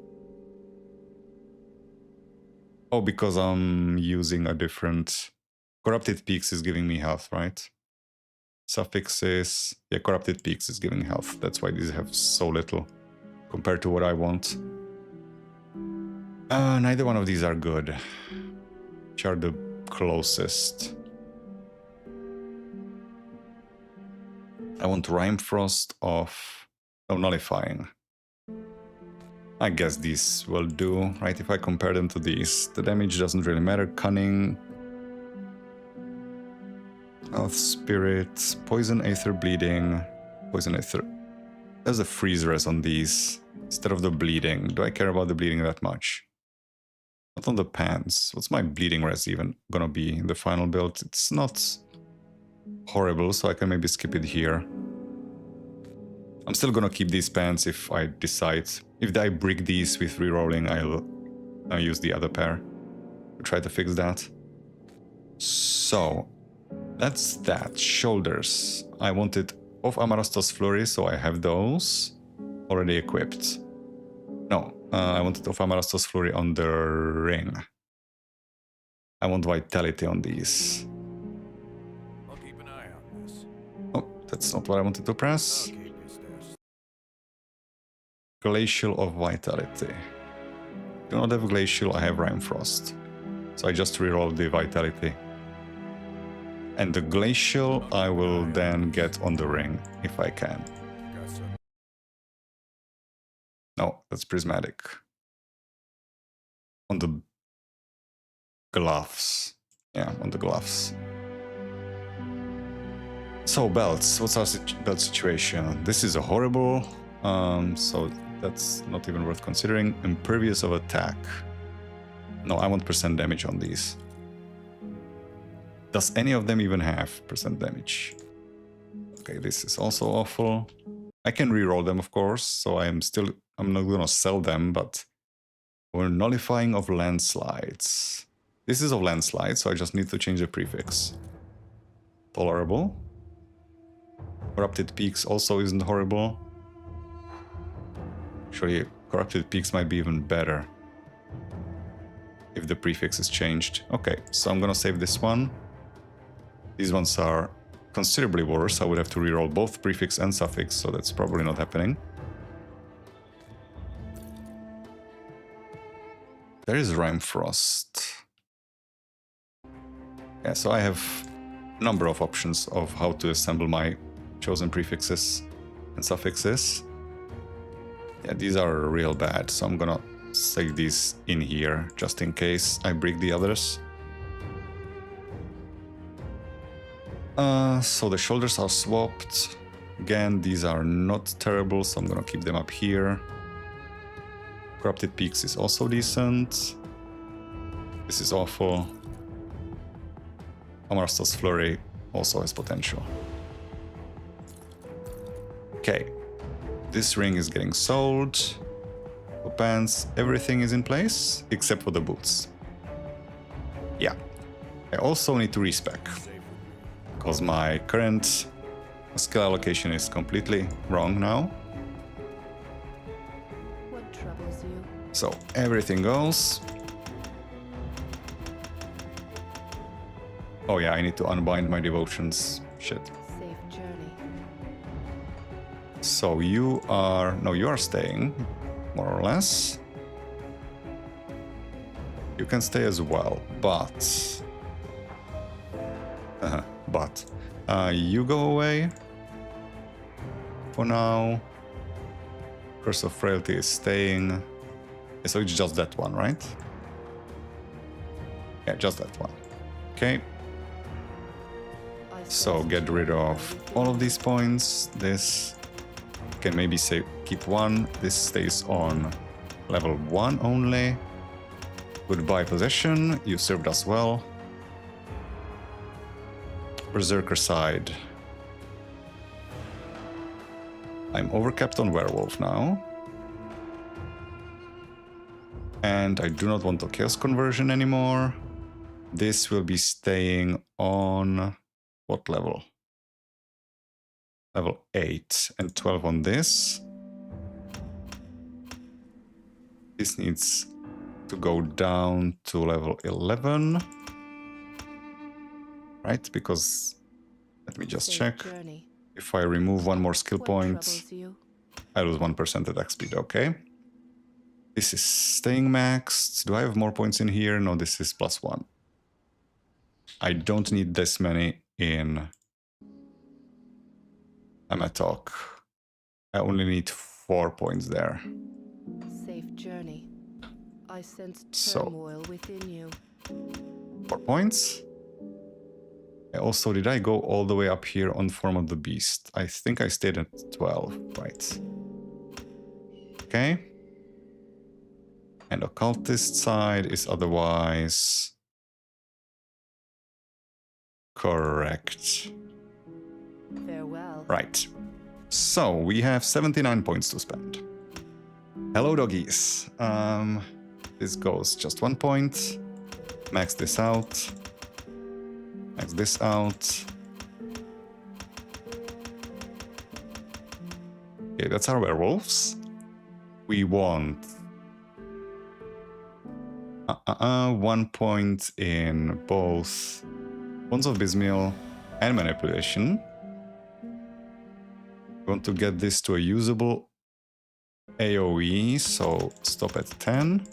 Oh, because I'm using a different... Corrupted Peaks is giving me health, right? Suffixes... Yeah, Corrupted Peaks is giving health. That's why these have so little compared to what I want. Neither one of these are good. Which are the closest? I want Rime Frost of... Oh, Nullifying. I guess these will do, right? If I compare them to these, the damage doesn't really matter. Cunning... Earth Spirit, Poison, Aether, Bleeding, Poison, Aether. There's a freeze res on these instead of the bleeding. Do I care about the bleeding that much? Not on the pants. What's my bleeding res even gonna be in the final build? It's not horrible, so I can maybe skip it here. I'm still gonna keep these pants if I decide. If I brick these with rerolling, I'll use the other pair to try to fix that. So... that's that. Shoulders. I wanted of Amarastos Flurry, so I have those already equipped. No, I wanted of Amarastos Flurry on the ring. I want Vitality on these. I'll keep an eye on this. Oh, that's not what I wanted to press. I'll keep you stashed. Glacial of Vitality. Do not have Glacial, I have Rime Frost. So I just rerolled the Vitality. And the Glacial I will then get on the ring, if I can. Got some. No, that's Prismatic. On the gloves. Yeah, on the gloves. So, belts. What's our belt situation? This is a horrible, so that's not even worth considering. Impervious of attack. No, I want percent damage on these. Does any of them even have percent damage? Okay, this is also awful. I can reroll them, of course, so I'm not gonna sell them, but we're nullifying of landslides. This is of landslides, so I just need to change the prefix. Tolerable. Corrupted Peaks also isn't horrible. Actually, Corrupted Peaks might be even better if the prefix is changed. Okay, so I'm gonna save this one. These ones are considerably worse. I would have to reroll both prefix and suffix, so that's probably not happening. There is Rime Frost. Yeah, so I have a number of options of how to assemble my chosen prefixes and suffixes. Yeah, these are real bad, so I'm gonna save these in here just in case I break the others. So the shoulders are swapped. Again, these are not terrible, so I'm gonna keep them up here. Corrupted Peaks is also decent. This is awful. Amarastos Flurry also has potential. Okay. This ring is getting sold. For pants, everything is in place, except for the boots. Yeah. I also need to respec, because my current skill allocation is completely wrong now. What trouble So everything goes. Oh yeah, I need to unbind my devotions. Shit. Safe journey. So you are... No, you are staying, more or less. You can stay as well, but... you go away. For now. Curse of Frailty is staying. So it's just that one, right? Yeah, just that one. Okay. So get rid of all of these points. This can maybe say keep one. This stays on level 1 only. Goodbye possession. You served us well. Berserker side. I'm overcapped on werewolf now. And I do not want a chaos conversion anymore. This will be staying on what level? Level 8 and 12 on this. This needs to go down to level 11. Right? Because, let me just check. If I remove one more skill point, I lose 1% attack speed. Okay. This is staying maxed. Do I have more points in here? No, this is +1. I don't need this many in Amatok. I only need 4 points there. Safe journey. I sense turmoil within you. 4 points. Also, did I go all the way up here on Form of the Beast? I think I stayed at 12, right? Okay. And Occultist side is otherwise correct. Farewell. Right. So we have 79 points to spend. Hello, doggies. This goes just 1 point. Max this out. Max this out. Okay, that's our werewolves. We want 1 point in both Bonds of Bismil and Manipulation. We want to get this to a usable AoE, so stop at 10.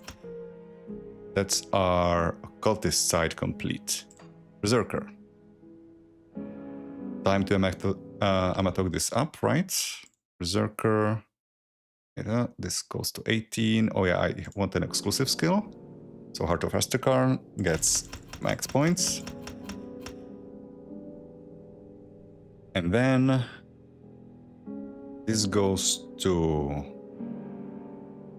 That's our Occultist side complete. Berserker. Time to Amatok this up, right? Berserker. Yeah, this goes to 18. Oh yeah, I want an exclusive skill. So Heart of Astrakarn gets max points. And then this goes to...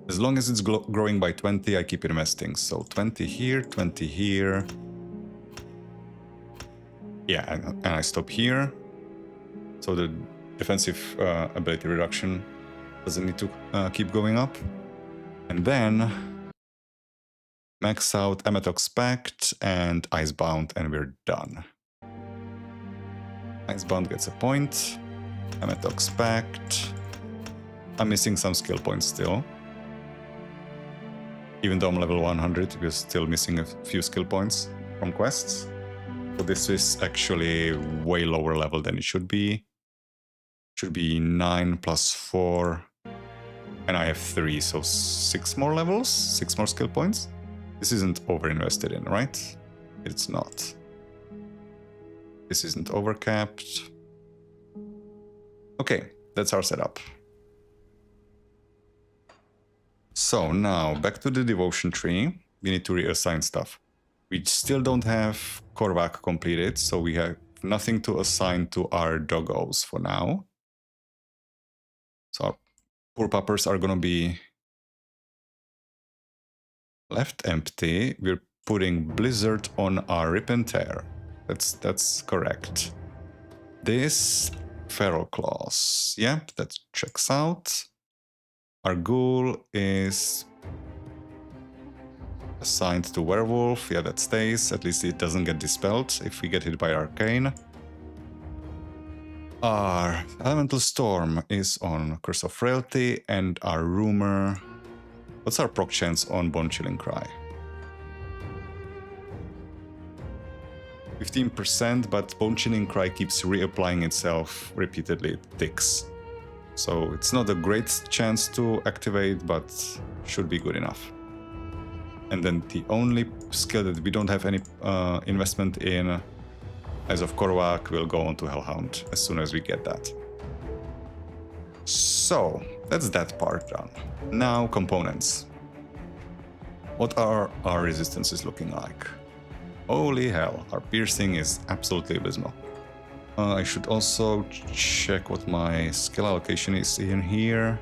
As long as it's growing by 20, I keep investing. So 20 here, 20 here. Yeah, and I stop here. So the defensive ability reduction doesn't need to keep going up. And then max out Amatok's Pact and Icebound, and we're done. Icebound gets a point. Amatok's Pact. I'm missing some skill points still. Even though I'm level 100, we're still missing a few skill points from quests. So this is actually way lower level than it should be. Should be 9 plus 4. And I have 3, so 6 more levels, 6 more skill points. This isn't over-invested in, right? It's not. This isn't overcapped. Okay, that's our setup. So now, back to the devotion tree. We need to reassign stuff. We still don't have Korvac completed, so we have nothing to assign to our doggos for now. So our poor puppers are gonna be left empty. We're putting Blizzard on our Rip and Tear. That's correct. This Feral Claws. Yep, that checks out. Our ghoul is assigned to Werewolf. Yeah, that stays. At least it doesn't get dispelled if we get hit by Arcane. Our Elemental Storm is on Curse of Frailty, and our Rumor What's our proc chance on Bone Chilling Cry? 15%, but Bone Chilling Cry keeps reapplying itself repeatedly. It ticks. So it's not a great chance to activate, but should be good enough. And then the only skill that we don't have any investment in, as of Korvac, will go on to Hellhound as soon as we get that. So that's that part done. Now components. What are our resistances looking like? Holy hell, our piercing is absolutely abysmal. I should also check what my skill allocation is in here.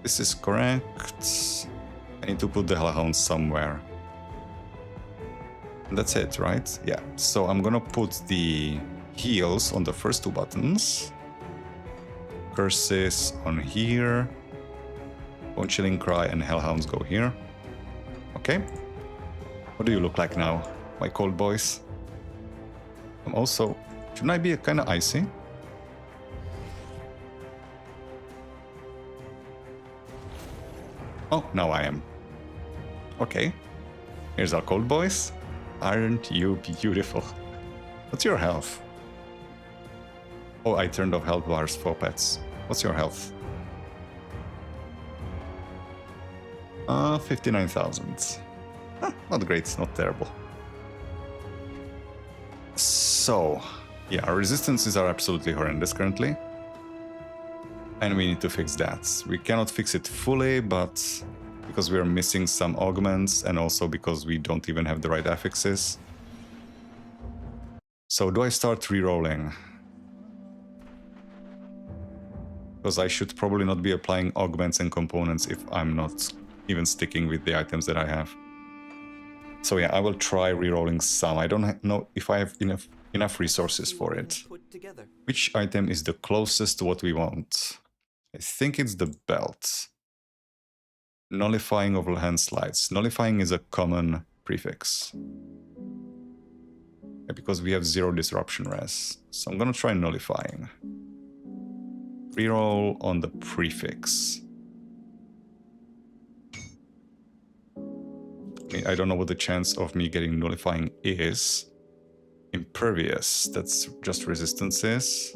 This is correct. I need to put the Hellhound somewhere. And that's it, right? Yeah. So I'm gonna put the heals on the first two buttons. Curses on here. Bone Chilling Cry and Hellhounds go here. Okay. What do you look like now, my cold boys? I'm also... Shouldn't I be kind of icy? Oh, now I am. Okay. Here's our cold boys. Aren't you beautiful? What's your health? Oh, I turned off health bars for pets. What's your health? 59,000. Not great, not terrible. So, yeah, our resistances are absolutely horrendous currently. And we need to fix that. We cannot fix it fully, but because we are missing some augments and also because we don't even have the right affixes. So do I start re-rolling? Because I should probably not be applying augments and components if I'm not even sticking with the items that I have. So yeah, I will try re-rolling some. I don't know if I have enough resources for it. Which item is the closest to what we want? I think it's the belt. Nullifying of hand slides. Nullifying is a common prefix. Yeah, because we have 0 disruption res. So I'm gonna try nullifying. Reroll on the prefix. I don't know what the chance of me getting nullifying is. Impervious, that's just resistances.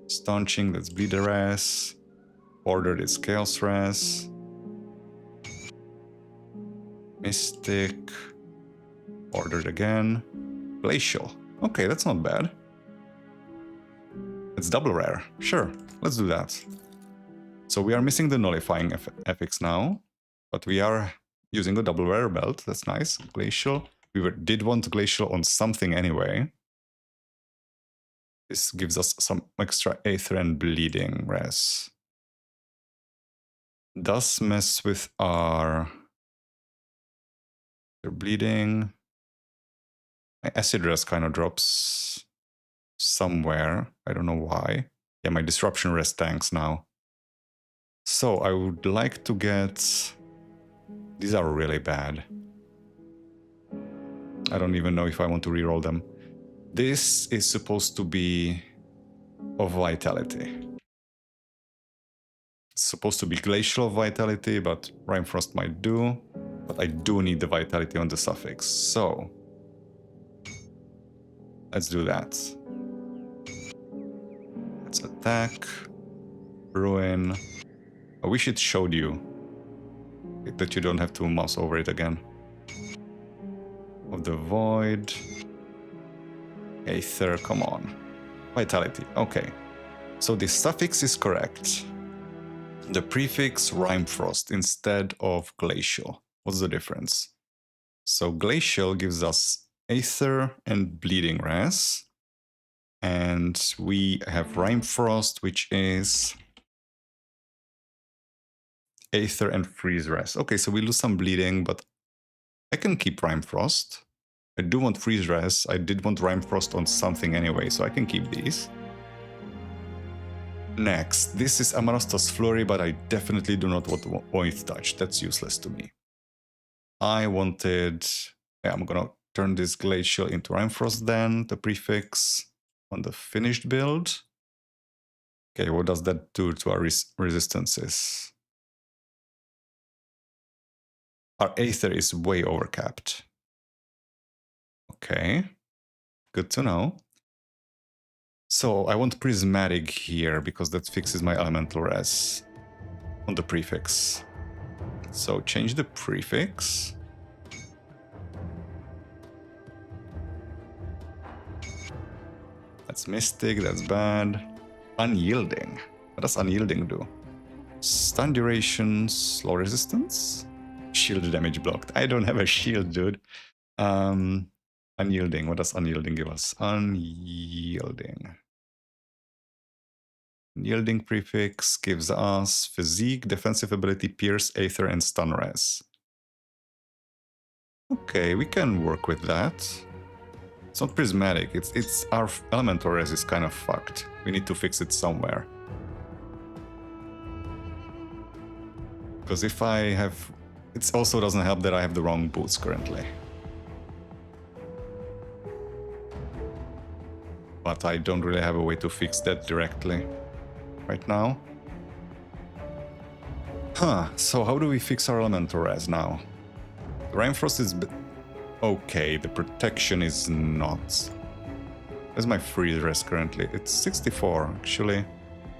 Staunching, that's bleeder res. Ordered is chaos res. Mystic. Ordered again. Glacial. Okay, that's not bad. It's double rare. Sure, let's do that. So we are missing the nullifying affix now, but we are using a double rare belt. That's nice. Glacial. We did want glacial on something anyway. This gives us some extra aether and bleeding res. Does mess with our... They're bleeding. My acid res kind of drops somewhere. I don't know why. Yeah, my disruption res tanks now. So I would like to get... These are really bad. I don't even know if I want to reroll them. This is supposed to be of vitality. It's supposed to be glacial vitality, but Rime Frost might do. But I do need the vitality on the suffix, so let's do that. Let's attack. Ruin. I wish it showed you that you don't have to mouse over it again. Of the void. Aether, come on. Vitality, okay. So the suffix is correct. The prefix Rime Frost instead of glacial. What's the difference? So glacial gives us aether and bleeding res. And we have Rime Frost, which is aether and freeze res. Okay, so we lose some bleeding, but I can keep Rime Frost. I do want freeze res. I did want Rime Frost on something anyway, so I can keep these. Next, this is Amarastas Flurry, but I definitely do not want Void Touch. That's useless to me. I wanted... Yeah, I'm gonna turn this Glacial into Rime Frost then, the prefix on the finished build. Okay, what does that do to our resistances? Our Aether is way overcapped. Okay, good to know. So I want Prismatic here because that fixes my elemental res on the prefix. So change the prefix. That's Mystic, that's bad. Unyielding. What does Unyielding do? Stun duration, slow resistance? Shield damage blocked. I don't have a shield, dude. Unyielding. What does Unyielding give us? Unyielding. Unyielding prefix gives us Physique, Defensive Ability, Pierce, Aether, and Stun Res. Okay, we can work with that. It's not prismatic. It's our elemental res is kind of fucked. We need to fix it somewhere. Because if I have... It also doesn't help that I have the wrong boots currently. But I don't really have a way to fix that directly right now. Huh, so how do we fix our elemental res now? The Rainfrost is... Okay, the protection is not. Where's my freeze res currently? It's 64, actually.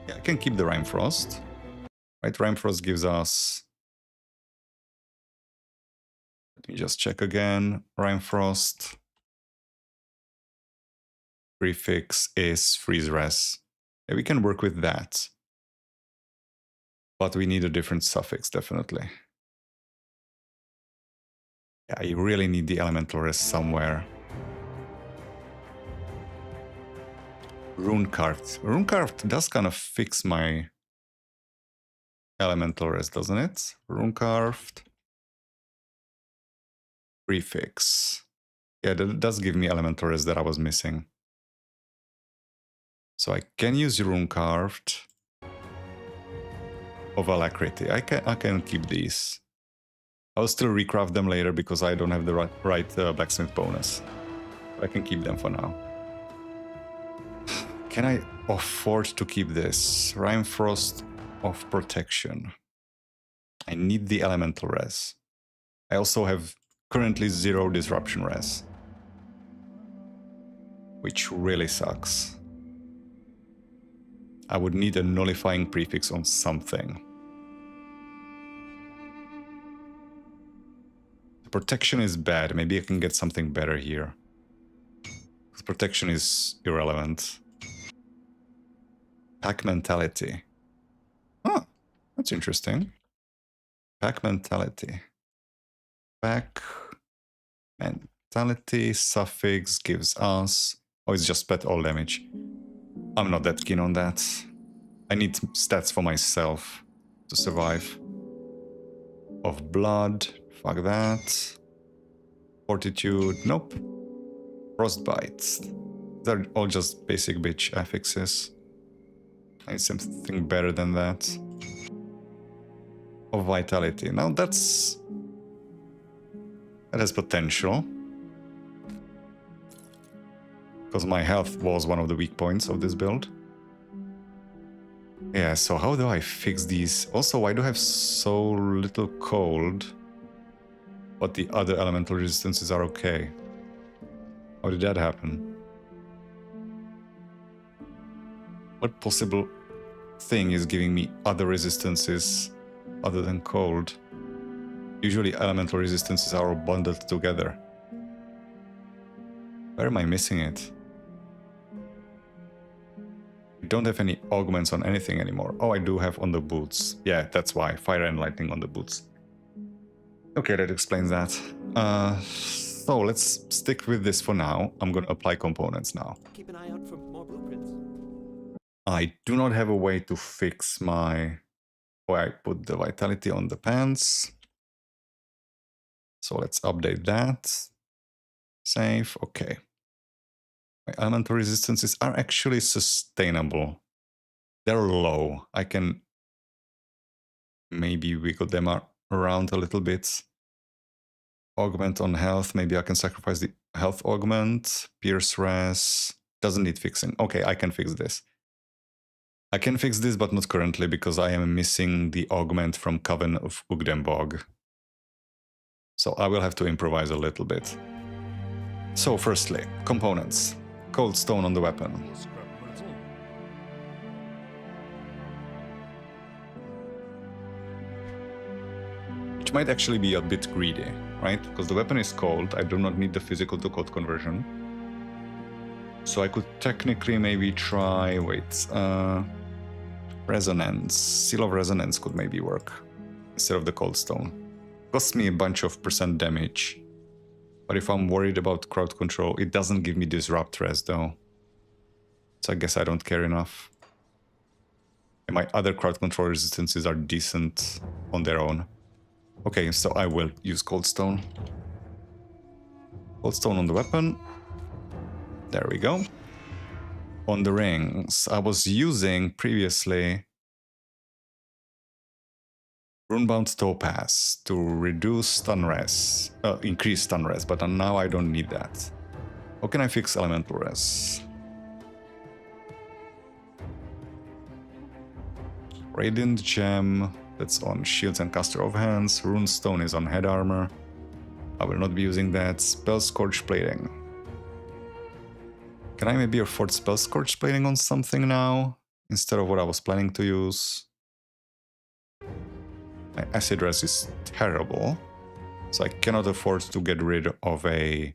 Yeah, I can keep the Rainfrost. Right, Rainfrost gives us... Let me just check again. Rainfrost. Prefix is freeze res. Yeah, we can work with that. But we need a different suffix, definitely. Yeah, I really need the elemental res somewhere. Runecarved. Runecarved does kind of fix my elemental res, doesn't it? Runecarved. Prefix. Yeah, that does give me elemental res that I was missing. So I can use Runecarved of Alacrity. I can keep these. I'll still recraft them later because I don't have the right blacksmith bonus. But I can keep them for now. Can I afford to keep this? Rainfrost of Protection. I need the elemental res. I also have currently 0 disruption res. Which really sucks. I would need a nullifying prefix on something. The protection is bad. Maybe I can get something better here. Because protection is irrelevant. Pack mentality. Oh, that's interesting. Pack mentality. Pack mentality suffix gives us... Oh, it's just pet all damage. I'm not that keen on that. I need stats for myself to survive. Of blood. Fuck that. Fortitude. Nope. Frostbite. They're all just basic bitch affixes. I need something better than that. Of vitality. Now that's... That has potential. Because my health was one of the weak points of this build. Yeah, so how do I fix these? Also, why do I have so little cold? But the other elemental resistances are okay. How did that happen? What possible thing is giving me other resistances other than cold? Usually elemental resistances are all bundled together. Where am I missing it? I don't have any augments on anything anymore. Oh, I do have on the boots. Yeah, that's why. Fire and lightning on the boots. Okay, that explains that. So let's stick with this for now. I'm going to apply components now. Keep an eye out for more blueprints. I do not have a way to fix my... Oh, I put the vitality on the pants. So let's update that. Save. Okay. My elemental resistances are actually sustainable. They're low. I can maybe wiggle them around a little bit. Augment on health. Maybe I can sacrifice the health augment. Pierce res. Doesn't need fixing. Okay, I can fix this. I can fix this, but not currently, because I am missing the augment from Coven of Ugdenbog. So I will have to improvise a little bit. So firstly, components. Cold stone on the weapon. Which might actually be a bit greedy, right? Because the weapon is cold, I do not need the physical to cold conversion. So I could technically maybe try, resonance. Seal of resonance could maybe work instead of the cold stone. Costs me a bunch of % damage. But if I'm worried about crowd control, it doesn't give me disrupt res though. So I guess I don't care enough. And my other crowd control resistances are decent on their own. Okay, so I will use cold stone. Cold stone on the weapon. There we go. On the rings, I was using previously Runebound Topaz to reduce stun res, increase stun res, but now I don't need that. How can I fix elemental res? Radiant Gem, that's on shields and caster of hands. Runestone is on head armor. I will not be using that. Spell Scorch Plating. Can I maybe afford Spell Scorch Plating on something now, instead of what I was planning to use? My acid res is terrible, so I cannot afford to get rid of a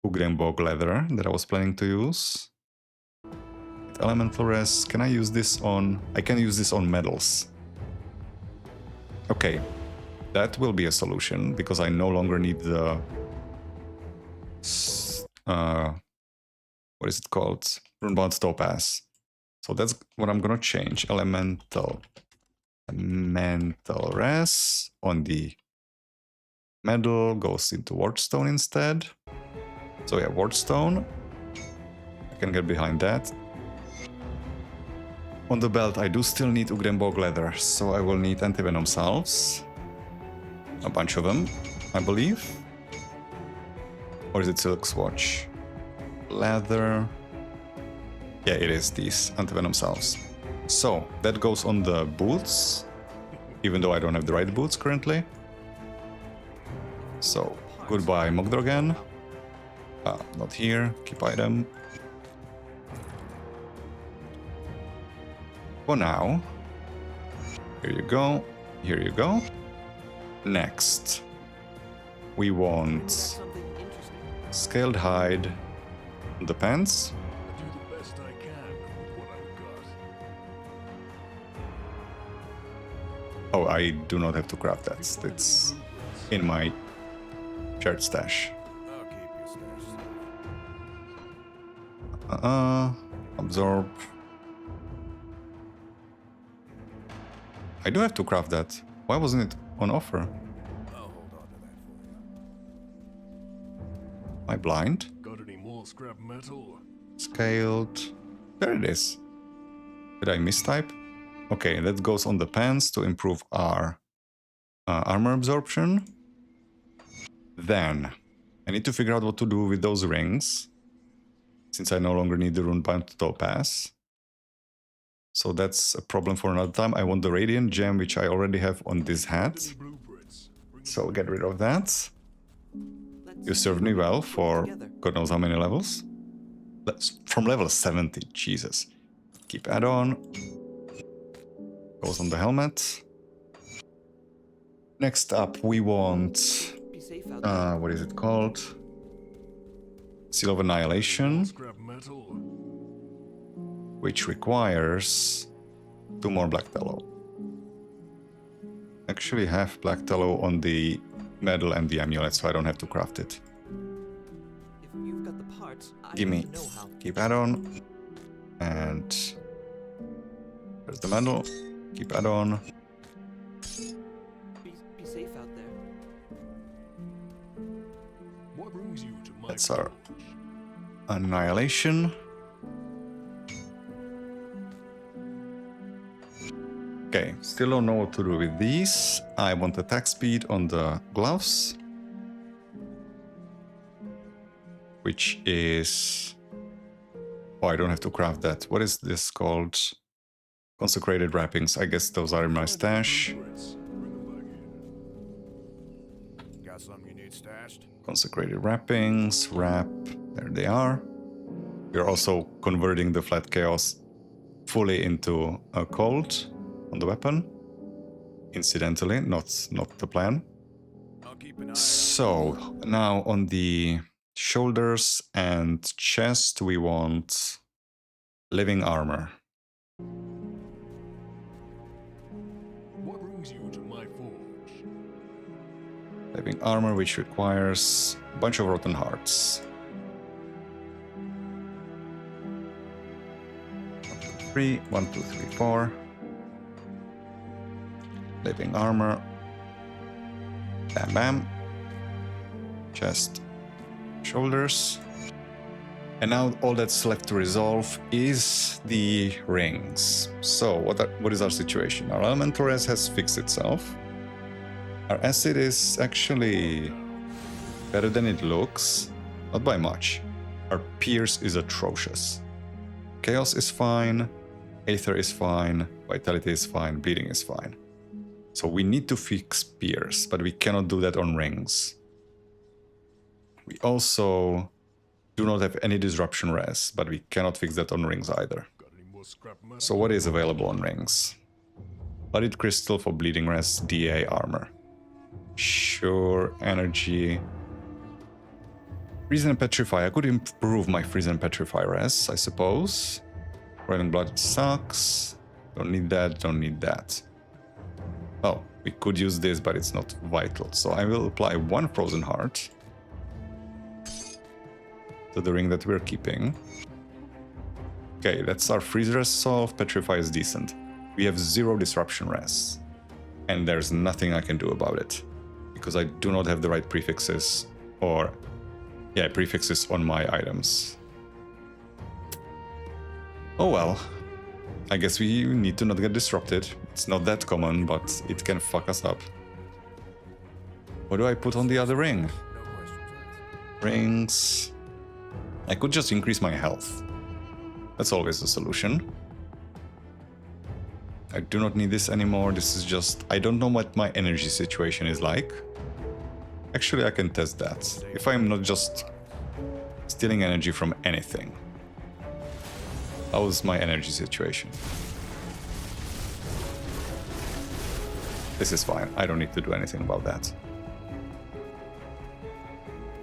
Ugdenbog leather that I was planning to use. With elemental res, can I use this on... I can use this on medals. Okay, that will be a solution, because I no longer need the... what is it called? Runebound Topaz. So that's what I'm gonna change. Elemental res on the medal goes into Wardstone instead. So yeah, Wardstone. I can get behind that. On the belt, I do still need Ugdenbog leather, so I will need anti-venom salves. A bunch of them, I believe. Or is it Silk Swatch? Leather. Yeah, it is these anti-venom salves. So, that goes on the boots, even though I don't have the right boots currently. So, goodbye Mogdrogan. Not here, keep item. For now, here you go, here you go. Next, we want Something interesting. scaled hide on the pants. I do the best I can with what I've got. Oh, I do not have to craft that. It's in my shared stash. I'll keep your stash safe. Absorb. I do have to craft that. Why wasn't it on offer? I'll hold on to that for you. Am I blind? Got any more scrap metal? Scaled. There it is. Did I mistype? Okay, that goes on the pants to improve our armor absorption. Then, I need to figure out what to do with those rings, since I no longer need the Runebound Topaz. So that's a problem for another time. I want the Radiant Gem, which I already have on this hat. Any blueprints? Bring So get rid of that. Let's You served me well for together. God knows how many levels. From level 70, Jesus. Keep add-on. Goes on the helmet. Next up, we want... Be safe out there. what is it called? Seal of Annihilation, scrap metal. which requires 2 more black tallow. Actually have black tallow on the medal and the amulet, so I don't have to craft it. If you've got the parts, I Gimme. need to know how. Keep add-on. And there's the medal. Keep add-on. Be safe out there. What brings you to my That's our Annihilation. Okay, still don't know what to do with these. I want attack speed on the gloves, which is Oh, I don't have to craft that. What is this called? Consecrated wrappings. I guess those are in my stash. Got something you need stashed? Consecrated wrappings. Wrap. There they are. We're also converting the flat chaos fully into a cold on the weapon. Incidentally, not the plan. I'll keep an eye out. So now on the shoulders and chest, we want living armor. What brings you to my forge? Living armor, which requires a bunch of rotten hearts. 3, 1, 2, 3, 4. Living armor. Bam, bam. Chest, shoulders. And now all that's left to resolve is the rings. So what is our situation? Our elemental res has fixed itself. Our acid is actually better than it looks, not by much. Our pierce is atrocious. Chaos is fine, Aether is fine, Vitality is fine, Bleeding is fine. So we need to fix pierce, but we cannot do that on rings. We also do not have any disruption res, but we cannot fix that on rings either. Got any more scrap metal? So what is available on rings? Blooded crystal for bleeding res, DA armor. Sure, energy. Freeze and petrify. I could improve my freeze and petrify res, I suppose. Running blood sucks. Don't need that, don't need that. Oh, we could use this, but it's not vital. So I will apply 1 frozen heart to the ring that we're keeping. Okay, that's our freeze res solved. Petrify is decent. We have 0 disruption res. And there's nothing I can do about it. Because I do not have the right prefixes. Or, yeah, prefixes on my items. Oh well. I guess we need to not get disrupted. It's not that common, but it can fuck us up. What do I put on the other ring? No questions asked. Rings. I could just increase my health. That's always a solution. I do not need this anymore. This is just... I don't know what my energy situation is like. Actually, I can test that. If I'm not just stealing energy from anything. How's my energy situation? This is fine. I don't need to do anything about that.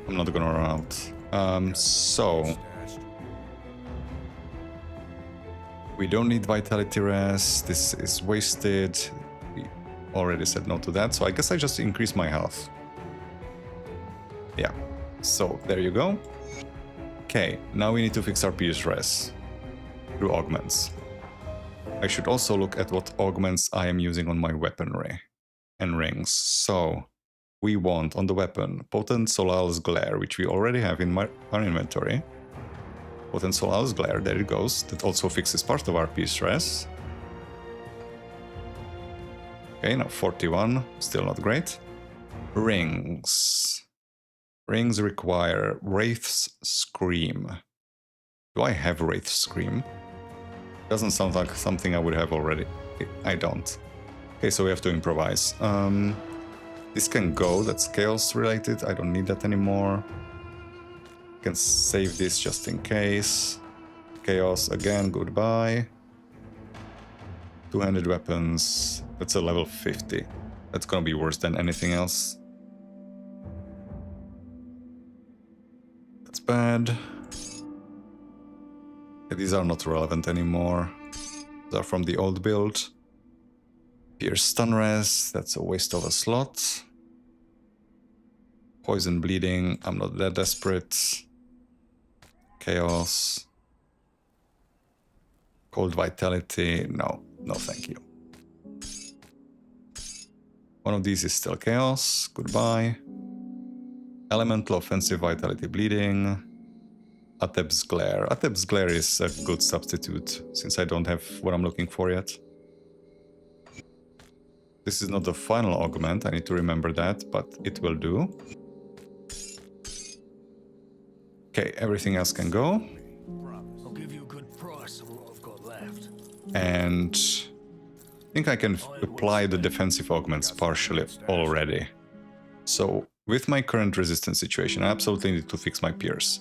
I'm not gonna run out. So... Stashed. we don't need vitality res. This is wasted. We already said no to that. So I guess I just increase my health. Yeah. So there you go. Okay, now we need to fix our pierce res through augments. I should also look at what augments I am using on my weaponry and rings. So we want on the weapon Potent Solal's Glare, which we already have in our inventory. Potent Solal's Glare, there it goes. That also fixes part of our pierce res. Okay, now 41, still not great. Rings. Rings require Wraith's Scream. Do I have Wraith's Scream? Doesn't sound like something I would have already. I don't. Okay, so we have to improvise. This can go, that's chaos related. I don't need that anymore. Can save this just in case. Chaos again, goodbye. Two-handed weapons. That's a level 50. That's gonna be worse than anything else. That's bad. Okay, these are not relevant anymore. These are from the old build. Pierce stun res, that's a waste of a slot. Poison bleeding, I'm not that desperate. Chaos. Cold vitality, no, no thank you. One of these is still chaos, goodbye. Elemental offensive vitality bleeding. Ateb's Glare. Ateb's Glare is a good substitute, since I don't have what I'm looking for yet. This is not the final augment, I need to remember that, but it will do. Okay, everything else can go. Promise. I'll give you a some of what I've got left. And I think I can apply the defensive augments partially already. So with my current resistance situation, I absolutely need to fix my pierce.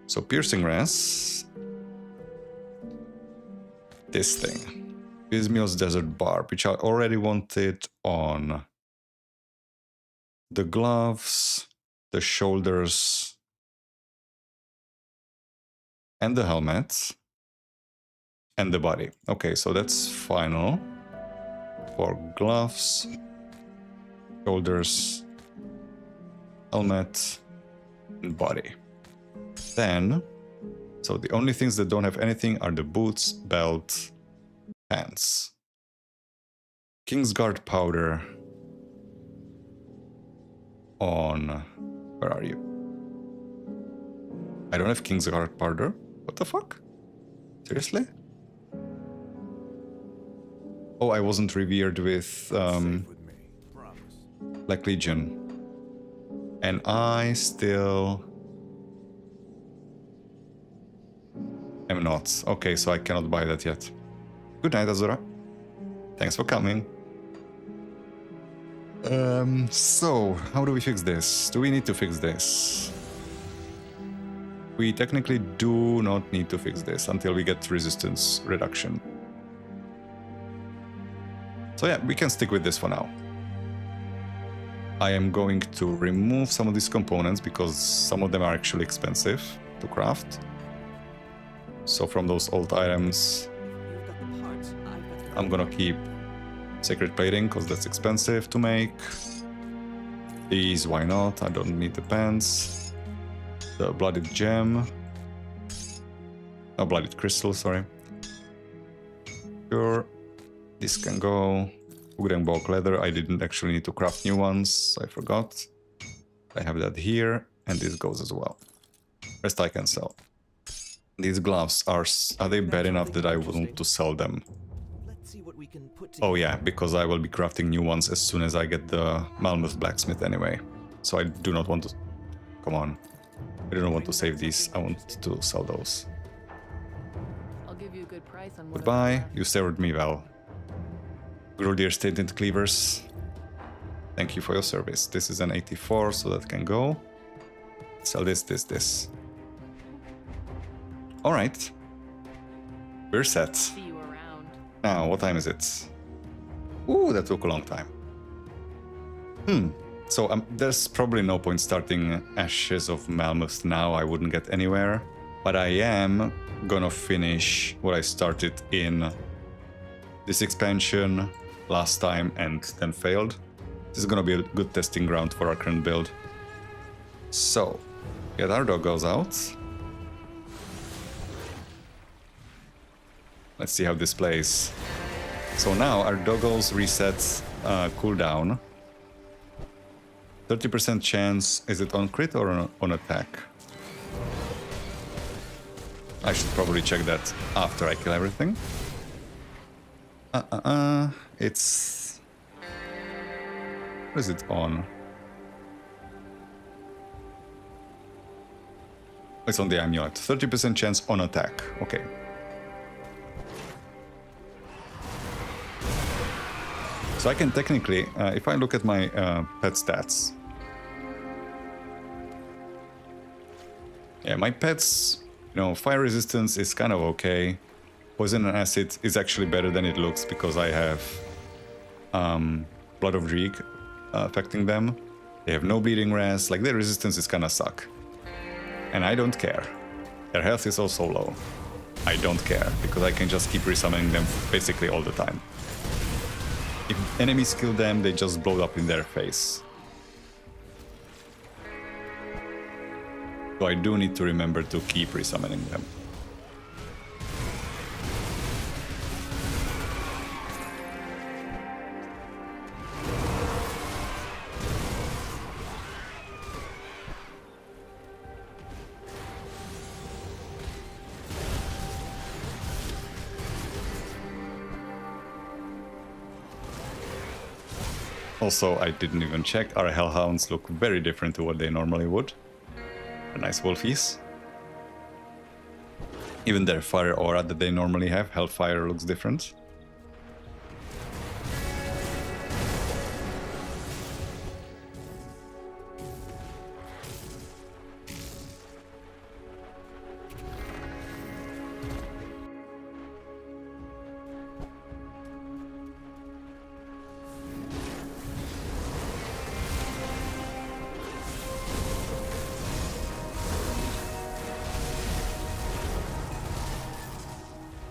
So piercing res, this thing, Bismuth's Desert Barb, which I already wanted on the gloves, the shoulders, and the helmet, and the body. Okay, so that's final for gloves, shoulders, helmet, and body. Then, so the only things that don't have anything are the boots, belt, pants. Kingsguard powder on... Where are you? I don't have Kingsguard powder. What the fuck? Seriously? Oh, I wasn't revered with Black Legion. And I still am not. Okay, so I cannot buy that yet. Good night, Azura. Thanks for coming. So, how do we fix this? Do we need to fix this? We technically do not need to fix this until we get resistance reduction. So yeah, we can stick with this for now. I am going to remove some of these components because some of them are actually expensive to craft. So from those old items, You've got the parts. I've got the I'm gonna keep sacred plating because that's expensive to make. These, why not? I don't need the pants. The blooded gem. No, blooded crystal, sorry. Sure. This can go. Wood and bulk leather. I didn't actually need to craft new ones. I forgot. I have that here. And this goes as well. Rest I can sell. These gloves, are they bad enough that I want to sell them? Let's see what we can put Oh together. yeah, because I will be crafting new ones as soon as I get the Malmuth blacksmith anyway. So I do not want to... Come on. I do not want to save these. I want to sell those. I'll give you a good price on one. Goodbye. You served me well. Grodier Stained Cleavers. Thank you for your service. This is an 84, so that can go. Sell this. Alright. We're set. See you around. Now, what time is it? Ooh, that took a long time. So there's probably no point starting Ashes of Malmuth now. I wouldn't get anywhere. But I am gonna finish what I started in this expansion last time and then failed. This is gonna be a good testing ground for our current build. So, get our doggos out. Let's see how this plays. So now our doggos resets cooldown. 30% chance, is it on crit or on attack? I should probably check that after I kill everything. It's... What is it on? It's on the amulet. 30% chance on attack. Okay. So I can technically, if I look at my pet stats... Yeah, my pets, you know, fire resistance is kind of okay. Poison and acid is actually better than it looks because I have Blood of Dreeg affecting them. They have no bleeding res, like their resistance is kind of suck. And I don't care. Their health is also low. I don't care because I can just keep resummoning them basically all the time. If enemies kill them, they just blow up in their face. So I do need to remember to keep resummoning them. Also, I didn't even check, our Hellhounds look very different to what they normally would. Nice wolfies. Even their fire aura that they normally have, Hellfire, looks different.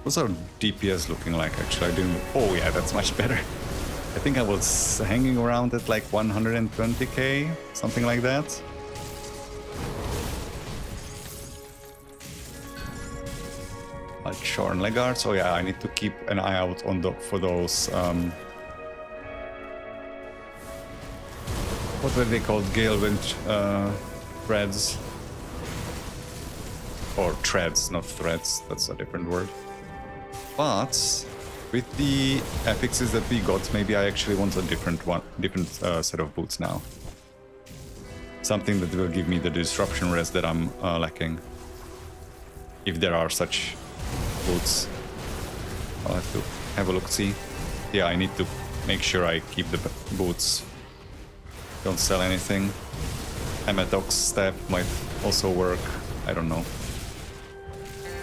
What's our DPS looking like, actually? I didn't... Oh yeah, that's much better. I think I was hanging around at like 120k, something like that. Like Shorn Leggards. Oh yeah, I need to keep an eye out on for those... what were they called? Galewind threads. Or treads, not threads. That's a different word. But with the affixes that we got, maybe I actually want a different set of boots now. Something that will give me the disruption rest that I'm lacking. If there are such boots. I'll have to have a look, see. Yeah, I need to make sure I keep the boots. Don't sell anything. Amatox staff might also work. I don't know.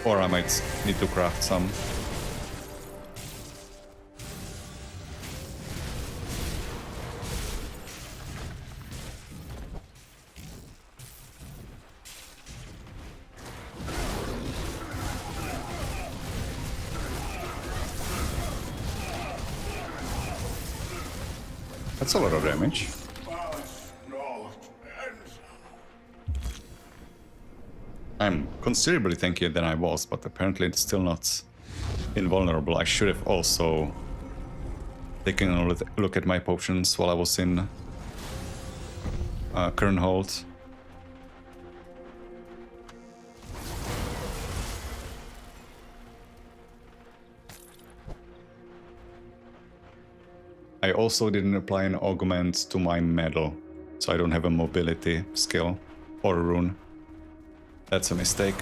Or I might need to craft some. That's a lot of damage. I'm considerably tankier than I was, but apparently it's still not invulnerable. I should have also taken a look at my potions while I was in Kernhold. I also didn't apply an augment to my medal, so I don't have a mobility skill or a rune. That's a mistake.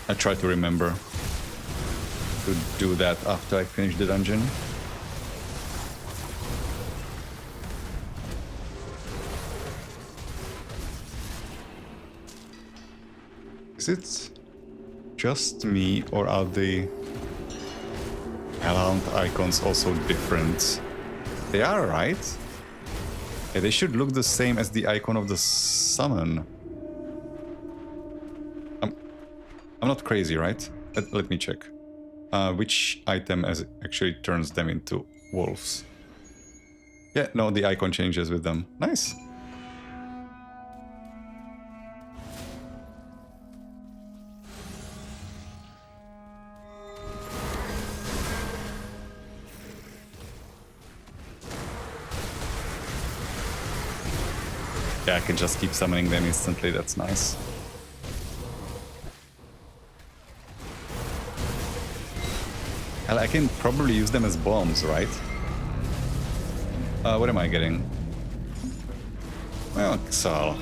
I try to remember to do that after I finish the dungeon. Is it just me, or are the Hellhound icons also different? They are, right? Yeah, they should look the same as the icon of the summon. I'm not crazy, right? Let me check. Which item actually turns them into wolves? Yeah, no, the icon changes with them. Nice. Yeah, I can just keep summoning them instantly, that's nice. Hell, I can probably use them as bombs, right? What am I getting? Well, Xal.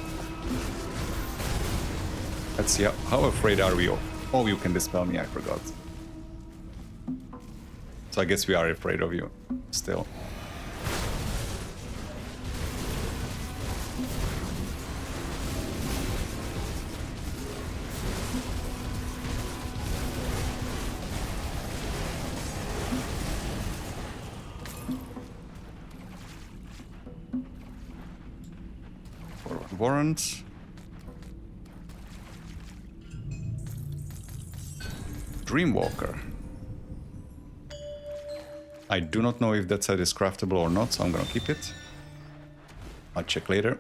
Let's see, how afraid are we? Oh, you can dispel me, I forgot. So I guess we are afraid of you, still. Warrant. Dreamwalker. I do not know if that set is craftable or not, so I'm gonna keep it. I'll check later.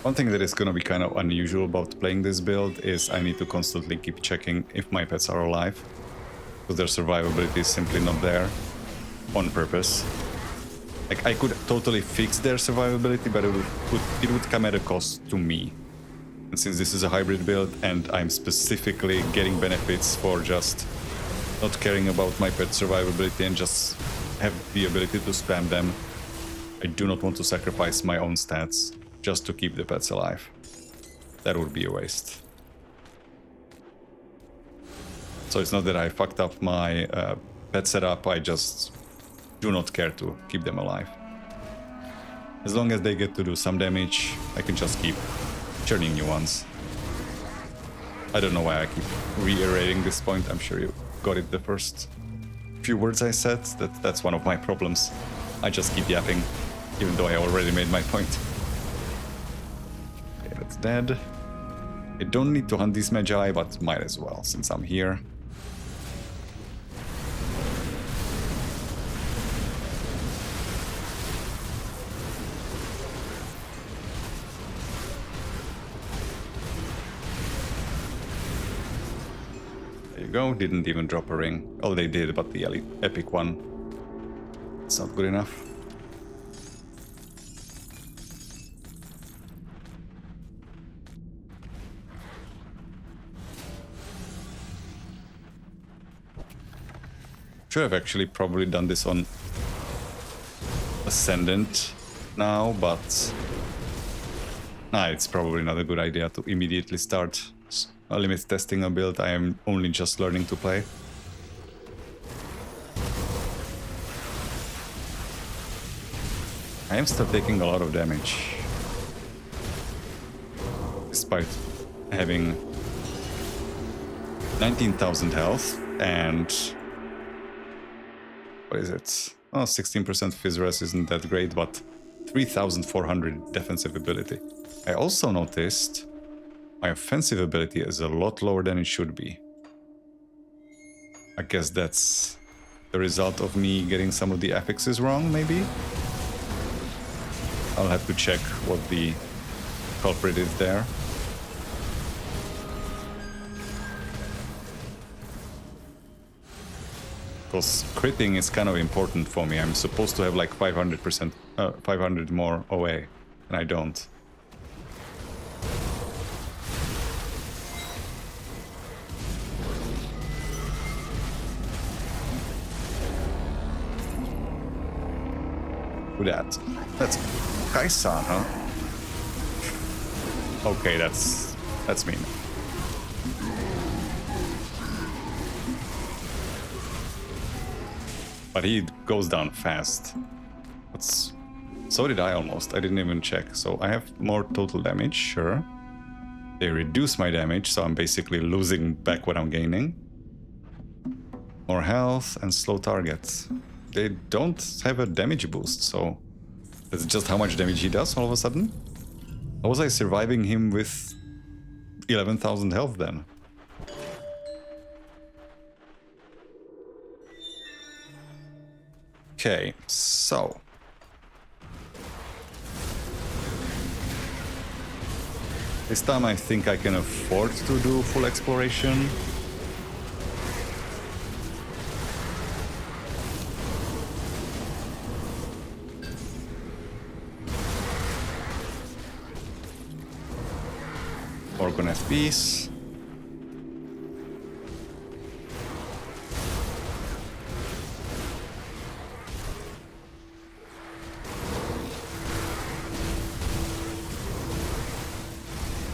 One thing that is gonna be kind of unusual about playing this build is I need to constantly keep checking if my pets are alive, because their survivability is simply not there. On purpose. Like, I could totally fix their survivability, but it would come at a cost to me. And since this is a hybrid build and I'm specifically getting benefits for just not caring about my pet survivability and just have the ability to spam them, I do not want to sacrifice my own stats just to keep the pets alive. That would be a waste. So it's not that I fucked up my pet setup, I just do not care to keep them alive. As long as they get to do some damage, I can just keep churning new ones. I don't know why I keep reiterating this point. I'm sure you got it the first few words I said. That's one of my problems. I just keep yapping, even though I already made my point. Okay, that's dead. I don't need to hunt these magi, but might as well, since I'm here. Go, didn't even drop a ring. Oh, they did, but the epic one. It's not good enough. Should have actually probably done this on Ascendant now, but it's probably not a good idea to immediately start limit testing a build I am only just learning to play. I am still taking a lot of damage, despite having 19,000 health and what is it? Oh, 16% phys res isn't that great, but 3,400 defensive ability. I also noticed my offensive ability is a lot lower than it should be. I guess that's the result of me getting some of the affixes wrong, maybe? I'll have to check what the culprit is there. Because critting is kind of important for me. I'm supposed to have like 500%, 500 more OA, and I don't. That. That's Kaisan, huh? Okay, that's mean. But he goes down fast. So did I almost. I didn't even check. So I have more total damage, sure. They reduce my damage, so I'm basically losing back what I'm gaining. More health and slow targets. They don't have a damage boost, so that's just how much damage he does all of a sudden. How was I surviving him with 11,000 health then? Okay, so this time I think I can afford to do full exploration. Orgon FPs.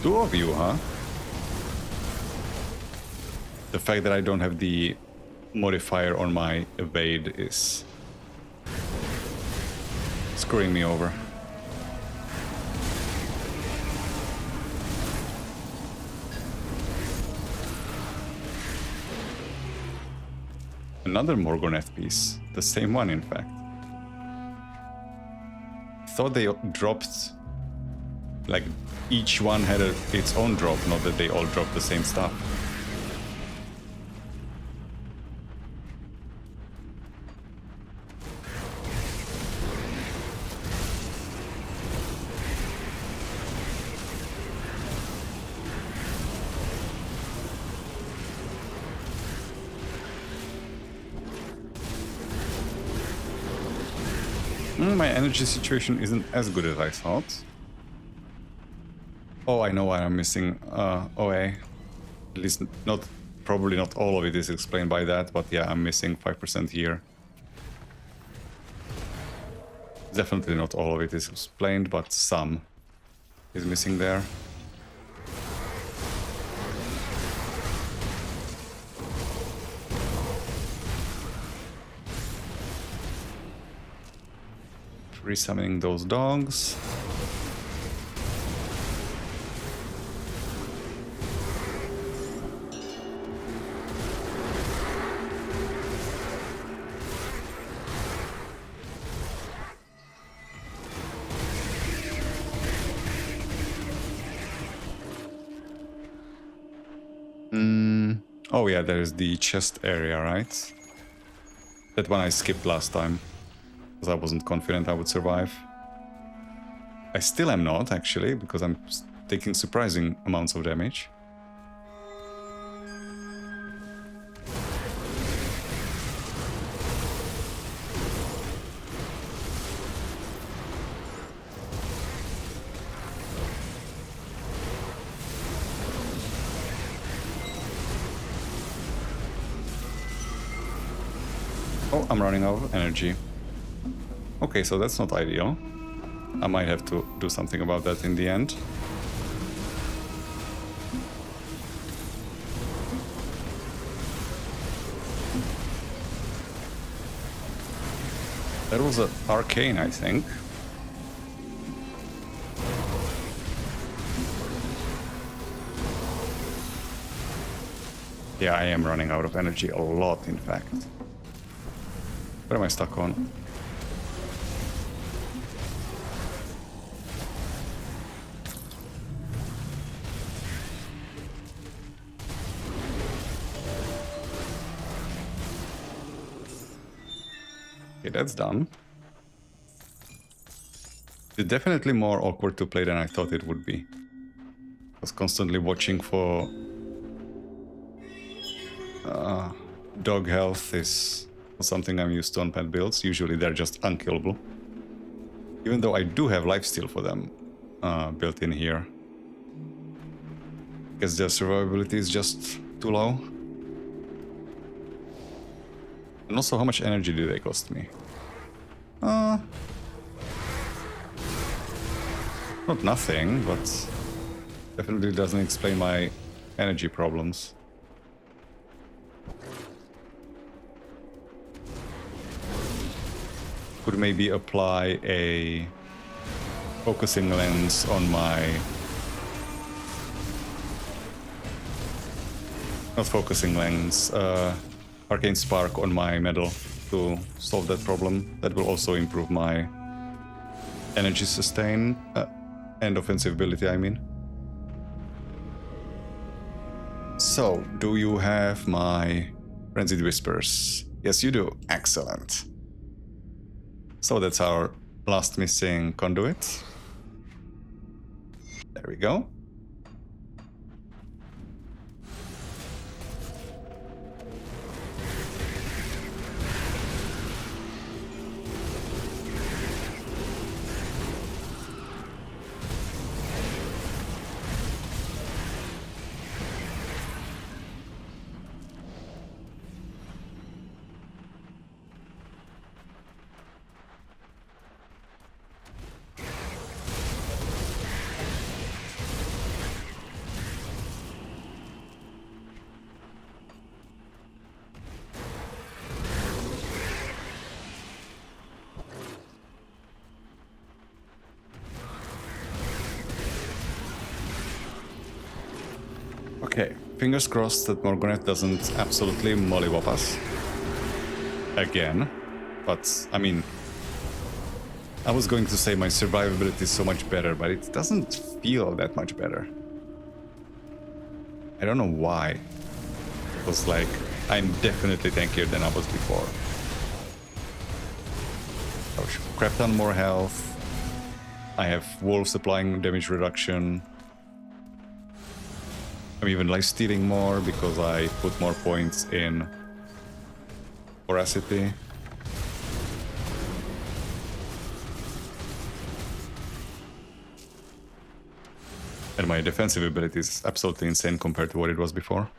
Two of you, huh? The fact that I don't have the modifier on my evade is screwing me over. Another Morgon F piece. The same one, in fact. Thought they dropped... like, each one had its own drop, not that they all dropped the same stuff. My energy situation isn't as good as I thought. Oh, I know why I'm missing OA. At least not, probably not all of it is explained by that, but yeah, I'm missing 5% here. Definitely not all of it is explained, but some is missing there. Resummoning those dogs. Oh yeah, there's the chest area, right? That one I skipped last time, because I wasn't confident I would survive. I still am not, actually, because I'm taking surprising amounts of damage. Oh, I'm running out of energy. Okay, so that's not ideal. I might have to do something about that in the end. That was an arcane, I think. Yeah, I am running out of energy a lot, in fact. What am I stuck on? Okay, that's done. It's definitely more awkward to play than I thought it would be. I was constantly watching for dog health is something I'm used to on pet builds. Usually they're just unkillable. Even though I do have lifesteal for them built in here. Guess their survivability is just too low. And also, how much energy do they cost me? Not nothing, but definitely doesn't explain my energy problems. Could maybe apply a focusing lens on my... Not focusing lens, arcane spark on my medal to solve that problem. That will also improve my energy sustain and offensive ability, I mean. So, do you have my Frenzied Whispers? Yes, you do. Excellent. So that's our last missing conduit. There we go. Okay, fingers crossed that Morgonet doesn't absolutely mollywop us. Again. But, I mean... I was going to say my survivability is so much better, but it doesn't feel that much better. I don't know why. It was like, I'm definitely tankier than I was before. Oh, crap ton more health. I have wolves applying damage reduction. I'm even life-stealing more because I put more points in voracity. And my defensive ability is absolutely insane compared to what it was before.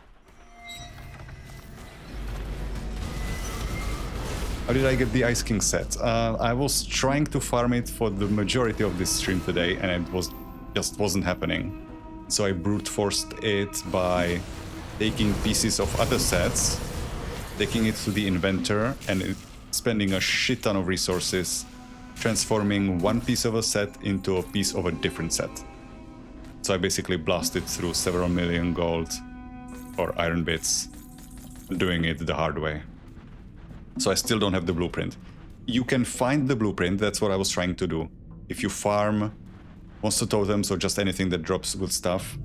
How did I get the Ice King set? I was trying to farm it for the majority of this stream today, and it just wasn't happening. So I brute forced it by taking pieces of other sets, taking it to the inventor, and spending a shit ton of resources, transforming one piece of a set into a piece of a different set. So I basically blasted through several million gold or iron bits, doing it the hard way. So I still don't have the blueprint. You can find the blueprint, that's what I was trying to do. If you farm monster totems or just anything that drops good stuff,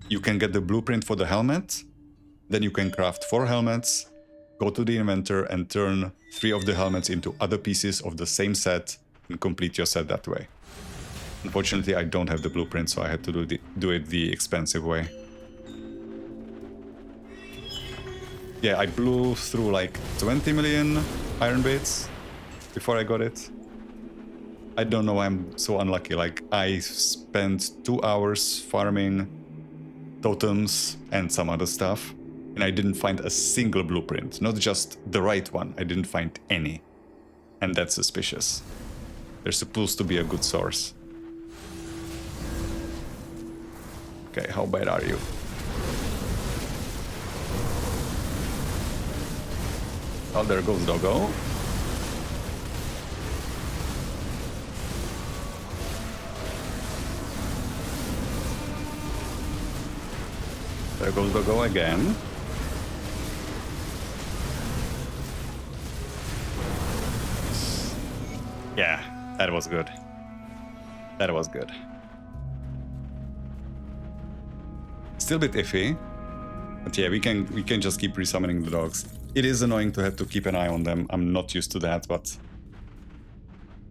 you can get the blueprint for the helmet, then you can craft 4 helmets, go to the inventor and turn 3 of the helmets into other pieces of the same set and complete your set that way. Unfortunately, I don't have the blueprint, so I had to do it the expensive way. Yeah, I blew through like 20 million iron bits before I got it. I don't know why I'm so unlucky. Like, I spent 2 hours farming totems and some other stuff, and I didn't find a single blueprint. Not just the right one, I didn't find any. And that's suspicious. There's supposed to be a good source. Okay, how bad are you? Oh, there goes Doggo. There goes Doggo again. Yeah, that was good. That was good. Still a bit iffy. But yeah, we can just keep resummoning the dogs. It is annoying to have to keep an eye on them. I'm not used to that, but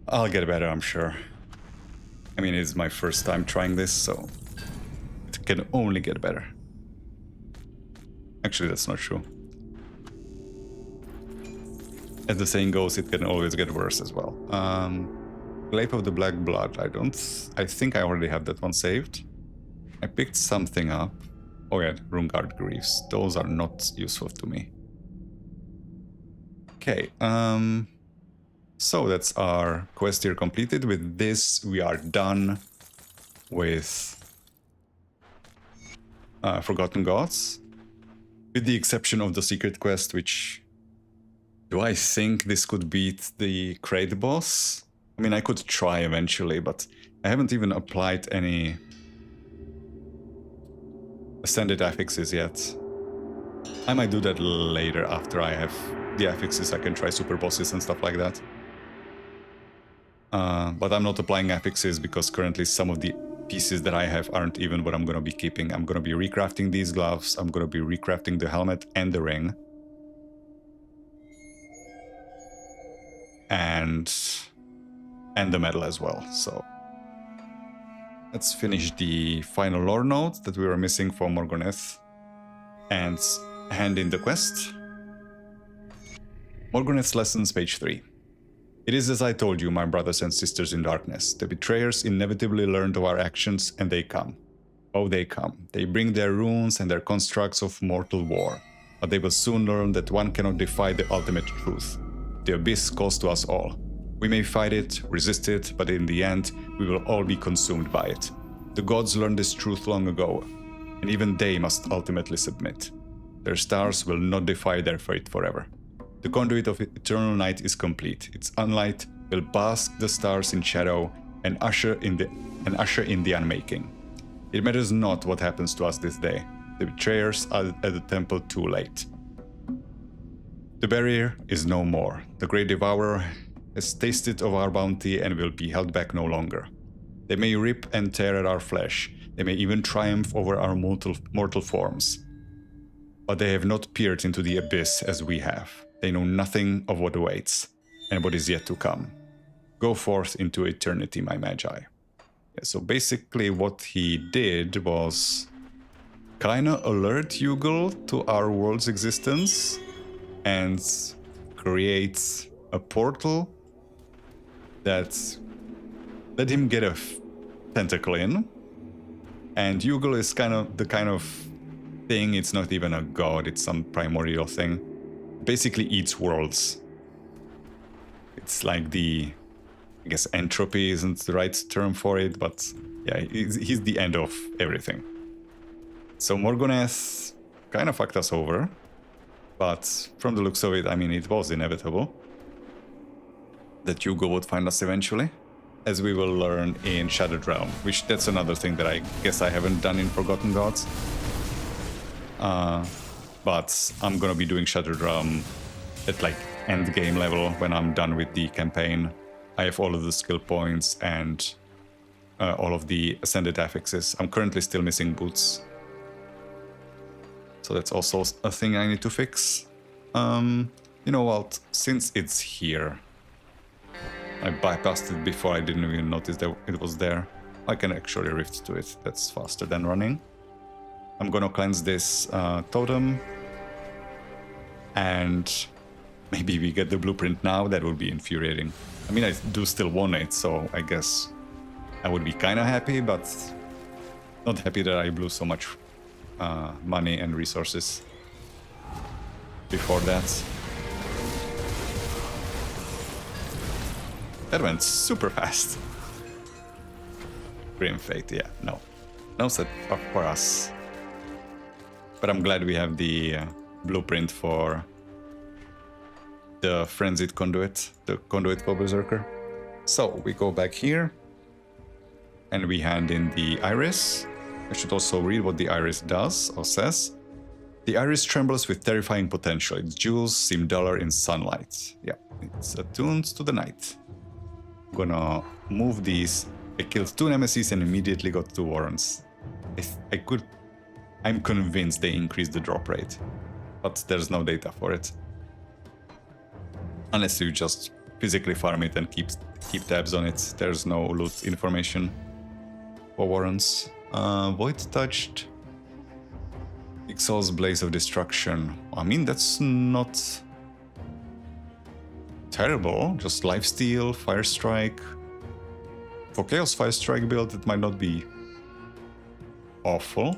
I'll get better, I'm sure. I mean, it's my first time trying this, so it can only get better. Actually, that's not true. As the saying goes, it can always get worse as well. Glaive of the Black Blood. I think I already have that one saved. I picked something up. Oh yeah, Runegard Greaves. Those are not useful to me. Okay, so that's our quest here completed. With this, we are done with Forgotten Gods. With the exception of the secret quest, which... Do I think this could beat the Crate boss? I mean, I could try eventually, but I haven't even applied any ascended affixes yet. I might do that later after I have the affixes. I can try super bosses and stuff like that. But I'm not applying affixes because currently some of the pieces that I have aren't even what I'm going to be keeping. I'm going to be recrafting these gloves. I'm going to be recrafting the helmet and the ring. And the medal as well. So let's finish the final lore note that we were missing for Morgoneth and hand in the quest. Morgoneth's Lessons, page 3. It is as I told you, my brothers and sisters in darkness. The betrayers inevitably learned of our actions, and they come. Oh, they come. They bring their runes and their constructs of mortal war. But they will soon learn that one cannot defy the ultimate truth. The abyss calls to us all. We may fight it, resist it, but in the end, we will all be consumed by it. The gods learned this truth long ago, and even they must ultimately submit. Their stars will not defy their fate forever. The conduit of eternal night is complete. Its sunlight will bask the stars in shadow and usher in the unmaking. It matters not what happens to us this day. The betrayers are at the temple too late. The barrier is no more. The great devourer has tasted of our bounty and will be held back no longer. They may rip and tear at our flesh. They may even triumph over our mortal forms. But they have not peered into the abyss as we have. They know nothing of what awaits and what is yet to come. Go forth into eternity, my magi. Yeah, so basically what he did was kinda alert Yugal to our world's existence and create a portal that let him get a tentacle in. And Yugal is the kind of thing, it's not even a god, it's some primordial thing basically eats worlds. It's like the, I guess entropy isn't the right term for it, but yeah, he's the end of everything. So Morgoneth kind of fucked us over, but from the looks of it, I mean, it was inevitable that Hugo would find us eventually, as we will learn in Shattered Realm, which that's another thing that I guess I haven't done in Forgotten Gods. But I'm gonna be doing Shattered Realm at like end game level when I'm done with the campaign. I have all of the skill points and all of the ascended affixes. I'm currently still missing boots, so that's also a thing I need to fix. You know what? Since it's here, I bypassed it before. I didn't even notice that it was there. I can actually rift to it. That's faster than running. I'm gonna cleanse this totem, and maybe we get the blueprint now. That would be infuriating. I mean, I do still want it, so I guess I would be kind of happy, but not happy that I blew so much money and resources before that. That went super fast. Grim Fate, yeah, no. No set up for us. But I'm glad we have the blueprint for the Frenzied Conduit, the Conduit for Berserker. So we go back here and we hand in the Iris. I should also read what the Iris does or says. The Iris trembles with terrifying potential. Its jewels seem duller in sunlight. Yeah, it's attuned to the night. I'm gonna move these. I killed 2 nemesis and immediately got 2 warrants. I'm convinced they increased the drop rate, but there's no data for it. Unless you just physically farm it and keep tabs on it. There's no loot information for warrants. Void touched. Ixal's Blaze of Destruction. I mean, that's not terrible. Just Lifesteal, Fire Strike. For Chaos Fire Strike build, it might not be awful.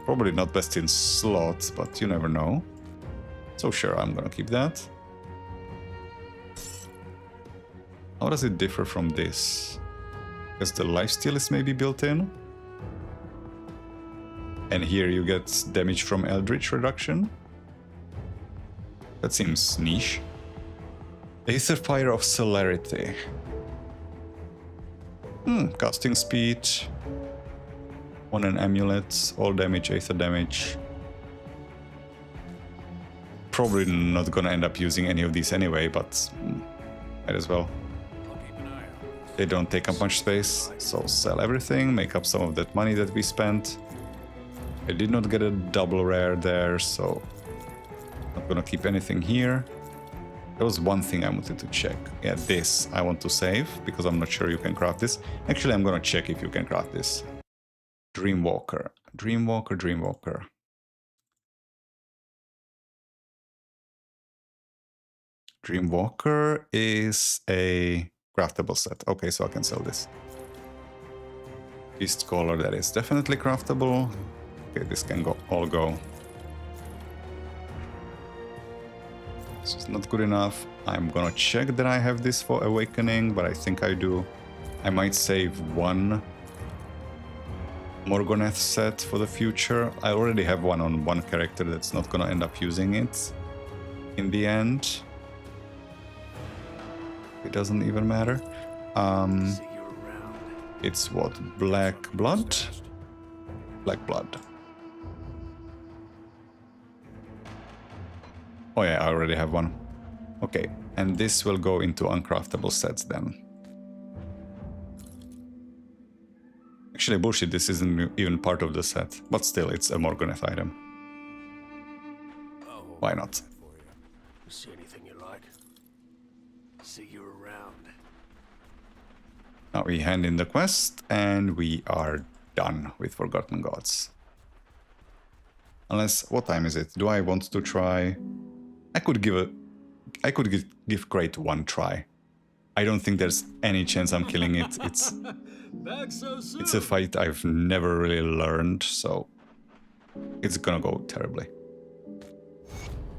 Probably not best in slots, but you never know. So sure, I'm gonna keep that. How does it differ from this? Because the lifesteal is maybe built in. And here you get damage from Eldritch reduction. That seems niche. Aether Fire of Celerity. Casting speed. On an amulet, all damage, Aether damage. Probably not gonna end up using any of these anyway, but might as well. They don't take up much space, so sell everything, make up some of that money that we spent. I did not get a double rare there, so not gonna keep anything here. There was one thing I wanted to check. Yeah, this I want to save, because I'm not sure you can craft this. Actually, I'm gonna check if you can craft this. Dreamwalker. Dreamwalker, Dreamwalker. Dreamwalker is a craftable set. Okay, so I can sell this. Beast Caller, that is definitely craftable. Okay, this can all go. This is not good enough. I'm gonna check that I have this for Awakening, but I think I do. I might save one Morgoneth set for the future. I already have one on one character that's not gonna end up using it in the end. It doesn't even matter. It's what? Black Blood? Black Blood. Oh yeah, I already have one. Okay, and this will go into uncraftable sets then. Actually, bullshit, this isn't even part of the set, but still, it's a Morgoneth item. Why not? See anything you like? See you around. Now we hand in the quest, and we are done with Forgotten Gods. Unless, what time is it? Do I want to try? I could give Crate one try. I don't think there's any chance I'm killing it. Back so soon. It's a fight I've never really learned, so it's gonna go terribly.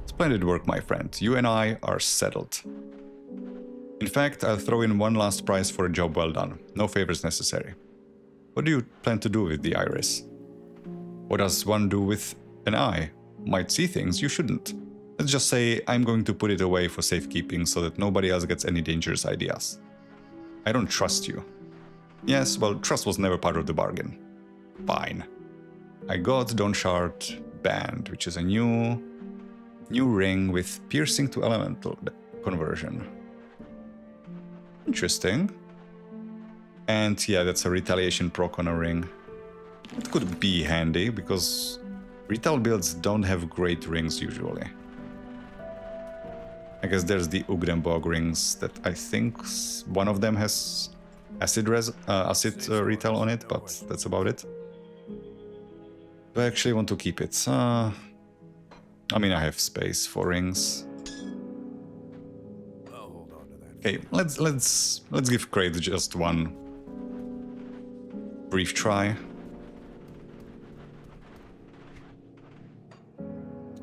Let's Splendid work, my friend. You and I are settled. In fact, I'll throw in one last prize for a job well done. No favors necessary. What do you plan to do with the iris? What does one do with an eye? Might see things you shouldn't. Let's just say I'm going to put it away for safekeeping so that nobody else gets any dangerous ideas. I don't trust you. Yes, well, trust was never part of the bargain. Fine. I got Dawn Shard Band, which is a new ring with piercing to elemental conversion. Interesting. And yeah, that's a retaliation proc on a ring. It could be handy because retail builds don't have great rings usually. I guess there's the Ugrenbog rings that I think one of them has acid retail on it, but that's about it. Do I actually want to keep it? I mean, I have space for rings. I'll hold on to that. Okay, let's give Kraid just one brief try.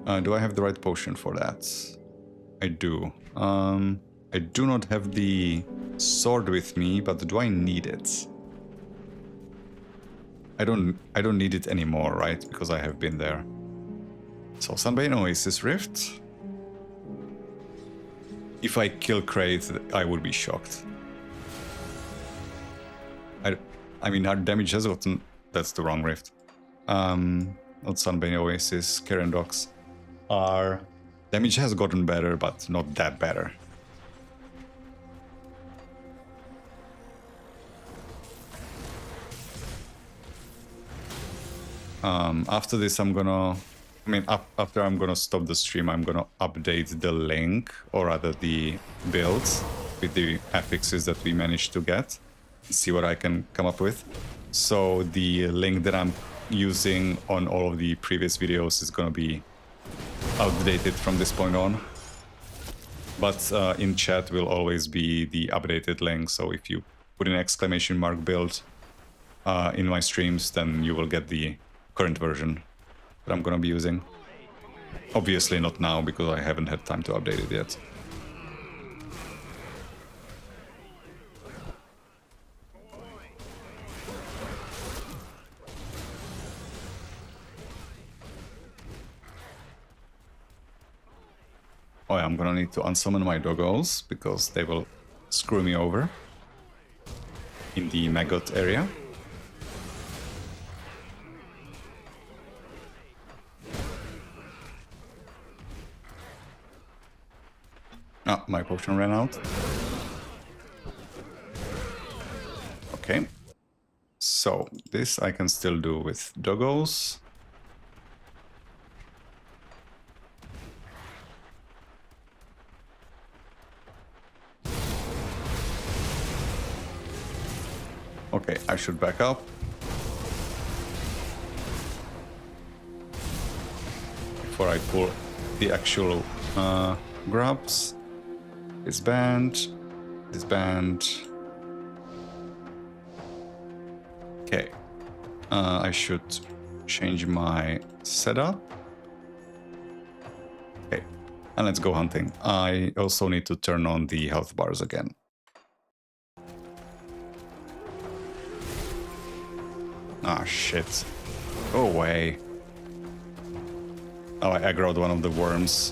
Do I have the right potion for that? I do. I do not have the sword with me, but do I need it? I don't need it anymore, right? Because I have been there. So Sunbane Oasis Rift. If I kill Kraid, I would be shocked. I mean, our damage has gotten... That's the wrong rift. Not Sunbane Oasis, Karen Docks. Our damage has gotten better, but not that better. After this, I'm gonna... I mean, after I'm gonna stop the stream, I'm gonna update the link, or rather the builds, with the affixes that we managed to get. See what I can come up with. So the link that I'm using on all of the previous videos is gonna be outdated from this point on. But in chat will always be the updated link, so if you put an exclamation mark build in my streams, then you will get the current version that I'm gonna be using. Obviously not now, because I haven't had time to update it yet. Oh yeah, I'm gonna need to unsummon my doggos, because they will screw me over in the maggot area. Ah, my potion ran out. Okay. So, this I can still do with doggos. Okay, I should back up. Before I pull the actual grabs. This band. This band. Okay. I should change my setup. Okay. And let's go hunting. I also need to turn on the health bars again. Ah, shit. Go away. Oh, I aggroed one of the worms.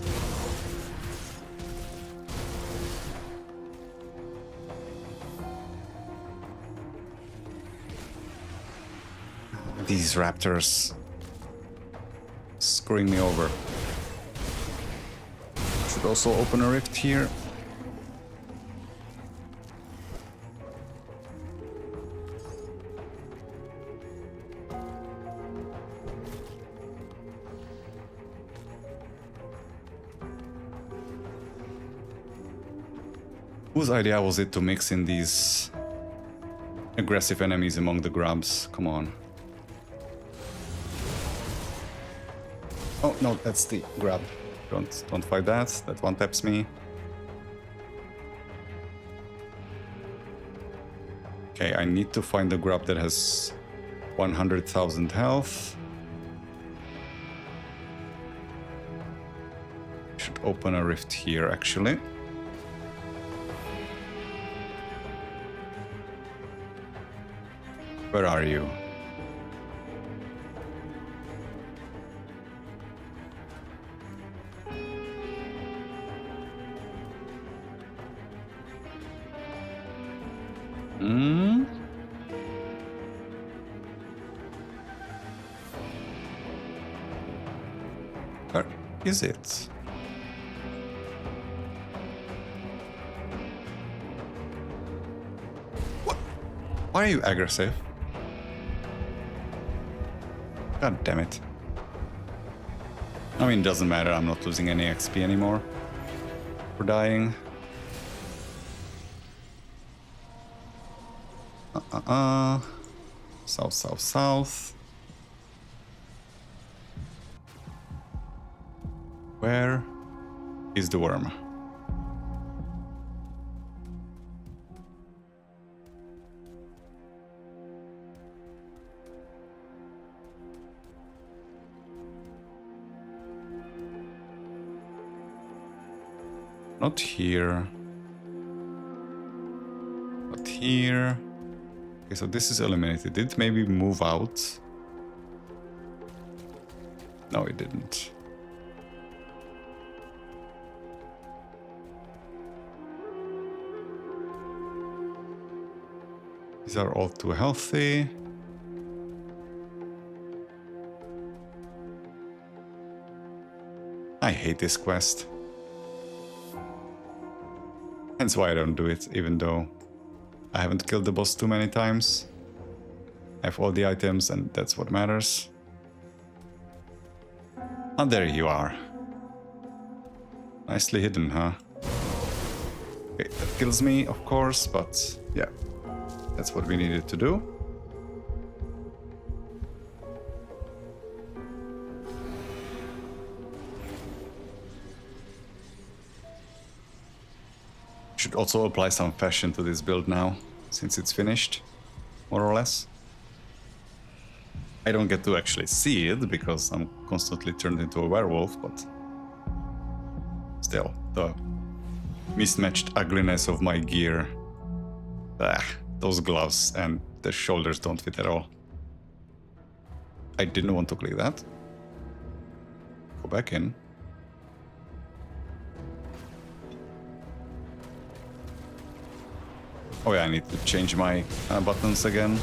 These raptors screwing me over. Should also open a rift here. Whose idea was it to mix in these aggressive enemies among the grubs? Come on. Oh no, that's the grab. Don't fight that. That one taps me. Okay, I need to find the grub that has 100,000 health. Should open a rift here, actually. Where are you? Hmm? Where is it? What? Why are you aggressive? God damn it. I mean, it doesn't matter, I'm not losing any XP anymore for dying. South, south, south. Where is the worm? Not here. Not here. Okay, so this is eliminated. Did it maybe move out? No, it didn't. These are all too healthy. I hate this quest. That's why I don't do it, even though I haven't killed the boss too many times. I have all the items and that's what matters. And there you are. Nicely hidden, huh? Okay, that kills me, of course, but yeah. That's what we needed to do. Should also apply some fashion to this build now, since it's finished, more or less. I don't get to actually see it because I'm constantly turned into a werewolf, but still, the mismatched ugliness of my gear. Those gloves and the shoulders don't fit at all. I didn't want to click that. Go back in. Oh yeah, I need to change my buttons again.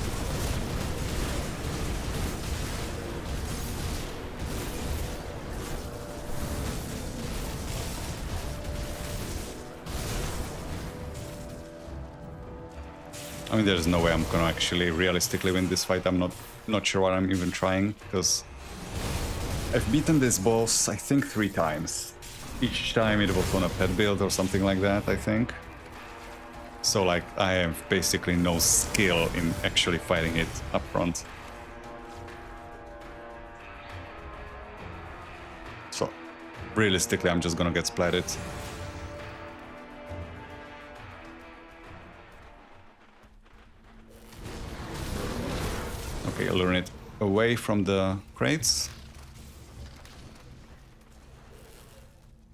I mean, there's no way I'm gonna actually realistically win this fight. I'm not sure what I'm even trying, because I've beaten this boss, I think, 3 times. Each time it was on a pet build or something like that, I think. So, like, I have basically no skill in actually fighting it up front. So, realistically, I'm just gonna get splatted. Okay, I'll learn it away from the crates.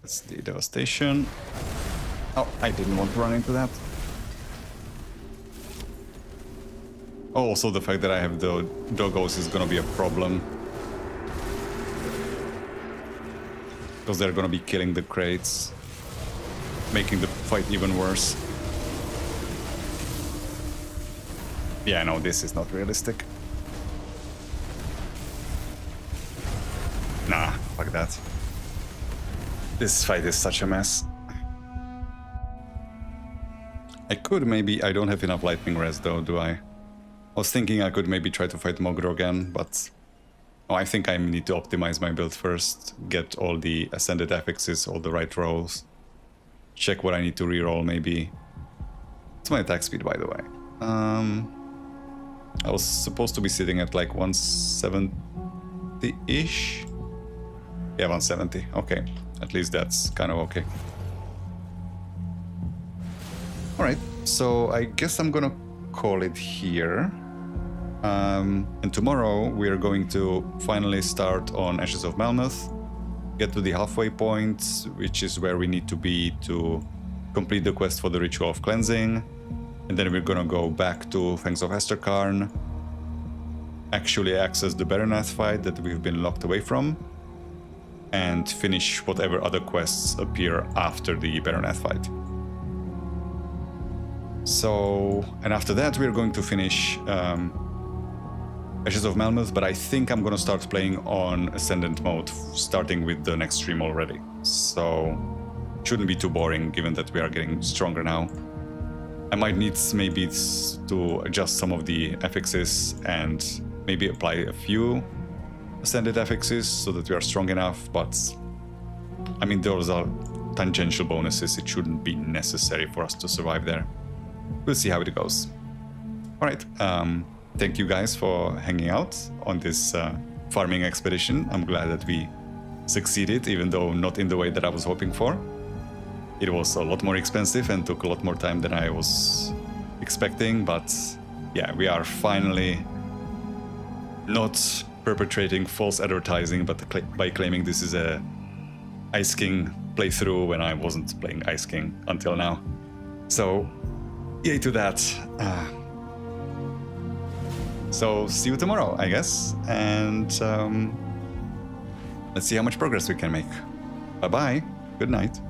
That's the devastation. Oh, I didn't want to run into that. Oh, also the fact that I have the doggos is gonna be a problem. Because they're gonna be killing the crates, making the fight even worse. Yeah, no, this is not realistic. Nah, fuck that. This fight is such a mess. I could maybe... I don't have enough lightning res though, do I? I was thinking I could maybe try to fight Mogro again, but... Oh, I think I need to optimize my build first, get all the ascended affixes, all the right rolls. Check what I need to reroll maybe. It's my attack speed, by the way. I was supposed to be sitting at like 170-ish? Yeah, 170. Okay. At least that's kind of okay. Alright, so I guess I'm gonna call it here. And tomorrow we are going to finally start on Ashes of Melmoth. get to the halfway point, which is where we need to be to complete the quest for the Ritual of Cleansing. And then we're gonna go back to Fangs of Esterkarn, actually access the Baronath fight that we've been locked away from, and finish whatever other quests appear after the Baronath fight. So, and after that we're going to finish Ashes of Malmuth, but I think I'm gonna start playing on Ascendant mode, starting with the next stream already. So, shouldn't be too boring given that we are getting stronger now. I might need maybe to adjust some of the affixes and maybe apply a few Ascended affixes so that we are strong enough, but I mean, those are tangential bonuses. It shouldn't be necessary for us to survive there. We'll see how it goes. All right. Thank you guys for hanging out on this farming expedition. I'm glad that we succeeded, even though not in the way that I was hoping for. It was a lot more expensive and took a lot more time than I was expecting, but yeah, we are finally not perpetrating false advertising, but by claiming this is a Ice King playthrough when I wasn't playing Ice King until now. So, yay to that. So, see you tomorrow, I guess, and let's see how much progress we can make. Bye-bye. Good night.